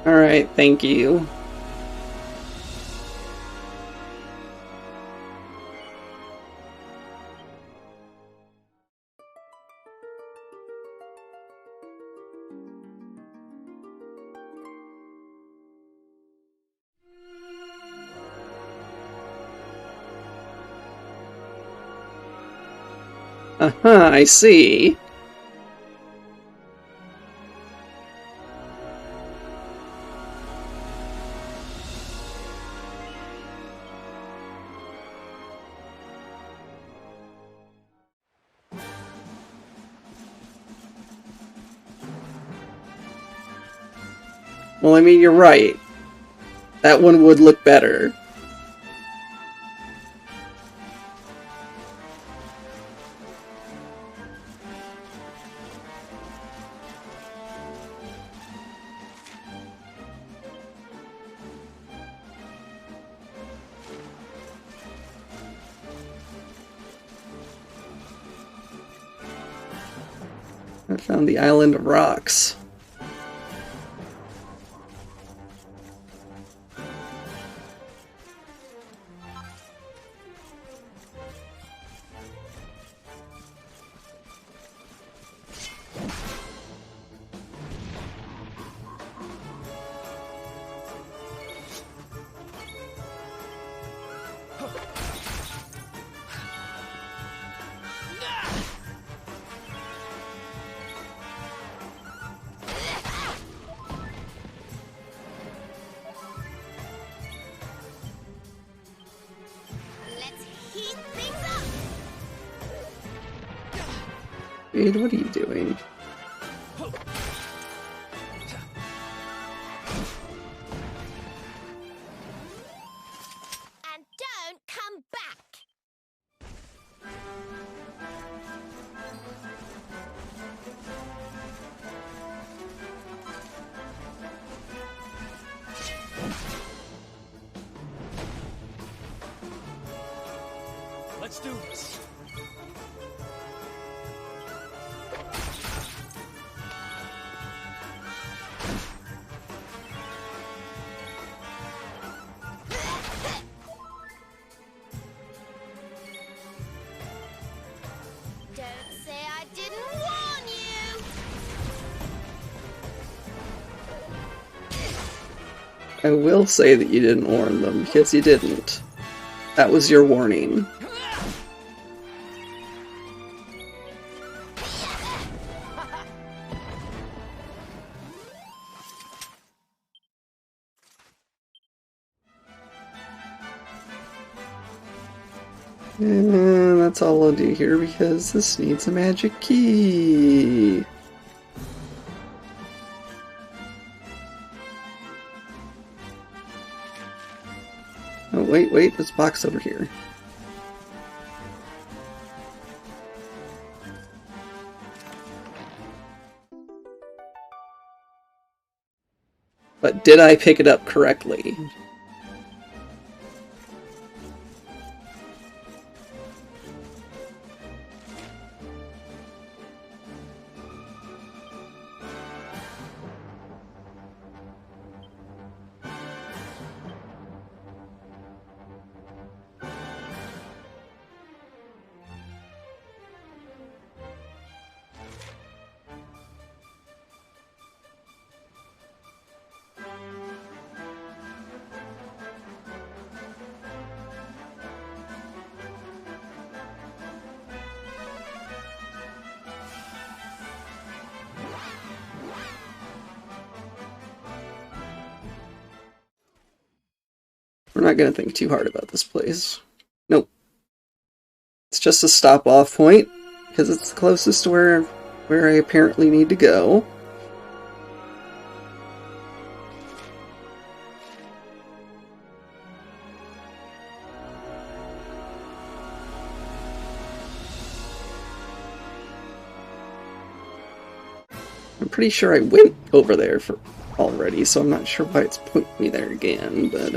Alright, thank you. Uh-huh, I see. Well, I mean, you're right. That one would look better. I found the Island of Rocks. Jade, what are you doing? And don't come back! Let's do this. Don't say I didn't warn you! I will say that you didn't warn them, because you didn't. That was your warning. And that's all I'll do here because this needs a magic key. Oh, wait, this box over here. But did I pick it up correctly? We're not gonna think too hard about this place. Nope. It's just a stop-off point, because it's the closest to where I apparently need to go. I'm pretty sure I went over there already, so I'm not sure why it's pointing me there again, but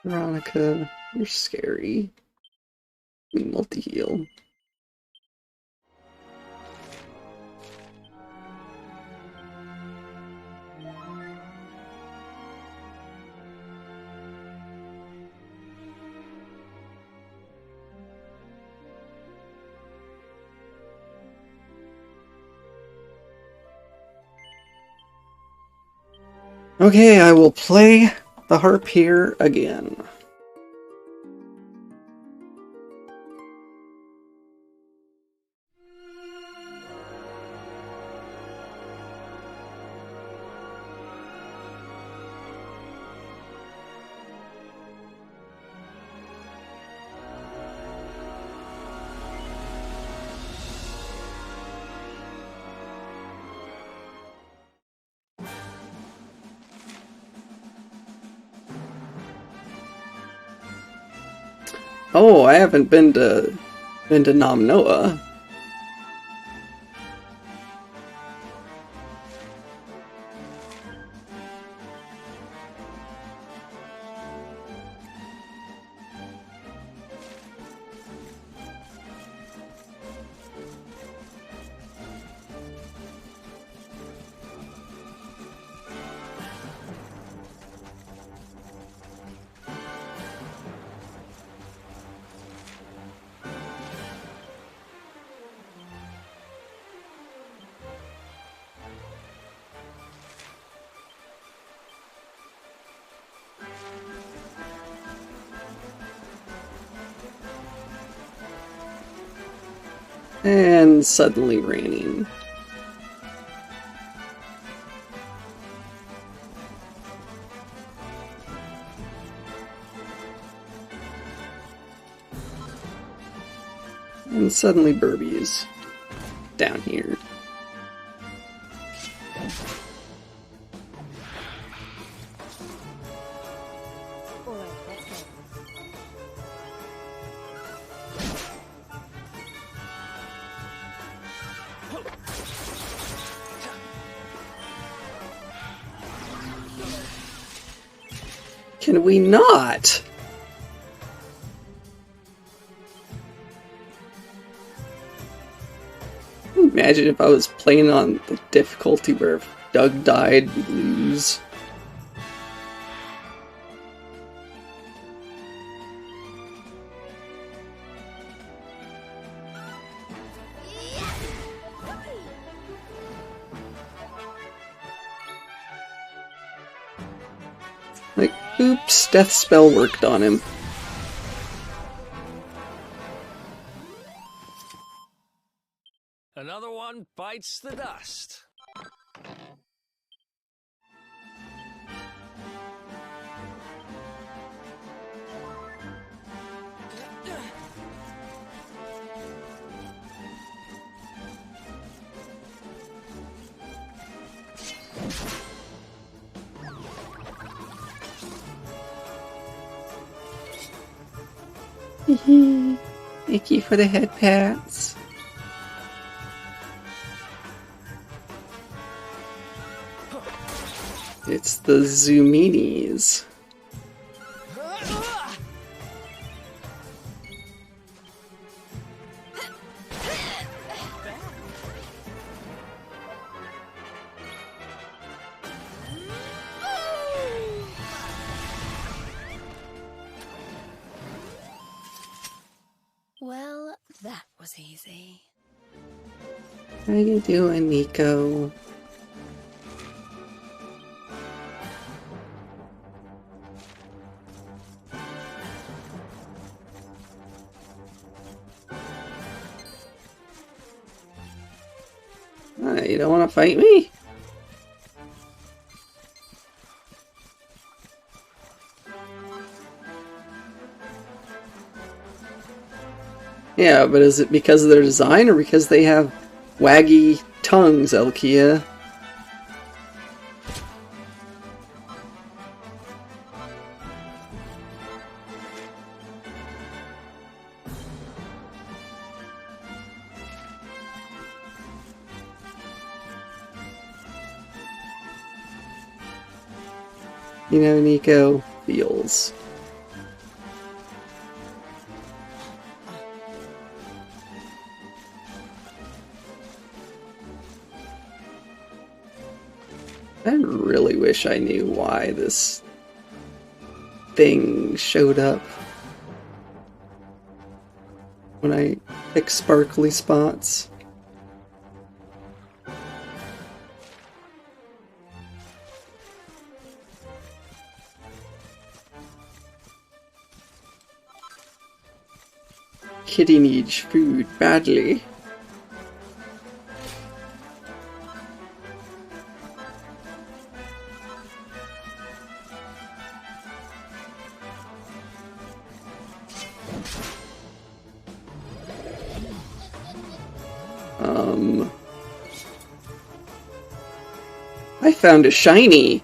Veronica, you're scary. Multi-heal. Okay, I will play the harp here again. Oh, I haven't been to Nam Noah. And suddenly raining. And suddenly Burbies down here. Alright, let's go. Can we not? Imagine if I was playing on the difficulty where if Doug died, we'd lose. Like, oops, death spell worked on him. Another one bites the dust. Thank you for the head pats. It's the Zoominis. Well, that was easy. How you doing, Nico? You don't want to fight me? Yeah, but is it because of their design or because they have waggy tongues, Elkia? You know, Nico, feels. I really wish I knew why this thing showed up when I pick sparkly spots. Kitty needs food badly. I found a shiny.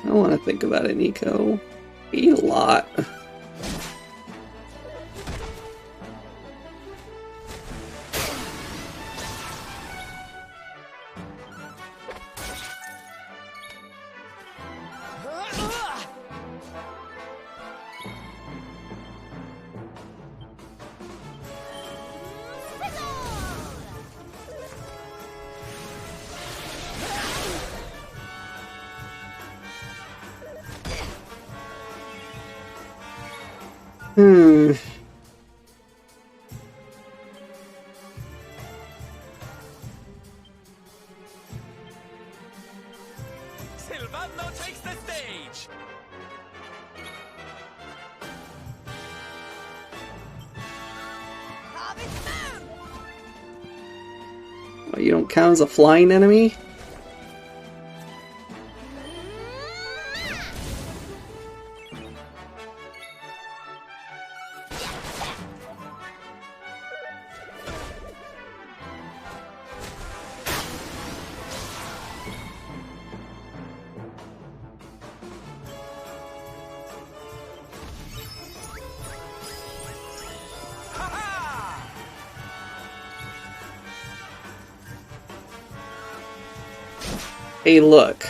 I don't want to think about it, Nico. Eat a lot. Hmm. Silvano takes the stage! Oh, you don't count as a flying enemy? Hey, look.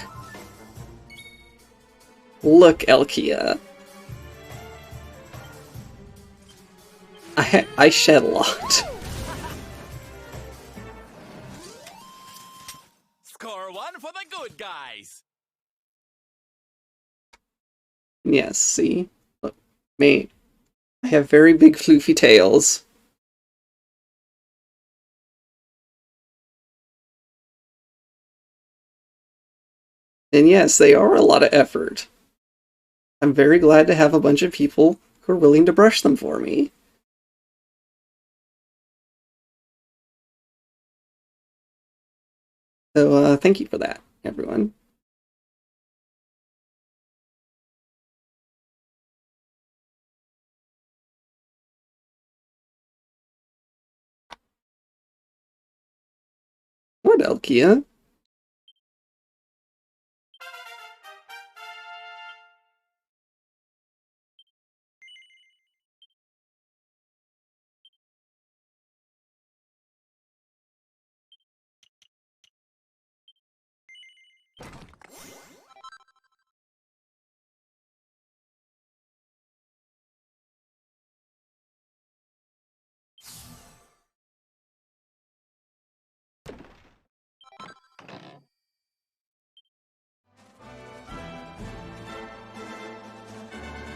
Look, Elkia. I shed a lot. Score one for the good guys! Yes, see? Look, me. I have very big floofy tails. And yes, they are a lot of effort. I'm very glad to have a bunch of people who are willing to brush them for me. So, thank you for that, everyone. What, Elkia?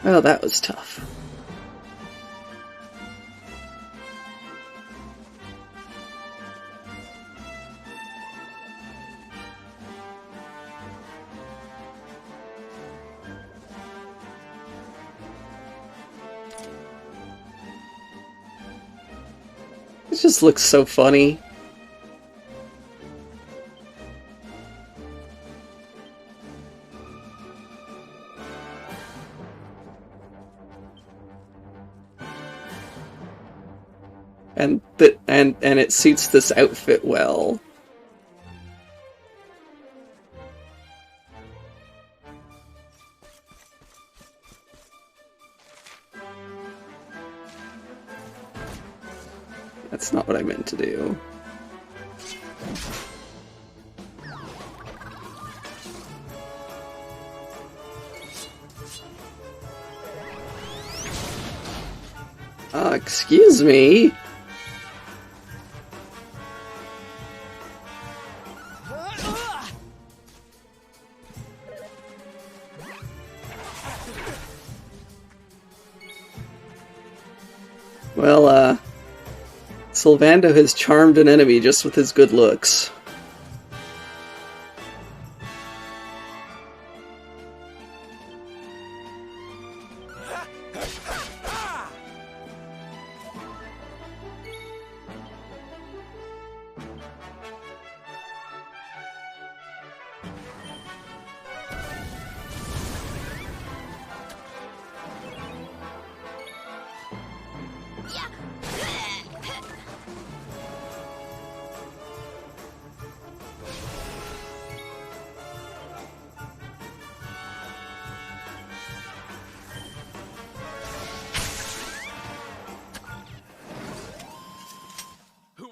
Oh, that was tough. It just looks so funny. And it suits this outfit well. That's not what I meant to do. Excuse me? Well, Sylvando has charmed an enemy just with his good looks.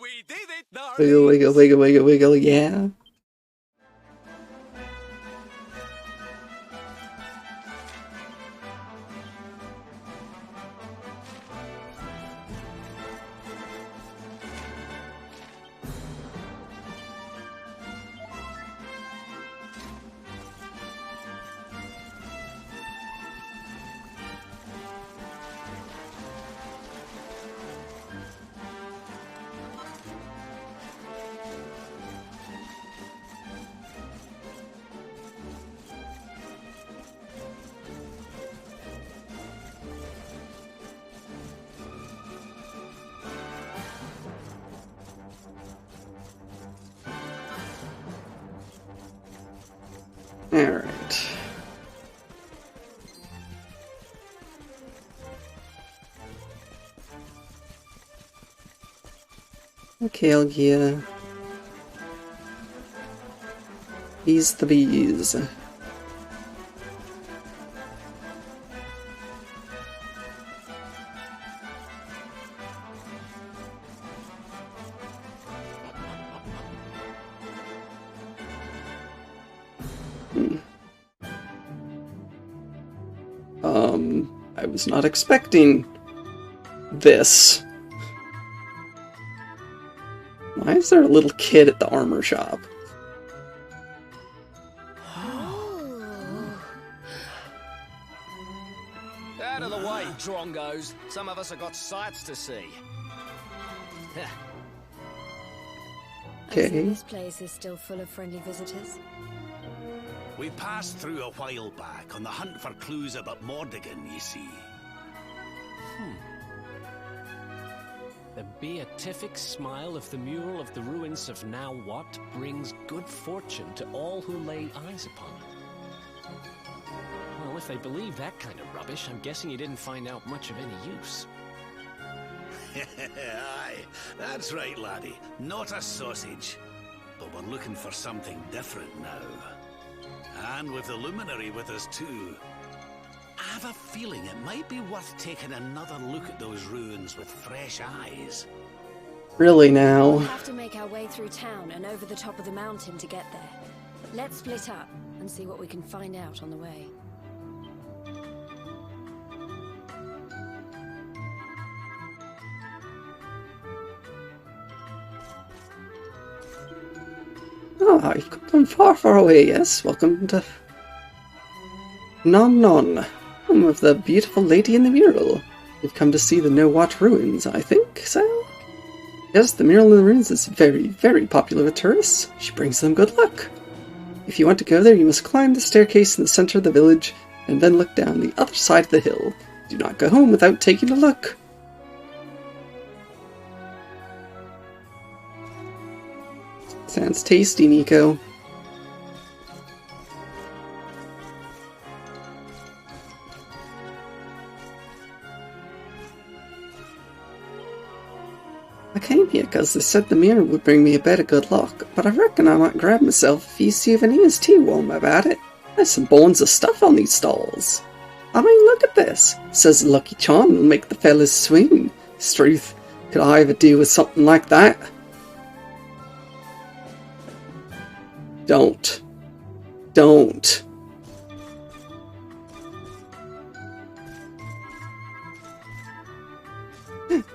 We did it, Wiggle, darlings! wiggle, wiggle, wiggle, wiggle, yeah. Alright. Okay, Elgia. Bees the bees. I was not expecting this. Why is there a little kid at the armor shop? Out of the way, drongos. Some of us have got sights to see. Okay. I see this place is still full of friendly visitors. We passed through a while back on the hunt for clues about Mordigan, you see. The beatific smile of the mural of the ruins of now what brings good fortune to all who lay eyes upon it. Well, if they believe that kind of rubbish, I'm guessing you didn't find out much of any use. Aye, that's right, laddie. Not a sausage. But we're looking for something different now. And with the luminary with us too. I have a feeling it might be worth taking another look at those ruins with fresh eyes. Really now? We'll have to make our way through town and over the top of the mountain to get there. Let's split up and see what we can find out on the way. Ah, you've come from far, far away, yes? Welcome to Non Non, home of the beautiful lady in the mural. You've come to see the No-Wat ruins, I think, so? Yes, the mural in the ruins is very, very popular with tourists. She brings them good luck. If you want to go there, you must climb the staircase in the center of the village, and then look down the other side of the hill. Do not go home without taking a look. Sounds tasty, Nico. I came here because they said the mirror would bring me a bit of good luck, but I reckon I might grab myself a few souvenirs too while I'm about it. There's some bones of stuff on these stalls. I mean, look at this. It says the Lucky Charm will make the fellas swing. Struth, could I ever do with something like that? Don't. Don't.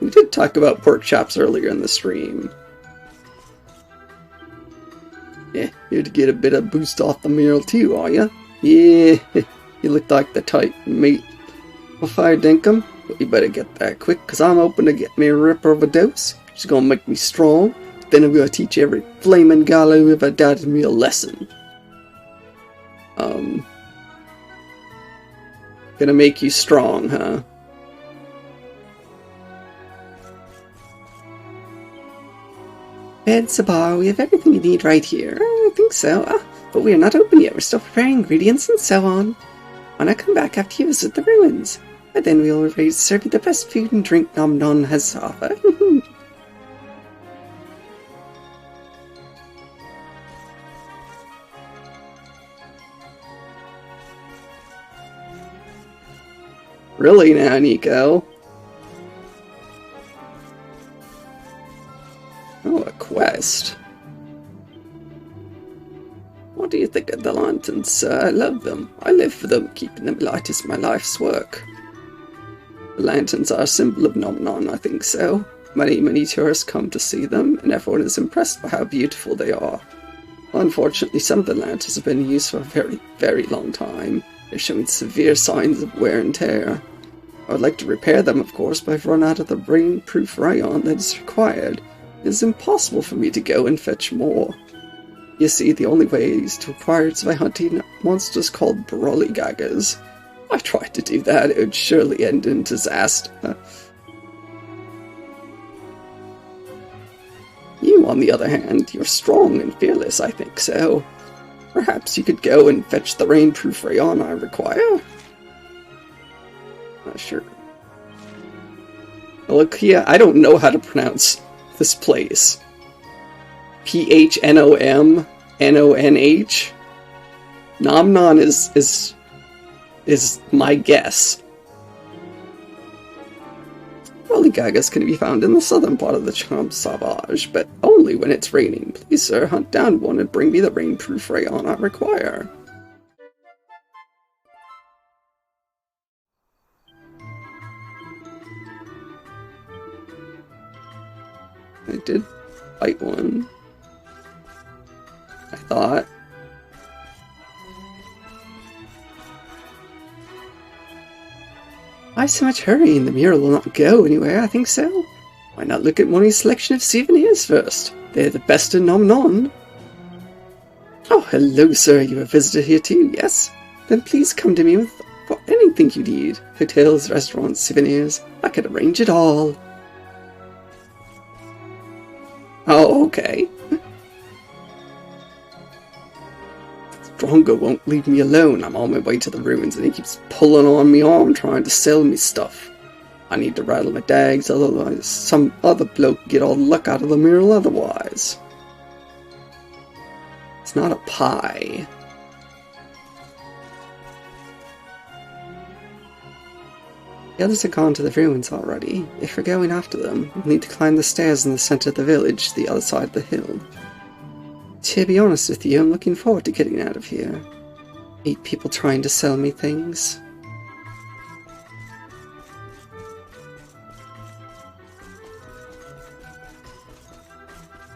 We did talk about pork chops earlier in the stream. Yeah, here to get a bit of boost off the mural too, are ya? Yeah, you look like the type, mate. If I dinkum, but you better get that quick, cause I'm hoping to get me a ripper of a dose. She's gonna make me strong. Then I'm gonna teach every flaming gallo who ever doubted me a lesson. Gonna make you strong, huh? Bed, Sabar, we have everything you need right here. I think so. But we are not open yet. We're still preparing ingredients and so on. When I come back after you visit the ruins, and then we will be ready to serve you the best food and drink Nom Nom has to offer. Really now, Nico? Oh, a quest. What do you think of the lanterns, sir? I love them. I live for them. Keeping them light is my life's work. The lanterns are a symbol of Nom Nom, I think so. Many tourists come to see them, and everyone is impressed by how beautiful they are. Unfortunately, some of the lanterns have been used for a very, very long time. They're showing severe signs of wear and tear. I would like to repair them, of course, but I've run out of the rain-proof rayon that is required. It is impossible for me to go and fetch more. You see, the only way is to acquire it by hunting monsters called brollygaggers. I tried to do that, it would surely end in disaster. You, on the other hand, you're strong and fearless, I think so. Perhaps you could go and fetch the rainproof rayon I require? Not sure. Look here, I don't know how to pronounce this place. Phnomnonh? Nomnon is my guess. Lollygaggas can be found in the southern part of the Champ Sauvage, but only when it's raining. Please, sir, hunt down one and bring me the rainproof rayon I require. I did fight one. I thought. Why so much hurrying? The mural will not go anywhere, I think so. Why not look at Moni's selection of souvenirs first? They're the best in Nomnon. Oh, hello, sir. You a visitor here too, yes? Then please come to me with for anything you need. Hotels, restaurants, souvenirs. I could arrange it all. Oh, okay. Drongo won't leave me alone. I'm on my way to the ruins and he keeps pulling on me arm trying to sell me stuff. I need to rattle my dags, otherwise some other bloke get all the luck out of the mural otherwise. It's not a pie. The others have gone to the ruins already. If we're going after them, we'll need to climb the stairs in the center of the village, the other side of the hill. To be honest with you, I'm looking forward to getting out of here. I hate people trying to sell me things.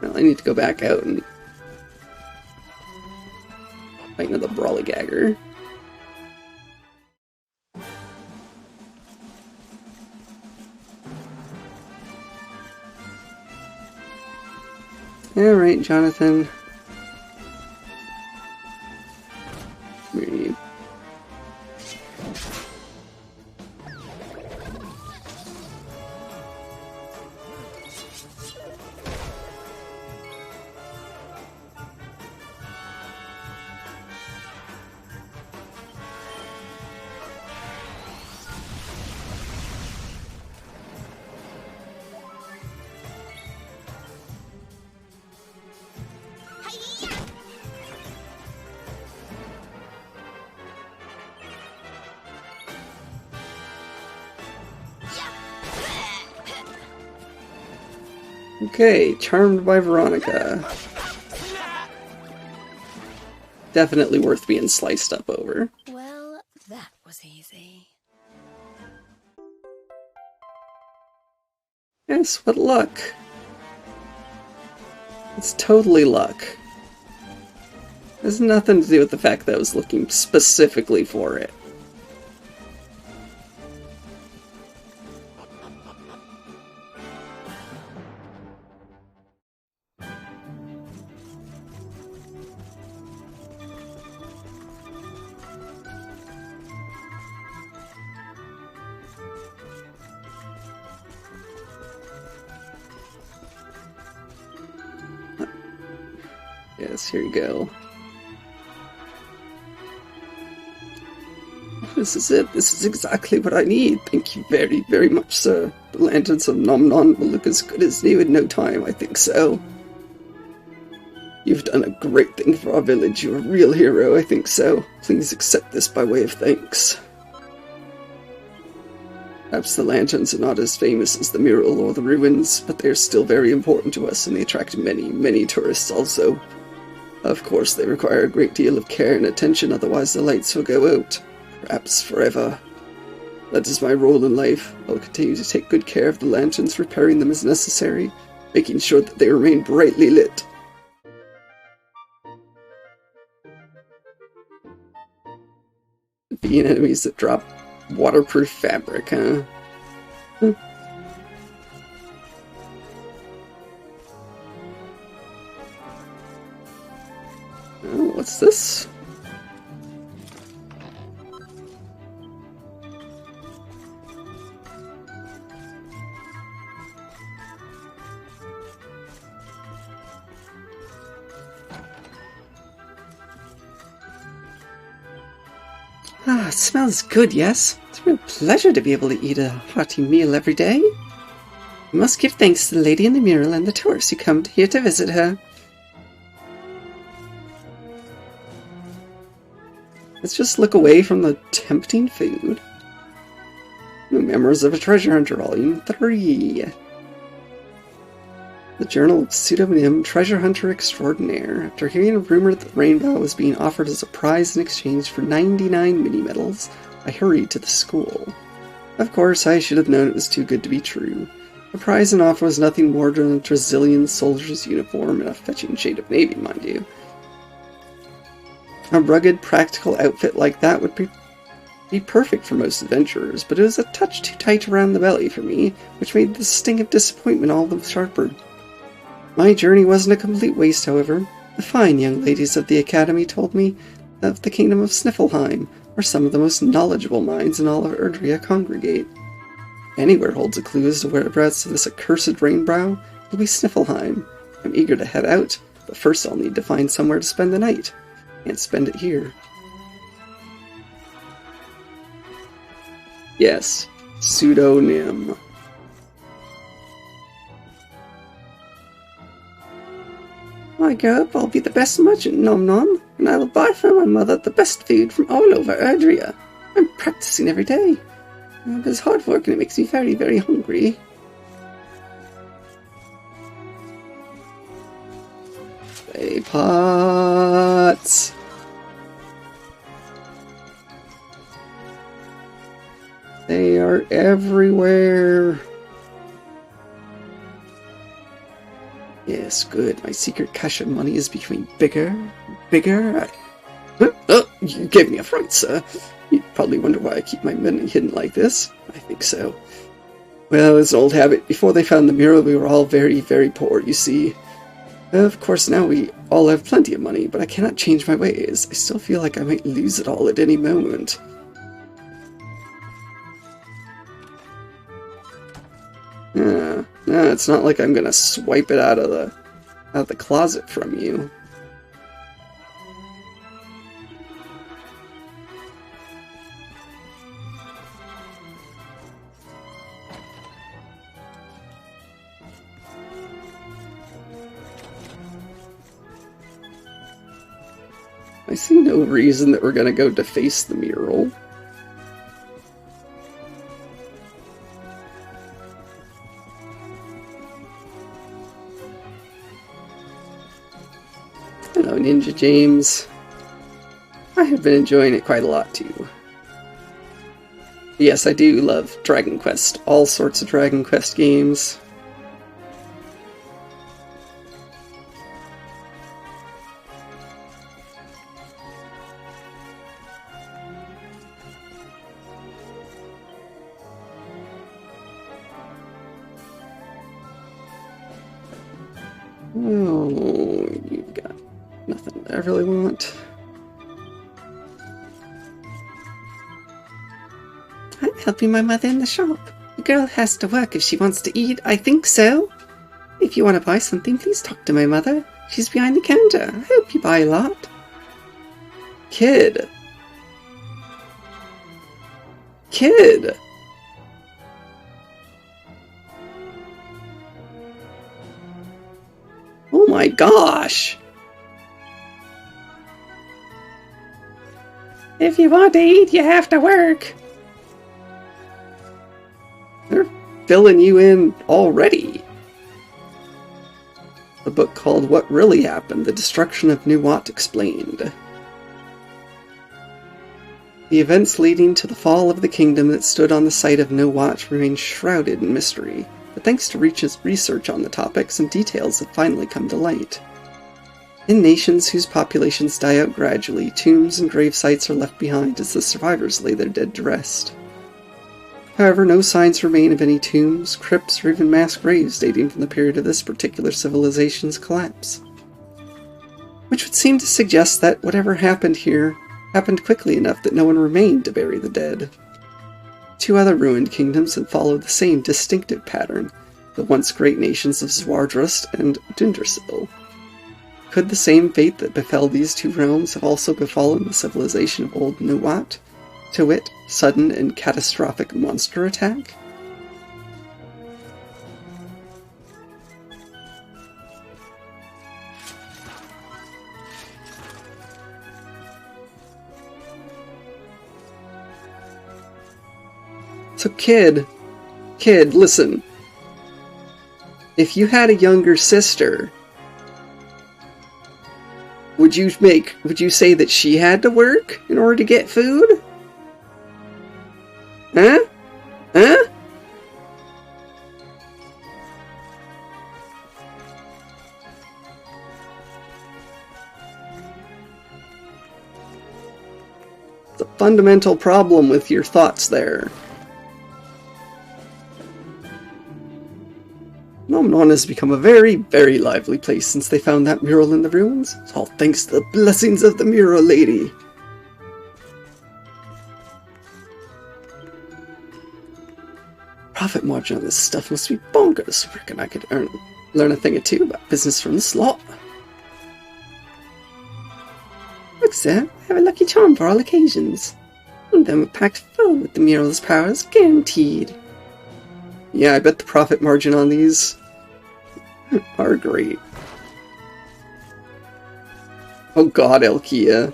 Well, I need to go back out and fight another Brawlygagger. Alright, Jonathan. Where are you? Okay, charmed by Veronica. Definitely worth being sliced up over. Well, that was easy. Yes, what luck. It's totally luck. There's nothing to do with the fact that I was looking specifically for it. Yes, here you go. This is it. This is exactly what I need. Thank you very, very much, sir. The lanterns of Nomnon will look as good as new in no time, I think so. You've done a great thing for our village. You're a real hero, I think so. Please accept this by way of thanks. Perhaps the lanterns are not as famous as the mural or the ruins, but they're still very important to us, and they attract many, many tourists also. Of course, they require a great deal of care and attention, otherwise the lights will go out. Perhaps forever. That is my role in life. I'll continue to take good care of the lanterns, repairing them as necessary, making sure that they remain brightly lit. Being enemies that drop waterproof fabric, huh? Oh, what's this? Ah, it smells good, yes. It's a real pleasure to be able to eat a hearty meal every day. We must give thanks to the lady in the mural and the tourists who come here to visit her. Let's just look away from the tempting food. Memoirs of a Treasure Hunter, Volume 3. The Journal of Pseudonym Treasure Hunter Extraordinaire. After hearing a rumor that the rainbow was being offered as a prize in exchange for 99 mini-medals, I hurried to the school. Of course, I should have known it was too good to be true. The prize in offer was nothing more than a Brazilian soldier's uniform in a fetching shade of navy, mind you. A rugged, practical outfit like that would be perfect for most adventurers, but it was a touch too tight around the belly for me, which made the sting of disappointment all the sharper. My journey wasn't a complete waste, however. The fine young ladies of the academy told me of the kingdom of Sniffelheim, where some of the most knowledgeable minds in all of Erdrea congregate. Anywhere holds a clue as to whereabouts of this accursed rainbow will be Sniffelheim. I'm eager to head out, but first I'll need to find somewhere to spend the night. Can't spend it here. Yes, pseudonym. When I grow up, I'll be the best merchant, Nom Nom, and I will buy for my mother the best food from all over Erdrea. I'm practicing every day. But it's hard work and it makes me very, very hungry. Clay pots. They are everywhere. Yes, good. My secret cache of money is becoming bigger and bigger. Oh, you gave me a fright, sir. You'd probably wonder why I keep my money hidden like this. I think so. Well, it's an old habit. Before they found the mural, we were all very, very poor, you see. Of course, now we all have plenty of money, but I cannot change my ways. I still feel like I might lose it all at any moment. No, it's not like I'm gonna swipe it out of the closet from you. I see no reason that we're gonna go deface the mural. Hello, Ninja James. I have been enjoying it quite a lot too. Yes, I do love Dragon Quest, all sorts of Dragon Quest games. Oh, you've got nothing that I really want. I'm helping my mother in the shop. The girl has to work if she wants to eat. I think so. If you want to buy something, please talk to my mother. She's behind the counter. I hope you buy a lot. Kid. Oh my gosh! If you want to eat, you have to work. They're filling you in already. The book called What Really Happened, The Destruction of Nuwat Explained. The events leading to the fall of the kingdom that stood on the site of Nuwat remain shrouded in mystery. But thanks to research on the topic, some details have finally come to light. In nations whose populations die out gradually, tombs and grave sites are left behind as the survivors lay their dead to rest. However, no signs remain of any tombs, crypts, or even mass graves dating from the period of this particular civilization's collapse. Which would seem to suggest that whatever happened here happened quickly enough that no one remained to bury the dead. Two other ruined kingdoms had followed the same distinctive pattern, the once great nations of Zwardrust and Dundersil. Could the same fate that befell these two realms have also befallen the civilization of Old Nuwat? To wit, sudden and catastrophic monster attack. So kid, listen. If you had a younger sister, would you say that she had to work in order to get food? Huh? Huh? It's a fundamental problem with your thoughts there. Nomnon has become a very, very lively place since they found that mural in the ruins. It's all thanks to the blessings of the mural lady. Profit margin on this stuff must be bonkers. I reckon I could learn a thing or two about business from this lot. Look, sir, I have a lucky charm for all occasions. One of them are packed full with the mural's powers, guaranteed. Yeah, I bet the profit margin on these are great. Oh god, Elkia.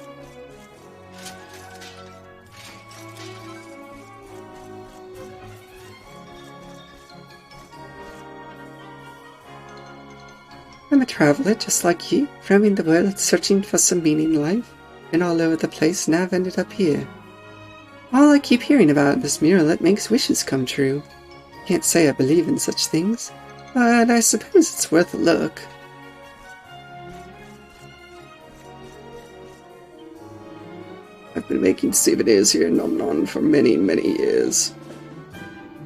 I'm a traveller just like you, roaming the world searching for some meaning in life. Been all over the place, now I've ended up here. All I keep hearing about this mural, it makes wishes come true. Can't say I believe in such things, but I suppose it's worth a look. I've been making souvenirs here in Nomnon for many, many years.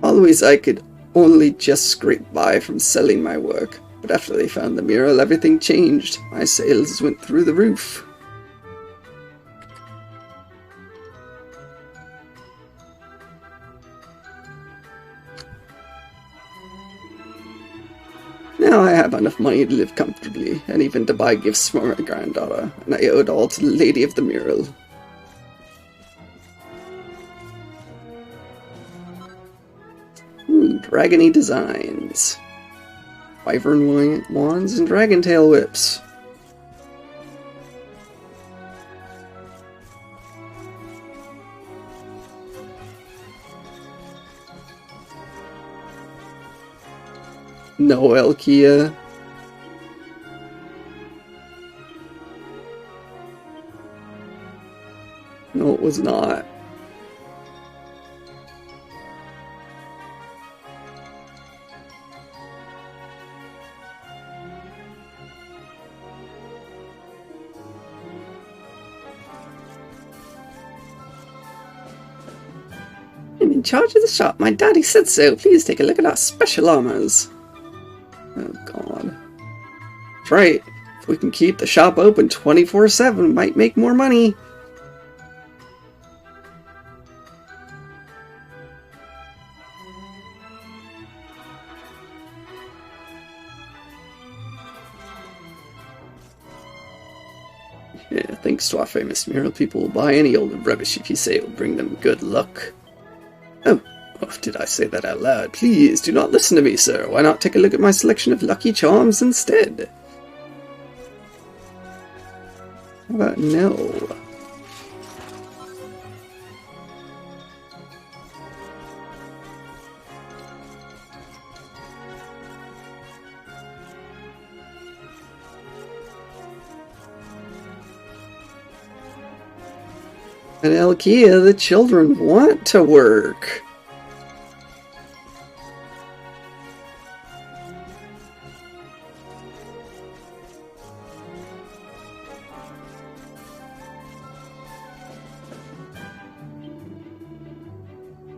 Always I could only just scrape by from selling my work, but after they found the mural, everything changed. My sales went through the roof. Now I have enough money to live comfortably, and even to buy gifts for my granddaughter, and I owe it all to the lady of the mural. Dragony designs. Wyvern wands and dragon tail whips. No, Elkia. No, it was not. I'm in charge of the shop. My daddy said so. Please take a look at our special armors. Oh god. That's right. If we can keep the shop open 24/7, we might make more money. Yeah, thanks to our famous mural, people will buy any old rubbish if you say it will bring them good luck. Oh, did I say that out loud? Please, do not listen to me, sir. Why not take a look at my selection of lucky charms instead? How about no? And Elkia, the children want to work.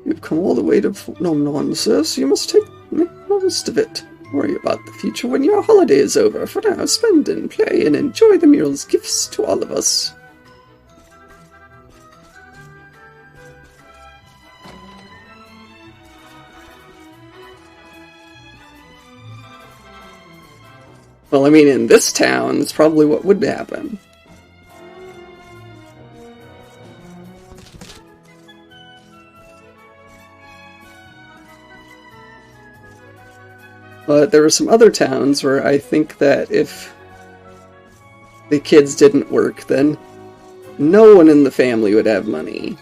You've come all the way to Nomnon, sir, so you must make most of it. Worry about the future when your holiday is over. For now, spend and play and enjoy the mural's gifts to all of us. Well, I mean, in this town, it's probably what would happen. But there were some other towns where I think that if the kids didn't work, then no one in the family would have money.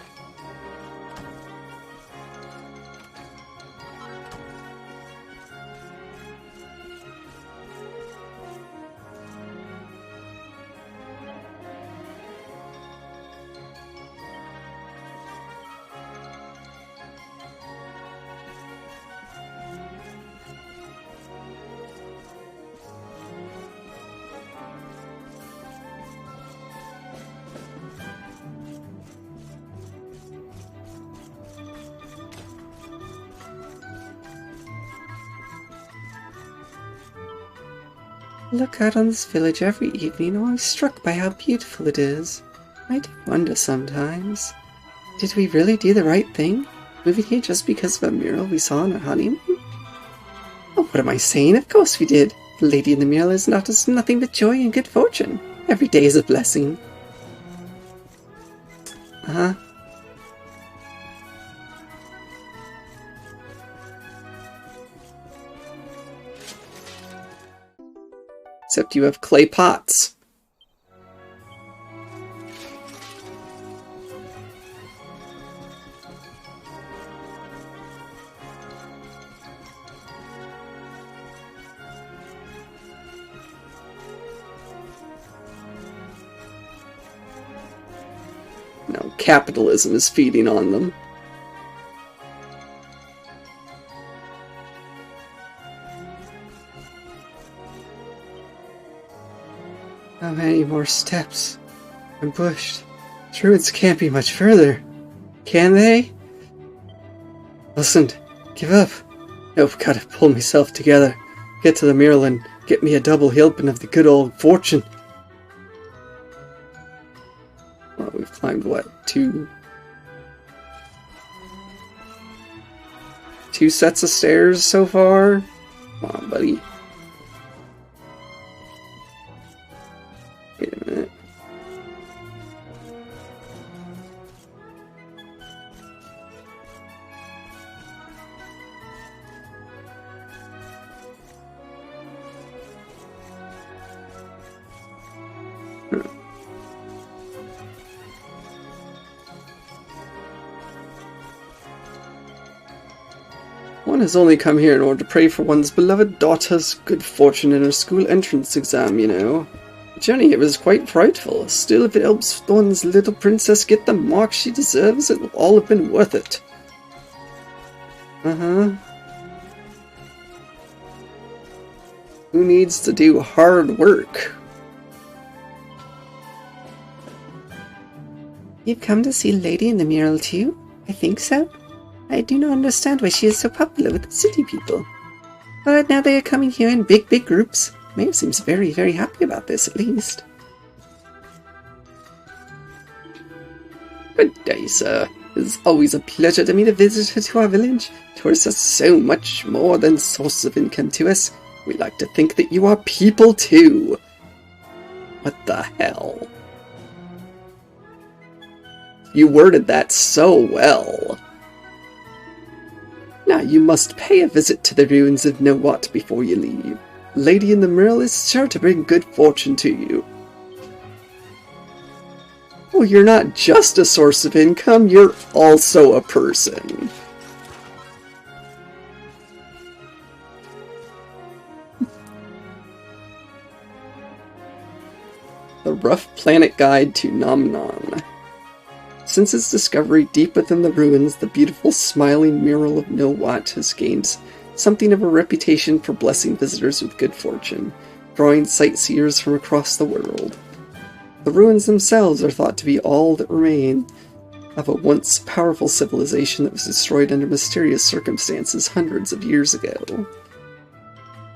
Look out on this village every evening, and I'm struck by how beautiful it is. I do wonder sometimes. Did we really do the right thing? Moving here just because of a mural we saw on our honeymoon? Oh, what am I saying? Of course we did. The lady in the mural is not us nothing but joy and good fortune. Every day is a blessing. Uh-huh. Except you have clay pots. No, capitalism is feeding on them. How many more steps? I'm pushed. Druids can't be much further. Can they? Listen, give up. Nope, gotta pull myself together. Get to the mural and get me a double helping of the good old fortune. Well, we've climbed, what, two sets of stairs so far? Come on, buddy. Wait a minute. One has only come here in order to pray for one's beloved daughter's good fortune in her school entrance exam, you know. The journey here was quite frightful. Still, if it helps one's little princess get the mark she deserves, it will all have been worth it. Uh-huh. Who needs to do hard work? You've come to see Lady in the Mural too? I think so. I do not understand why she is so popular with the city people. But now they are coming here in big groups. Mayor seems very, very happy about this, at least. Good day, sir. It is always a pleasure to meet a visitor to our village. Tourists are so much more than sources of income to us. We like to think that you are people too. What the hell? You worded that so well. Now you must pay a visit to the ruins of Know-What before you leave. Lady in the Mural is sure to bring good fortune to you. Oh, you're not just a source of income, you're also a person. The Rough Planet Guide to Nomnon. Since its discovery deep within the ruins, the beautiful smiling mural of Know-What has gained something of a reputation for blessing visitors with good fortune, drawing sightseers from across the world. The ruins themselves are thought to be all that remain of a once powerful civilization that was destroyed under mysterious circumstances hundreds of years ago.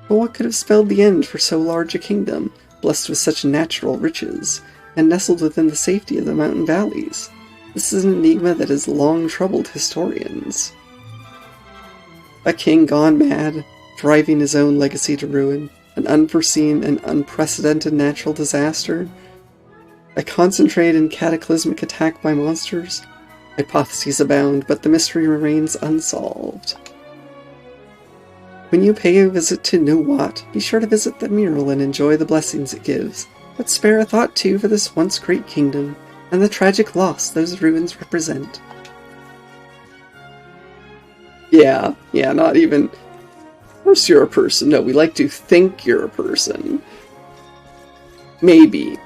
But what could have spelled the end for so large a kingdom, blessed with such natural riches, and nestled within the safety of the mountain valleys? This is an enigma that has long troubled historians. A king gone mad, driving his own legacy to ruin, an unforeseen and unprecedented natural disaster, a concentrated and cataclysmic attack by monsters. Hypotheses abound, but the mystery remains unsolved. When you pay a visit to know what, be sure to visit the mural and enjoy the blessings it gives. But spare a thought too for this once great kingdom, and the tragic loss those ruins represent. Yeah, not even... Of course you're a person. No, we like to think you're a person. Maybe.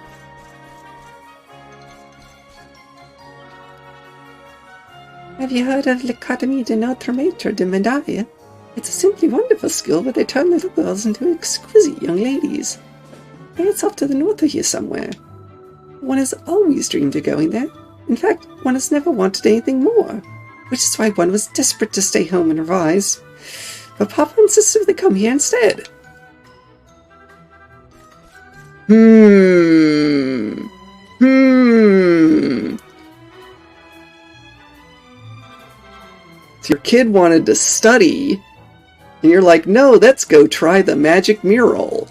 Have you heard of l'Académie de Notre Maître de Médaille? It's a simply wonderful school where they turn little girls into exquisite young ladies. It's off to the north of here somewhere. One has always dreamed of going there. In fact, one has never wanted anything more, which is why one was desperate to stay home and revise. But Papa insisted they come here instead. So your kid wanted to study, and you're like, no, let's go try the magic mural.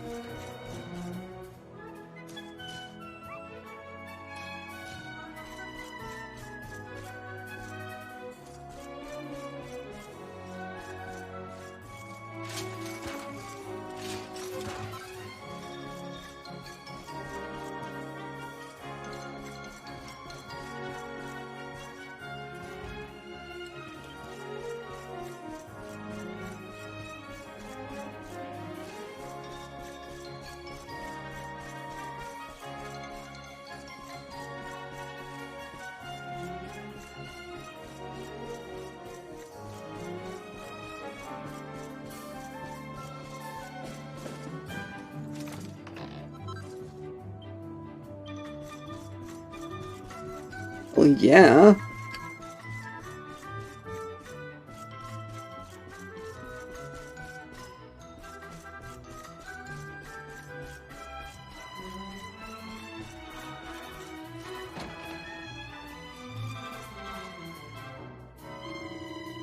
Well, yeah.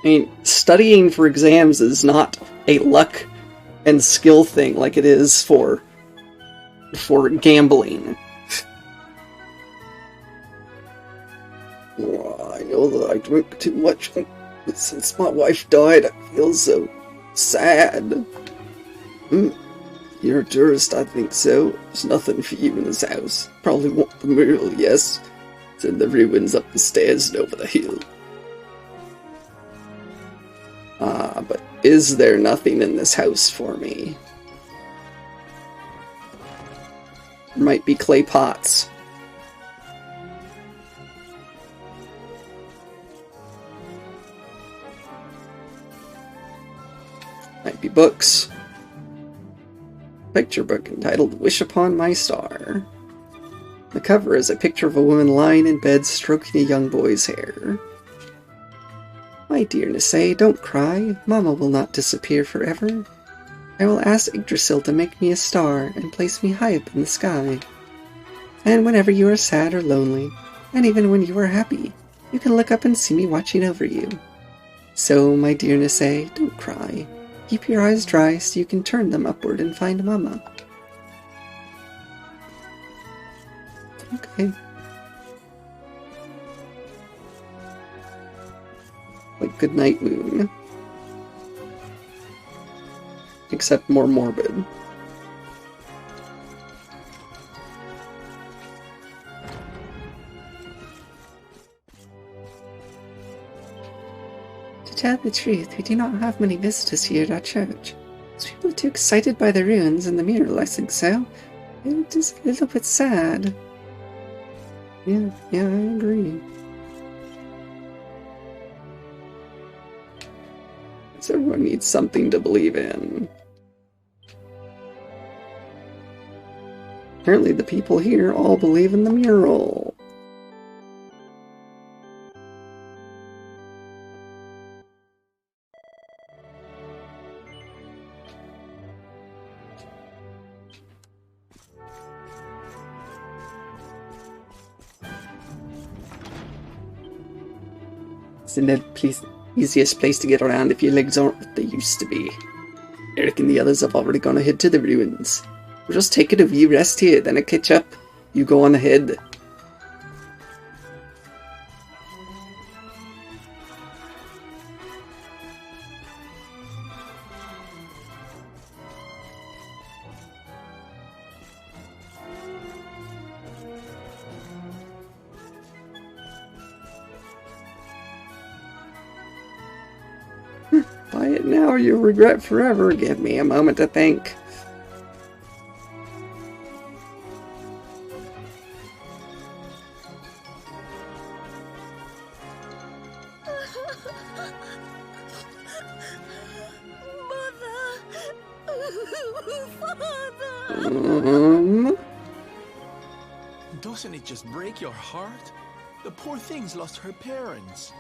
I mean, studying for exams is not a luck and skill thing like it is for gambling. I know that I drink too much. Since my wife died, I feel so sad. You're a tourist, I think so. There's nothing for you in this house. Probably want the mural, yes. It's in the ruins up the stairs and over the hill. But is there nothing in this house for me? There might be clay pots. Might be books. Picture book entitled Wish Upon My Star. The cover is a picture of a woman lying in bed stroking a young boy's hair. My dear Nisei, don't cry. Mama will not disappear forever. I will ask Yggdrasil to make me a star and place me high up in the sky. And whenever you are sad or lonely, and even when you are happy, you can look up and see me watching over you. So, my dear Nisei, don't cry. Keep your eyes dry so you can turn them upward and find Mama. Okay. Like Goodnight Moon. Except more morbid. To tell the truth, we do not have many visitors here at our church. Most people are too excited by the ruins and the mural, I think so. It is a little bit sad. Yeah, I agree. So everyone needs something to believe in. Apparently the people here all believe in the mural. Isn't that the easiest place to get around if your legs aren't what they used to be? Eric and the others have already gone ahead to the ruins. We'll just take it a wee rest here, then I catch up. You go on ahead. Buy it now or you'll regret forever. Give me a moment to think. Doesn't it just break your heart? The poor thing's lost her parents.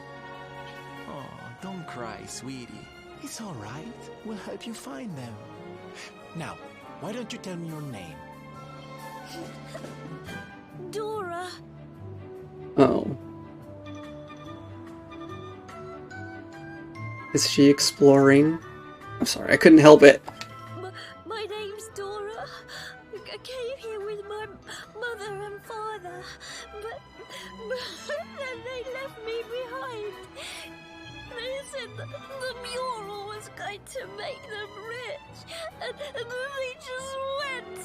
Oh, don't cry, sweetie. It's all right. We'll help you find them. Now, why don't you tell me your name? Dora. Oh. Is she exploring? I'm sorry, I couldn't help it. My name's Dora. I came here with my mother and father, but then they left me behind. They said that the mural was going to make them rich, and then they just went.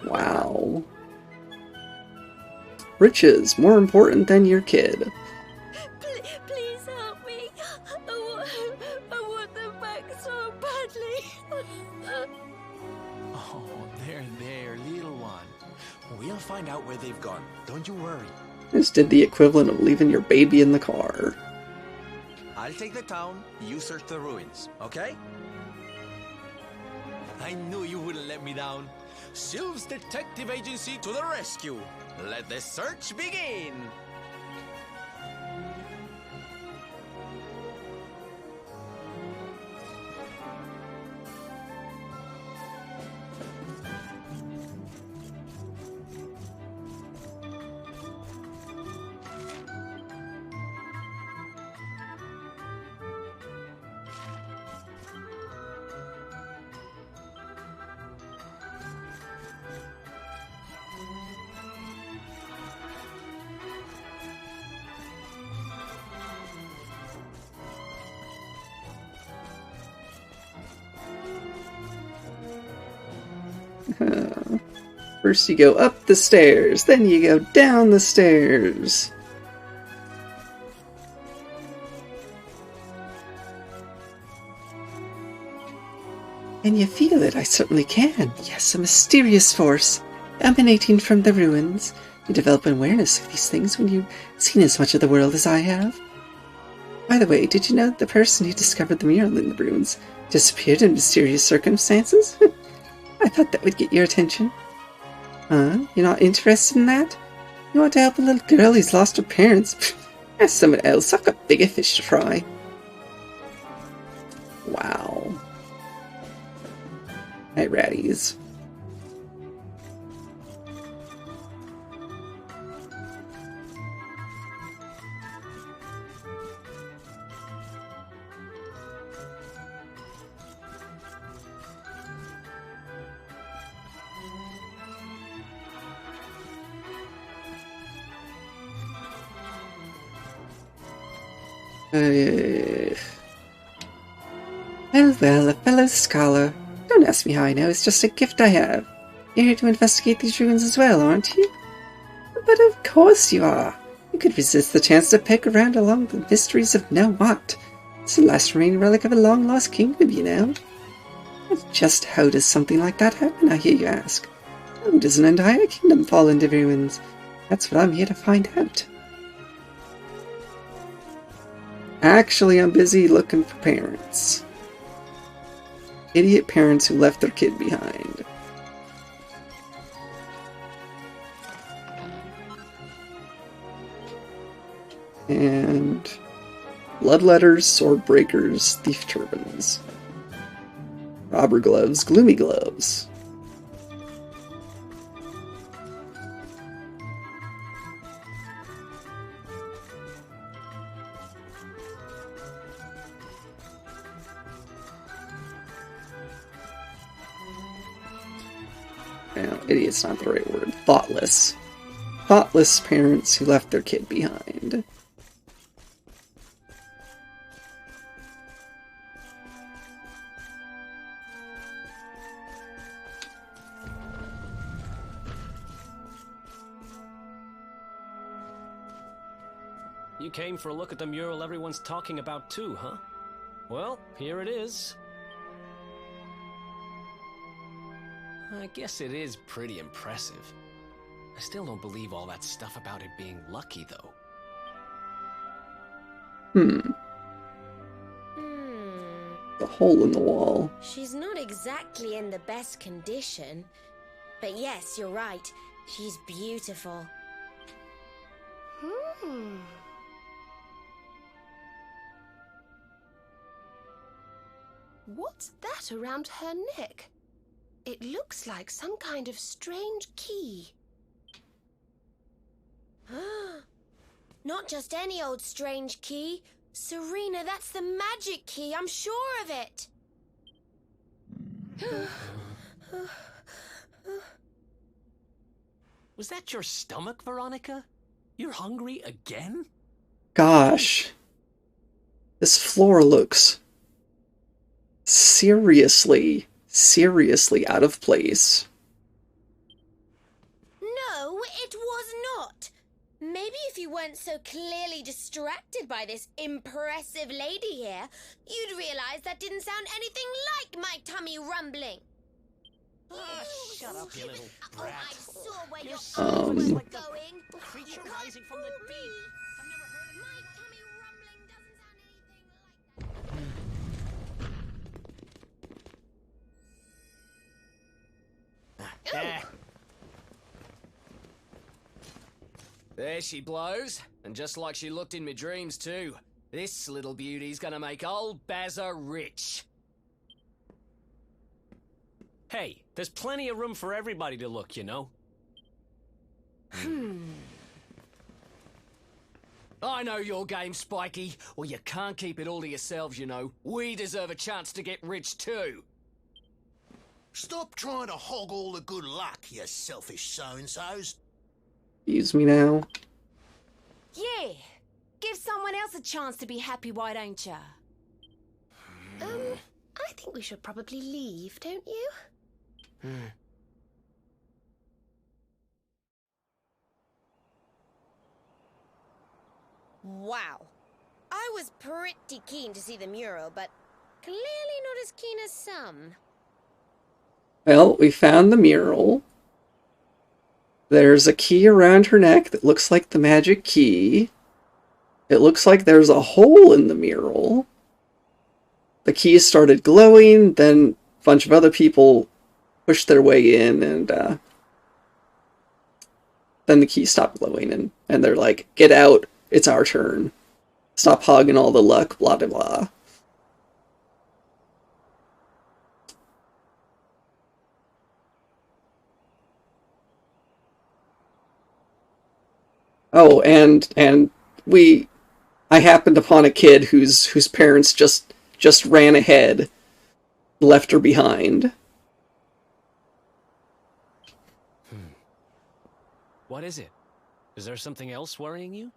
Wow. Riches, more important than your kid. Please help me. I want them back so badly. Oh, there, little one. We'll find out where they've gone. Don't you worry. Just did the equivalent of leaving your baby in the car. I'll take the town, you search the ruins, okay? I knew you wouldn't let me down. Sylv's Detective Agency to the rescue. Let the search begin. First you go up the stairs, then you go down the stairs. Can you feel it? I certainly can. Yes, a mysterious force emanating from the ruins. You develop an awareness of these things when you've seen as much of the world as I have. By the way, did you know that the person who discovered the mural in the ruins disappeared in mysterious circumstances? I thought that would get your attention. Huh? You're not interested in that? You want to help a little girl who's lost her parents? Ask someone else. I've got bigger fish to fry. Wow. Hey, ratties. Well, a fellow scholar. Don't ask me how I know, it's just a gift I have. You're here to investigate these ruins as well, aren't you? But of course you are. You could resist the chance to peek around along the mysteries of Now What. It's the last remaining relic of a long-lost kingdom, you know. And just how does something like that happen, I hear you ask? How does an entire kingdom fall into ruins? That's what I'm here to find out. Actually, I'm busy looking for parents. Idiot parents who left their kid behind. And bloodletters, sword breakers, thief turbans. Robber gloves, gloomy gloves. No, idiot's not the right word. Thoughtless. Thoughtless parents who left their kid behind. You came for a look at the mural everyone's talking about too, huh? Well, here it is. I guess it is pretty impressive. I still don't believe all that stuff about it being lucky, though. The hole in the wall. She's not exactly in the best condition. But yes, you're right. She's beautiful. What's that around her neck? It looks like some kind of strange key. Not just any old strange key. Serena, that's the magic key. I'm sure of it. Was that your stomach, Veronica? You're hungry again? Gosh. This floor looks seriously out of place. No, it was not. Maybe if you weren't so clearly distracted by this impressive lady here, you'd realize that didn't sound anything like my tummy rumbling. Shut up, you little brat. I saw where your eyes were going. Creature rising from the deep. I've never heard of My tummy rumbling doesn't sound anything like that. There she blows, and just like she looked in my dreams too. This little beauty's gonna make old Bazza rich. Hey, there's plenty of room for everybody to look, you know. I know your game, Spiky. Well, you can't keep it all to yourselves, you know. We deserve a chance to get rich too. Stop trying to hog all the good luck, you selfish so-and-sos. Excuse me now. Yeah. Give someone else a chance to be happy, why don't ya? I think we should probably leave, don't you? Wow. I was pretty keen to see the mural, but clearly not as keen as some. Well, we found the mural. There's a key around her neck that looks like the magic key. It looks like there's a hole in the mural. The keys started glowing, then a bunch of other people pushed their way in, and then the key stopped glowing, and they're like, "Get out, it's our turn. Stop hogging all the luck, blah blah blah." Oh, and I happened upon a kid whose parents just ran ahead, left her behind. What is it? Is there something else worrying you?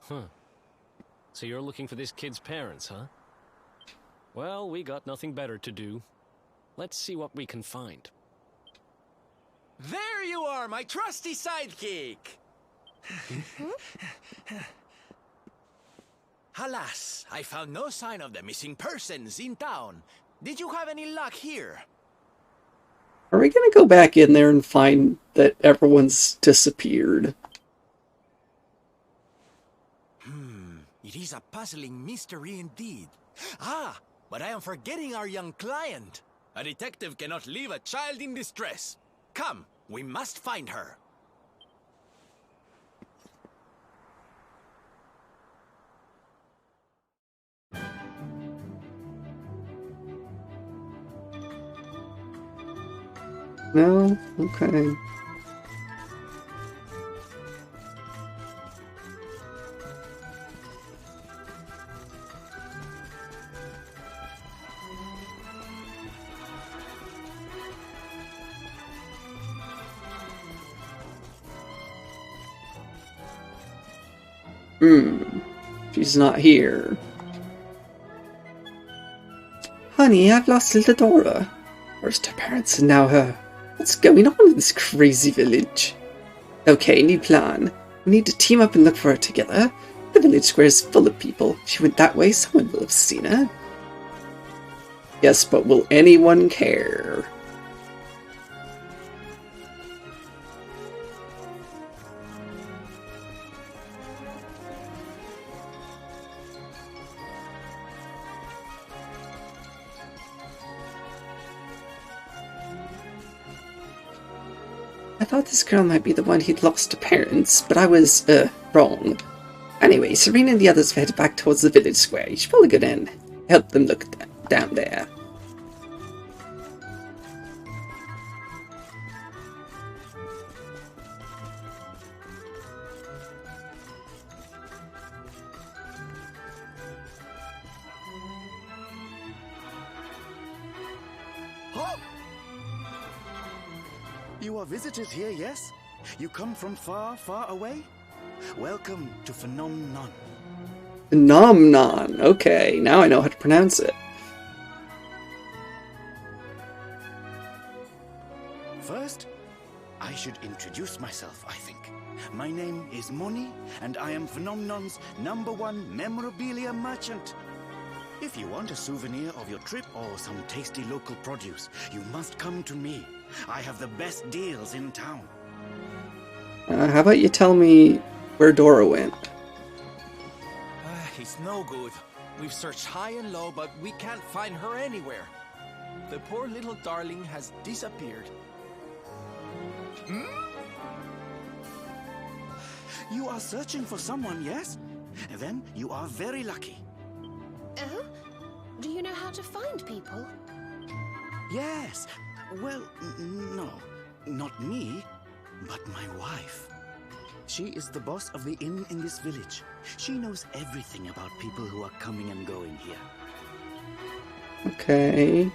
So you're looking for this kid's parents, huh? Well, we got nothing better to do. Let's see what we can find. There you are, my trusty sidekick! Alas, I found no sign of the missing persons in town. Did you have any luck here? Are we gonna go back in there and find that everyone's disappeared? It is a puzzling mystery indeed. Ah, but I am forgetting our young client. A detective cannot leave a child in distress. Come, we must find her. No? Okay. She's not here. Honey, I've lost little Dora. First her parents and now her. What's going on in this crazy village? Okay, new plan. We need to team up and look for her together. The village square is full of people. She went that way, someone will have seen her. Yes, but will anyone care? I thought this girl might be the one who'd lost her parents, but I was, wrong. Anyway, Serena and the others headed back towards the village square. You should probably go in and help them look down there. You are visitors here, yes? You come from far, far away? Welcome to Phenomenon. Phenomenon. Okay, now I know how to pronounce it. First, I should introduce myself, I think. My name is Moni, and I am Phenomenon's #1 memorabilia merchant. If you want a souvenir of your trip or some tasty local produce, you must come to me. I have the best deals in town. How about you tell me where Dora went? It's no good. We've searched high and low, but we can't find her anywhere. The poor little darling has disappeared. You are searching for someone, yes? Then you are very lucky. Oh? Do you know how to find people? Yes. Well, no. Not me, but my wife. She is the boss of the inn in this village. She knows everything about people who are coming and going here. Okay.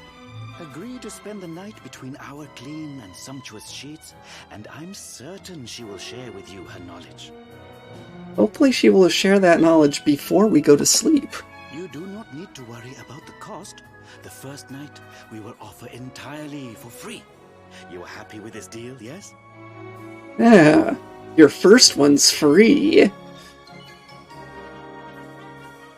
Agree to spend the night between our clean and sumptuous sheets, and I'm certain she will share with you her knowledge. Hopefully she will share that knowledge before we go to sleep. You do not need to worry about the cost. The first night we will offer entirely for free. You are happy with this deal, yes? Yeah. Your first one's free.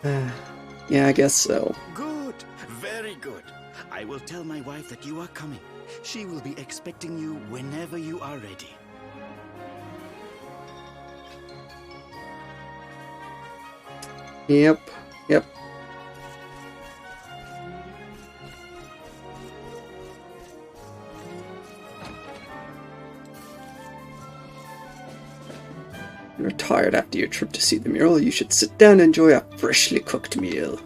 Yeah, I guess so. Good. Very good. I will tell my wife that you are coming. She will be expecting you whenever you are ready. Yep. You're tired after your trip to see the mural. You should sit down and enjoy a freshly cooked meal.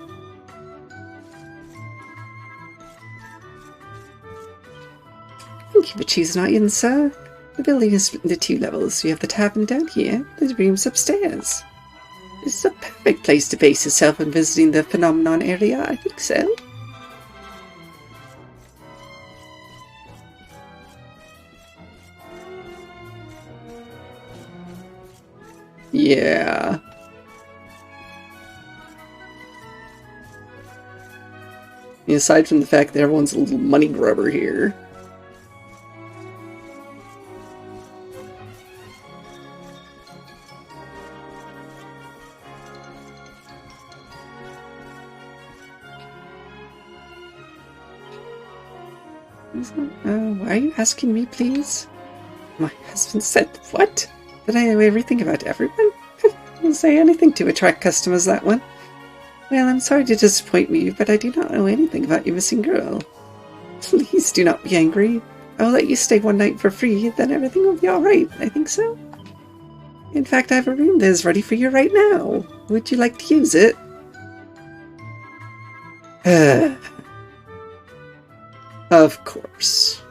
Thank you for choosing our inn, sir. The building is split into 2 levels. You have the tavern down here, there's rooms upstairs. This is a perfect place to base yourself when visiting the Phenomenon area, I think so. Yeah. Aside from the fact that everyone's a little money grubber here. Why are you asking me, please? My husband said, what? Did I know everything about everyone? I'll say anything to attract customers, that one. Well, I'm sorry to disappoint you, but I do not know anything about your missing girl. Please do not be angry. I will let you stay one night for free, then everything will be alright, I think so. In fact, I have a room that is ready for you right now. Would you like to use it? Of course.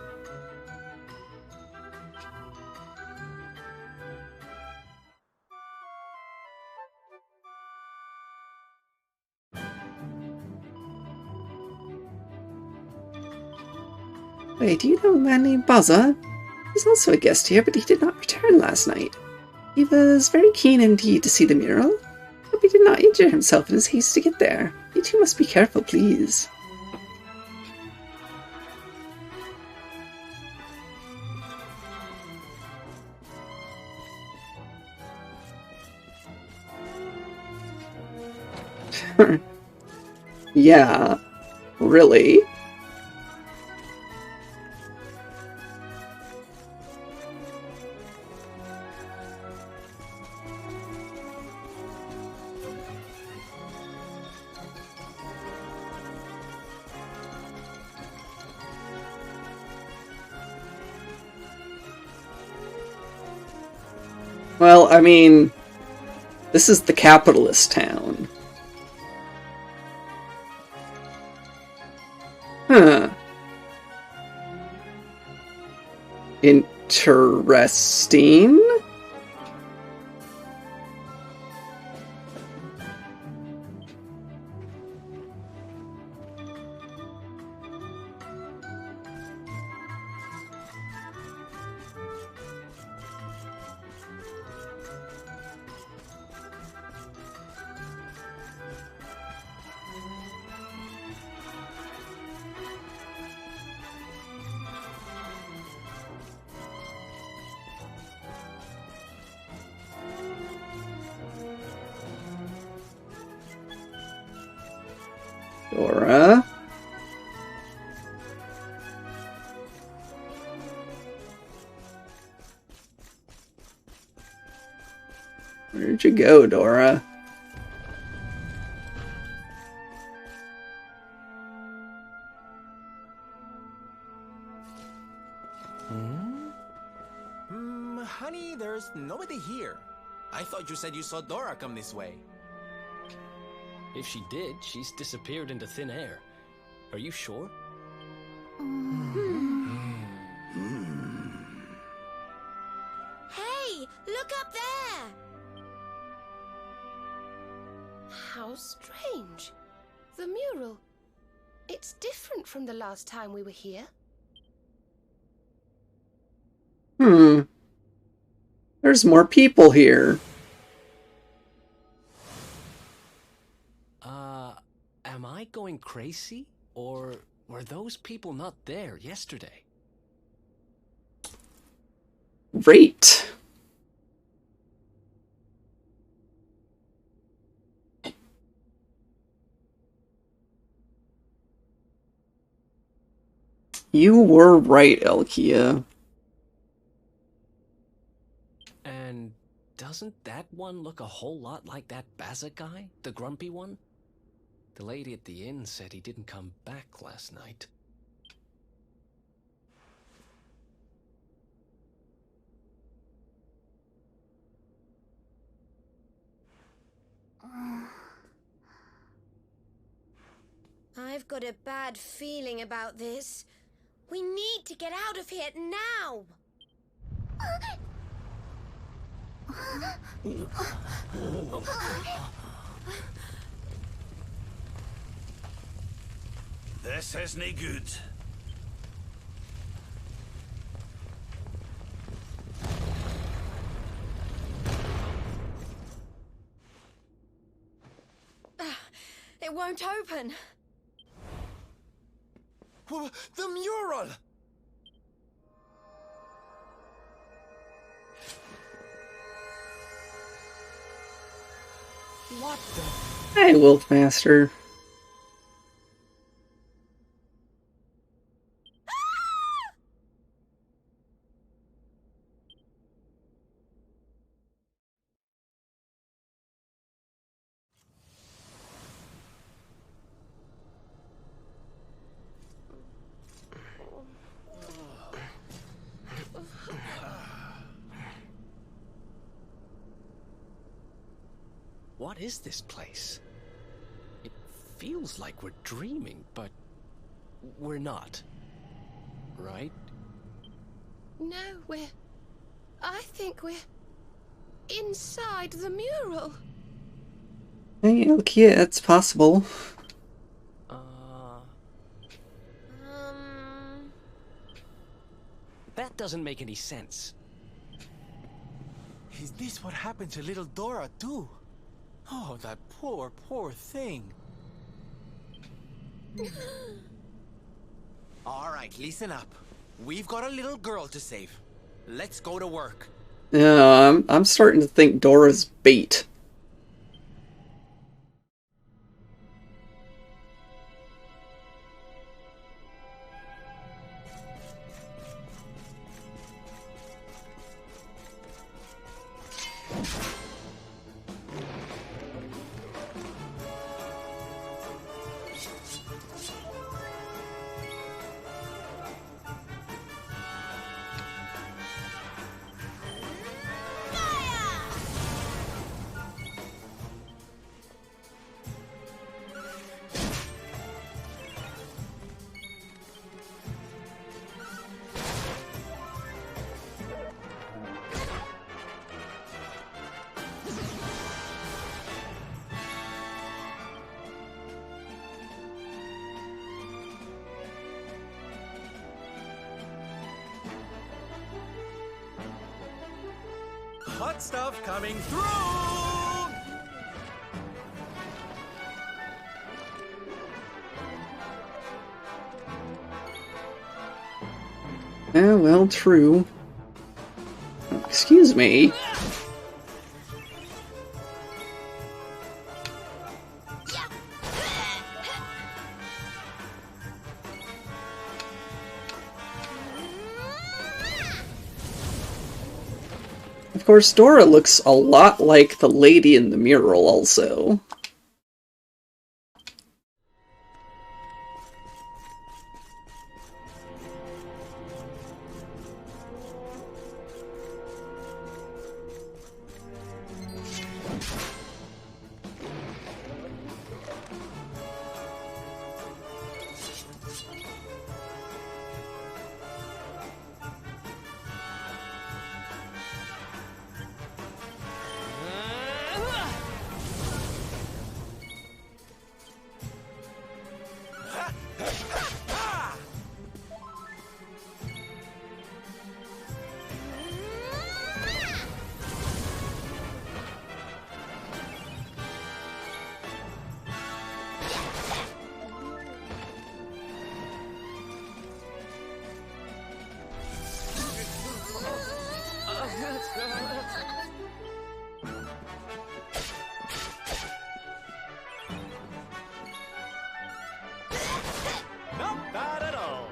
Wait, do you know a man named Baza? He's also a guest here, but he did not return last night. He was very keen indeed to see the mural. Hope he did not injure himself in his haste to get there. You two must be careful, please. Yeah, really? Well, I mean, this is the capitalist town. Huh. Interesting. Dora. Where'd you go, Dora? Honey, there's nobody here. I thought you said you saw Dora come this way. If she did, she's disappeared into thin air. Are you sure? Hey, look up there! How strange. The mural. It's different from the last time we were here. There's more people here. Am I going crazy? Or were those people not there yesterday? Great. You were right, Elkia. And doesn't that one look a whole lot like that Baza guy? The grumpy one? The lady at the inn said he didn't come back last night. I've got a bad feeling about this. We need to get out of here now! This isn't good. It won't open. The mural! What the? Hey, Wolfmaster. What is this place? It feels like we're dreaming, but we're not. Right? No, I think we're inside the mural. Hey, Elkia, it's possible. That doesn't make any sense. Is this what happened to little Dora, too? Oh, that poor, poor thing. All right, listen up. We've got a little girl to save. Let's go to work. Yeah, I'm starting to think Dora's bait. hot stuff coming through! Yeah, well, true. Excuse me. Of course, Dora looks a lot like the lady in the mural also. Not bad at all.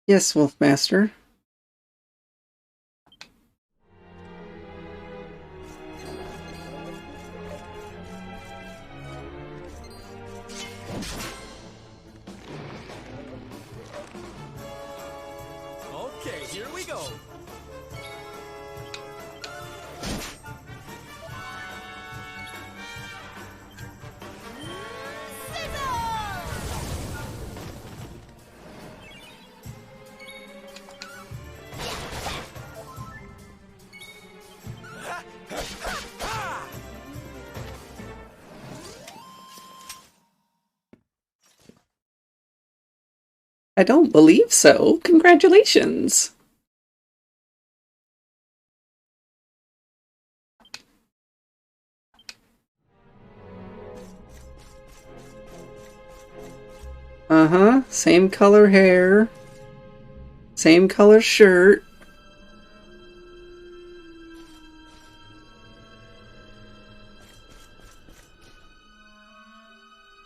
Yes, Wolfmaster. Okay, here we go. I don't believe so. Congratulations. Uh-huh. Same color hair. Same color shirt.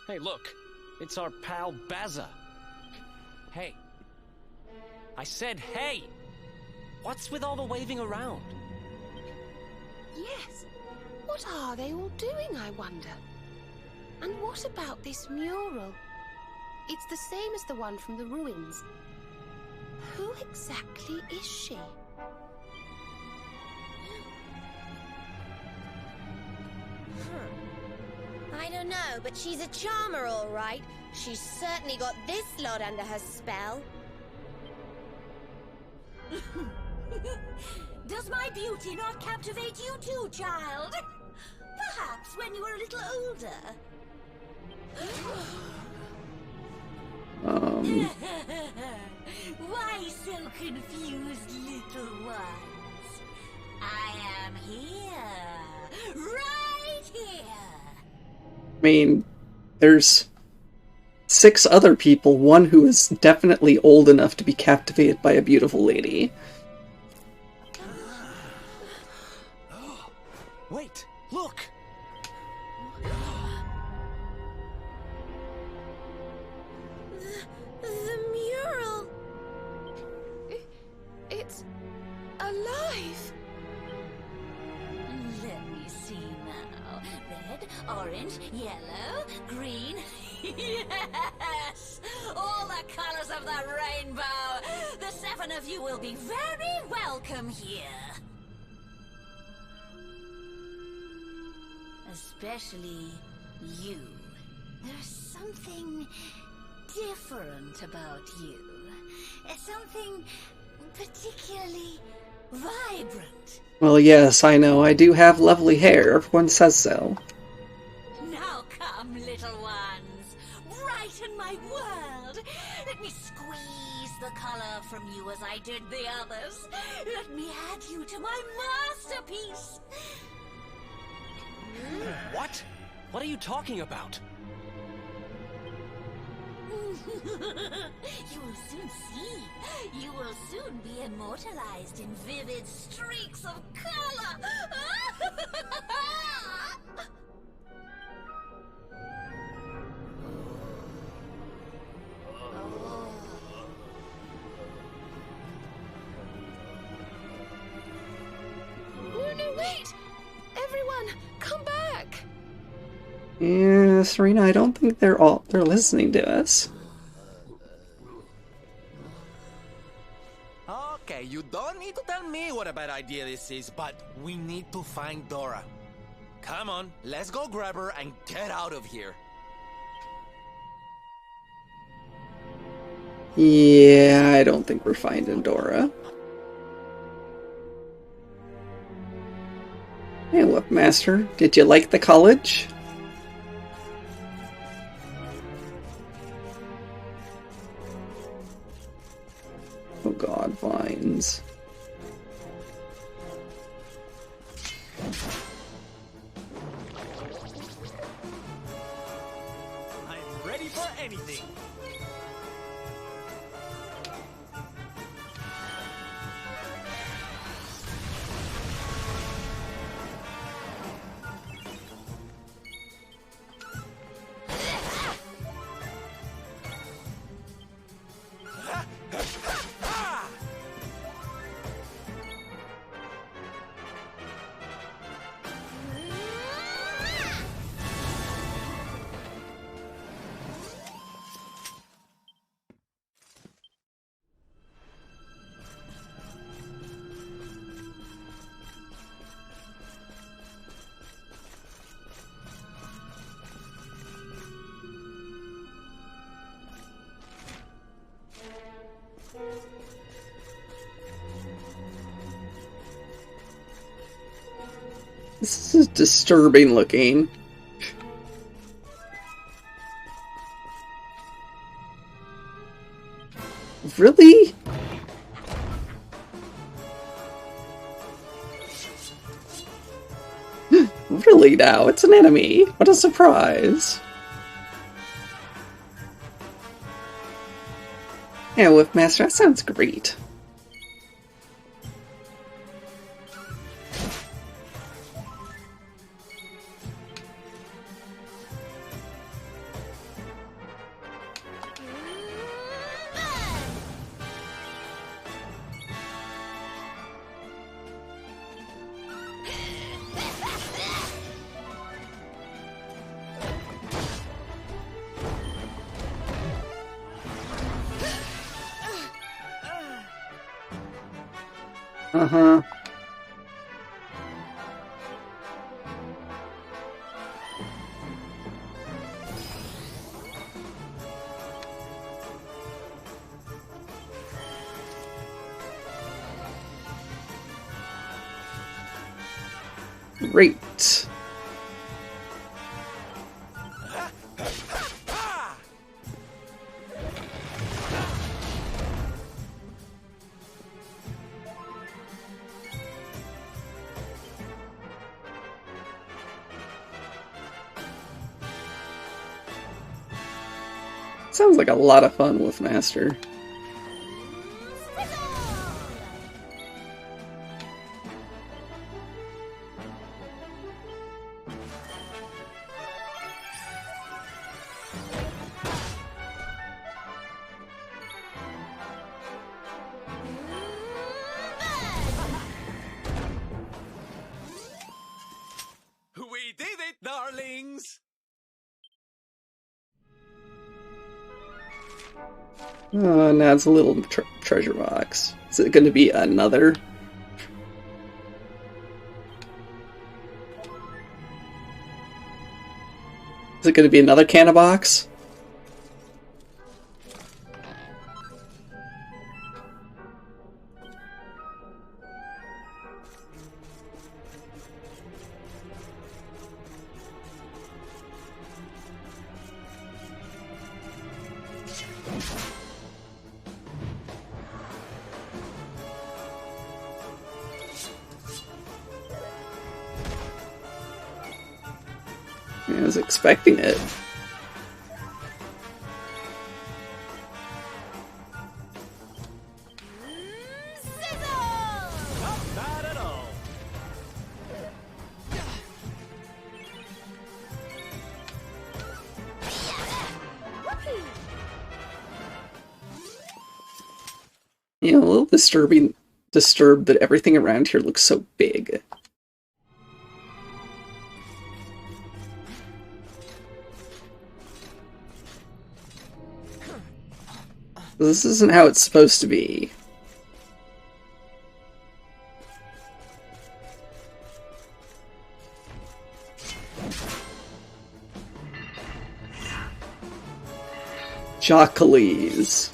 Hey, look. It's our pal Bazza. Hey. I said hey! What's with all the waving around? Yes. What are they all doing, I wonder? And what about this mural? It's the same as the one from the ruins. Who exactly is she? I don't know, but she's a charmer, all right. She's certainly got this lot under her spell. Does my beauty not captivate you too, child? Perhaps when you were a little older. Why so confused, little ones? I am here. Right here. I mean, there's 6 other people, one who is definitely old enough to be captivated by a beautiful lady. Wait, look! The mural. It's alive. Let me see now. Red, orange, yellow, green. Yes! All the colors of the rainbow! The 7 of you will be very welcome here. Especially you. There's something different about you. Something particularly vibrant. Well, yes, I know. I do have lovely hair. Everyone says so. Now come, little ones. Right brighten my world. Let me squeeze the color from you as I did the others. Let me add you to my masterpiece. What? What are you talking about? You will soon see. You will soon be immortalized in vivid streaks of color. Oh no, wait! Everyone, come back! Yeah, Serena, I don't think they're listening to us. Okay, you don't need to tell me what a bad idea this is, but we need to find Dora. Come on, let's go grab her and get out of here. Yeah, I don't think we're finding Dora. Hey, Whipmaster, did you like the college? Oh god, vines. I'm ready for anything. This is disturbing looking. Really? Really now? It's an enemy. What a surprise. Yeah, Whipmaster, that sounds great. Uh-huh. Great. Sounds like a lot of fun with Master. We did it, darlings! Oh, now it's a little treasure box. Is it going to be another? Is it going to be another canna box? I was expecting it. Not bad at all. You know, a little disturbed that everything around here looks so big. This isn't how it's supposed to be. Jockeys.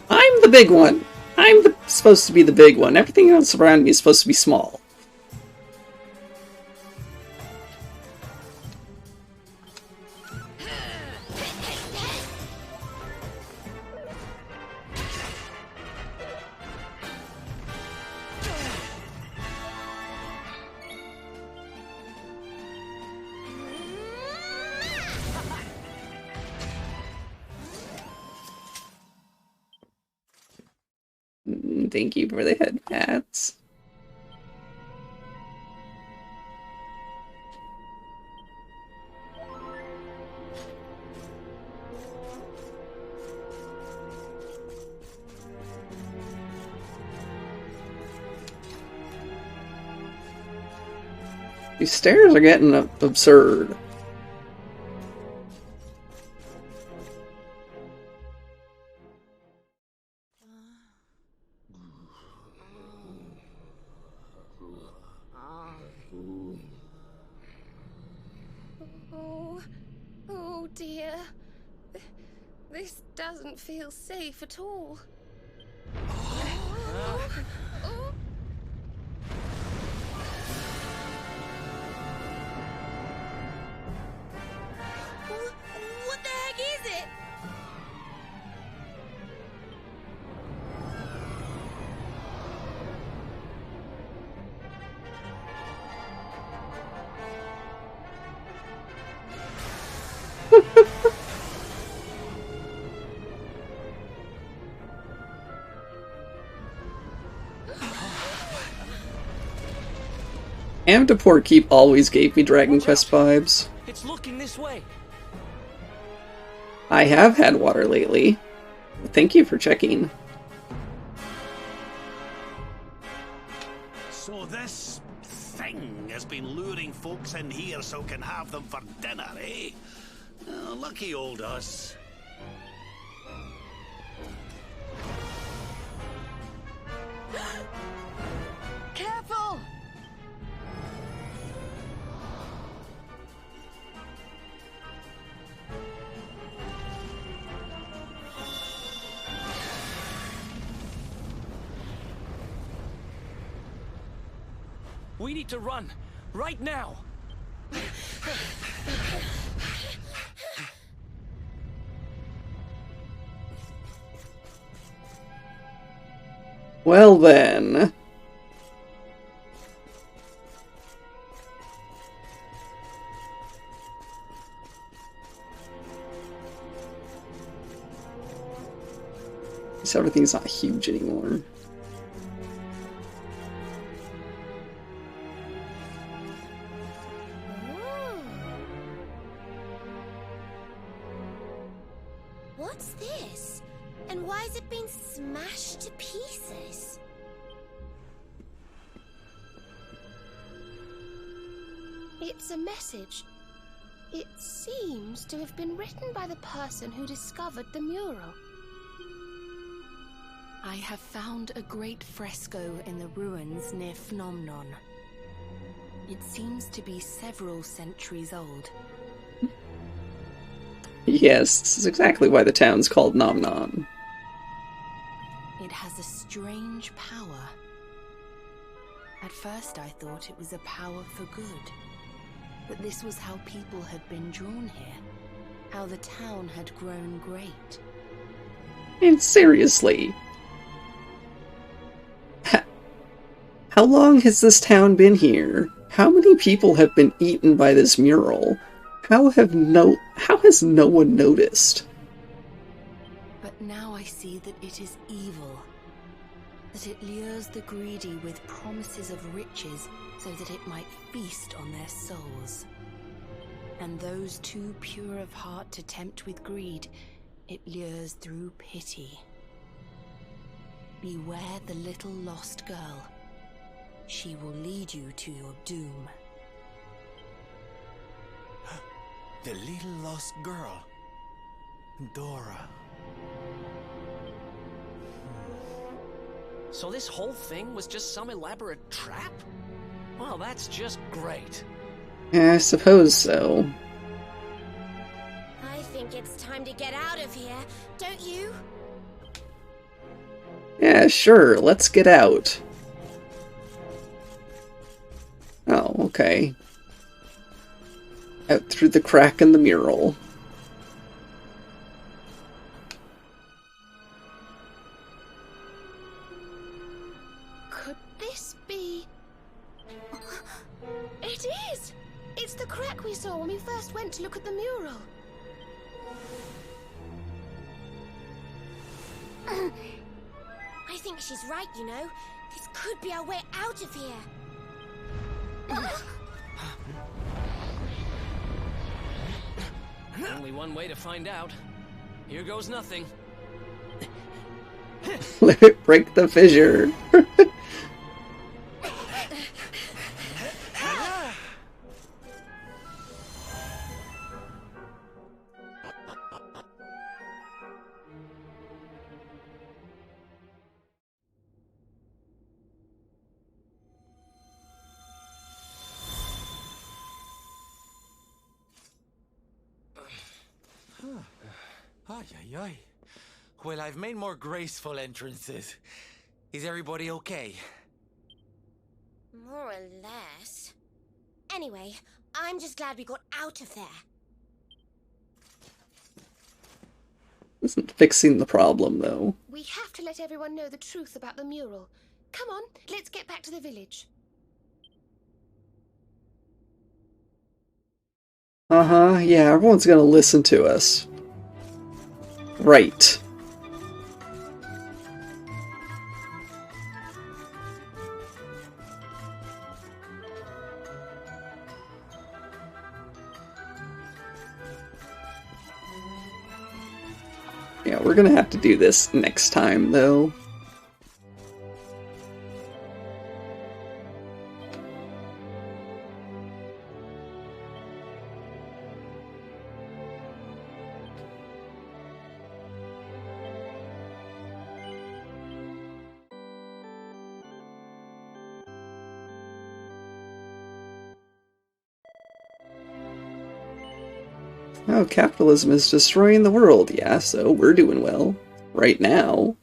I'm the big one. Supposed to be the big one. Everything else around me is supposed to be small. Thank you for the head pats. These stairs are getting absurd. Oh dear. This doesn't feel safe at all. What the heck is it? Amdapor Keep always gave me Dragon Quest vibes. It's looking this way. I have had water lately. Thank you for checking. So this thing has been luring folks in here so can have them for dinner, eh? Lucky old us. Careful! We need to run. Right now. Well then. So everything's not huge anymore. What's this? And why has it been smashed to pieces? It's a message. It seems to have been written by the person who discovered the mural. I have found a great fresco in the ruins near Phnomnon. It seems to be several centuries old. Yes, this is exactly why the town's called Nomnon. It has a strange power. At first I thought it was a power for good. That this was how people had been drawn here. How the town had grown great. And seriously. How long has this town been here? How many people have been eaten by this mural? How has no one noticed? But now I see that it is evil. That it lures the greedy with promises of riches so that it might feast on their souls. And those too pure of heart to tempt with greed, it lures through pity. Beware the little lost girl. She will lead you to your doom. The little lost girl. Dora. So this whole thing was just some elaborate trap? Well, that's just great. Yeah, I suppose so. I think it's time to get out of here, don't you? Yeah, sure, let's get out. Oh, okay. Out through the crack in the mural. Could this be... It is! It's the crack we saw when we first went to look at the mural. I think she's right, you know. This could be our way out of here. Only one way to find out. Here goes nothing. Let it break the fissure. Ay, ay, ay. Well, I've made more graceful entrances. Is everybody okay? More or less. Anyway, I'm just glad we got out of there. Isn't fixing the problem, though. We have to let everyone know the truth about the mural. Come on, let's get back to the village. Uh-huh, yeah, everyone's gonna listen to us. Right. Yeah, we're gonna have to do this next time, though. Oh, capitalism is destroying the world. Yeah, so we're doing well. Right now.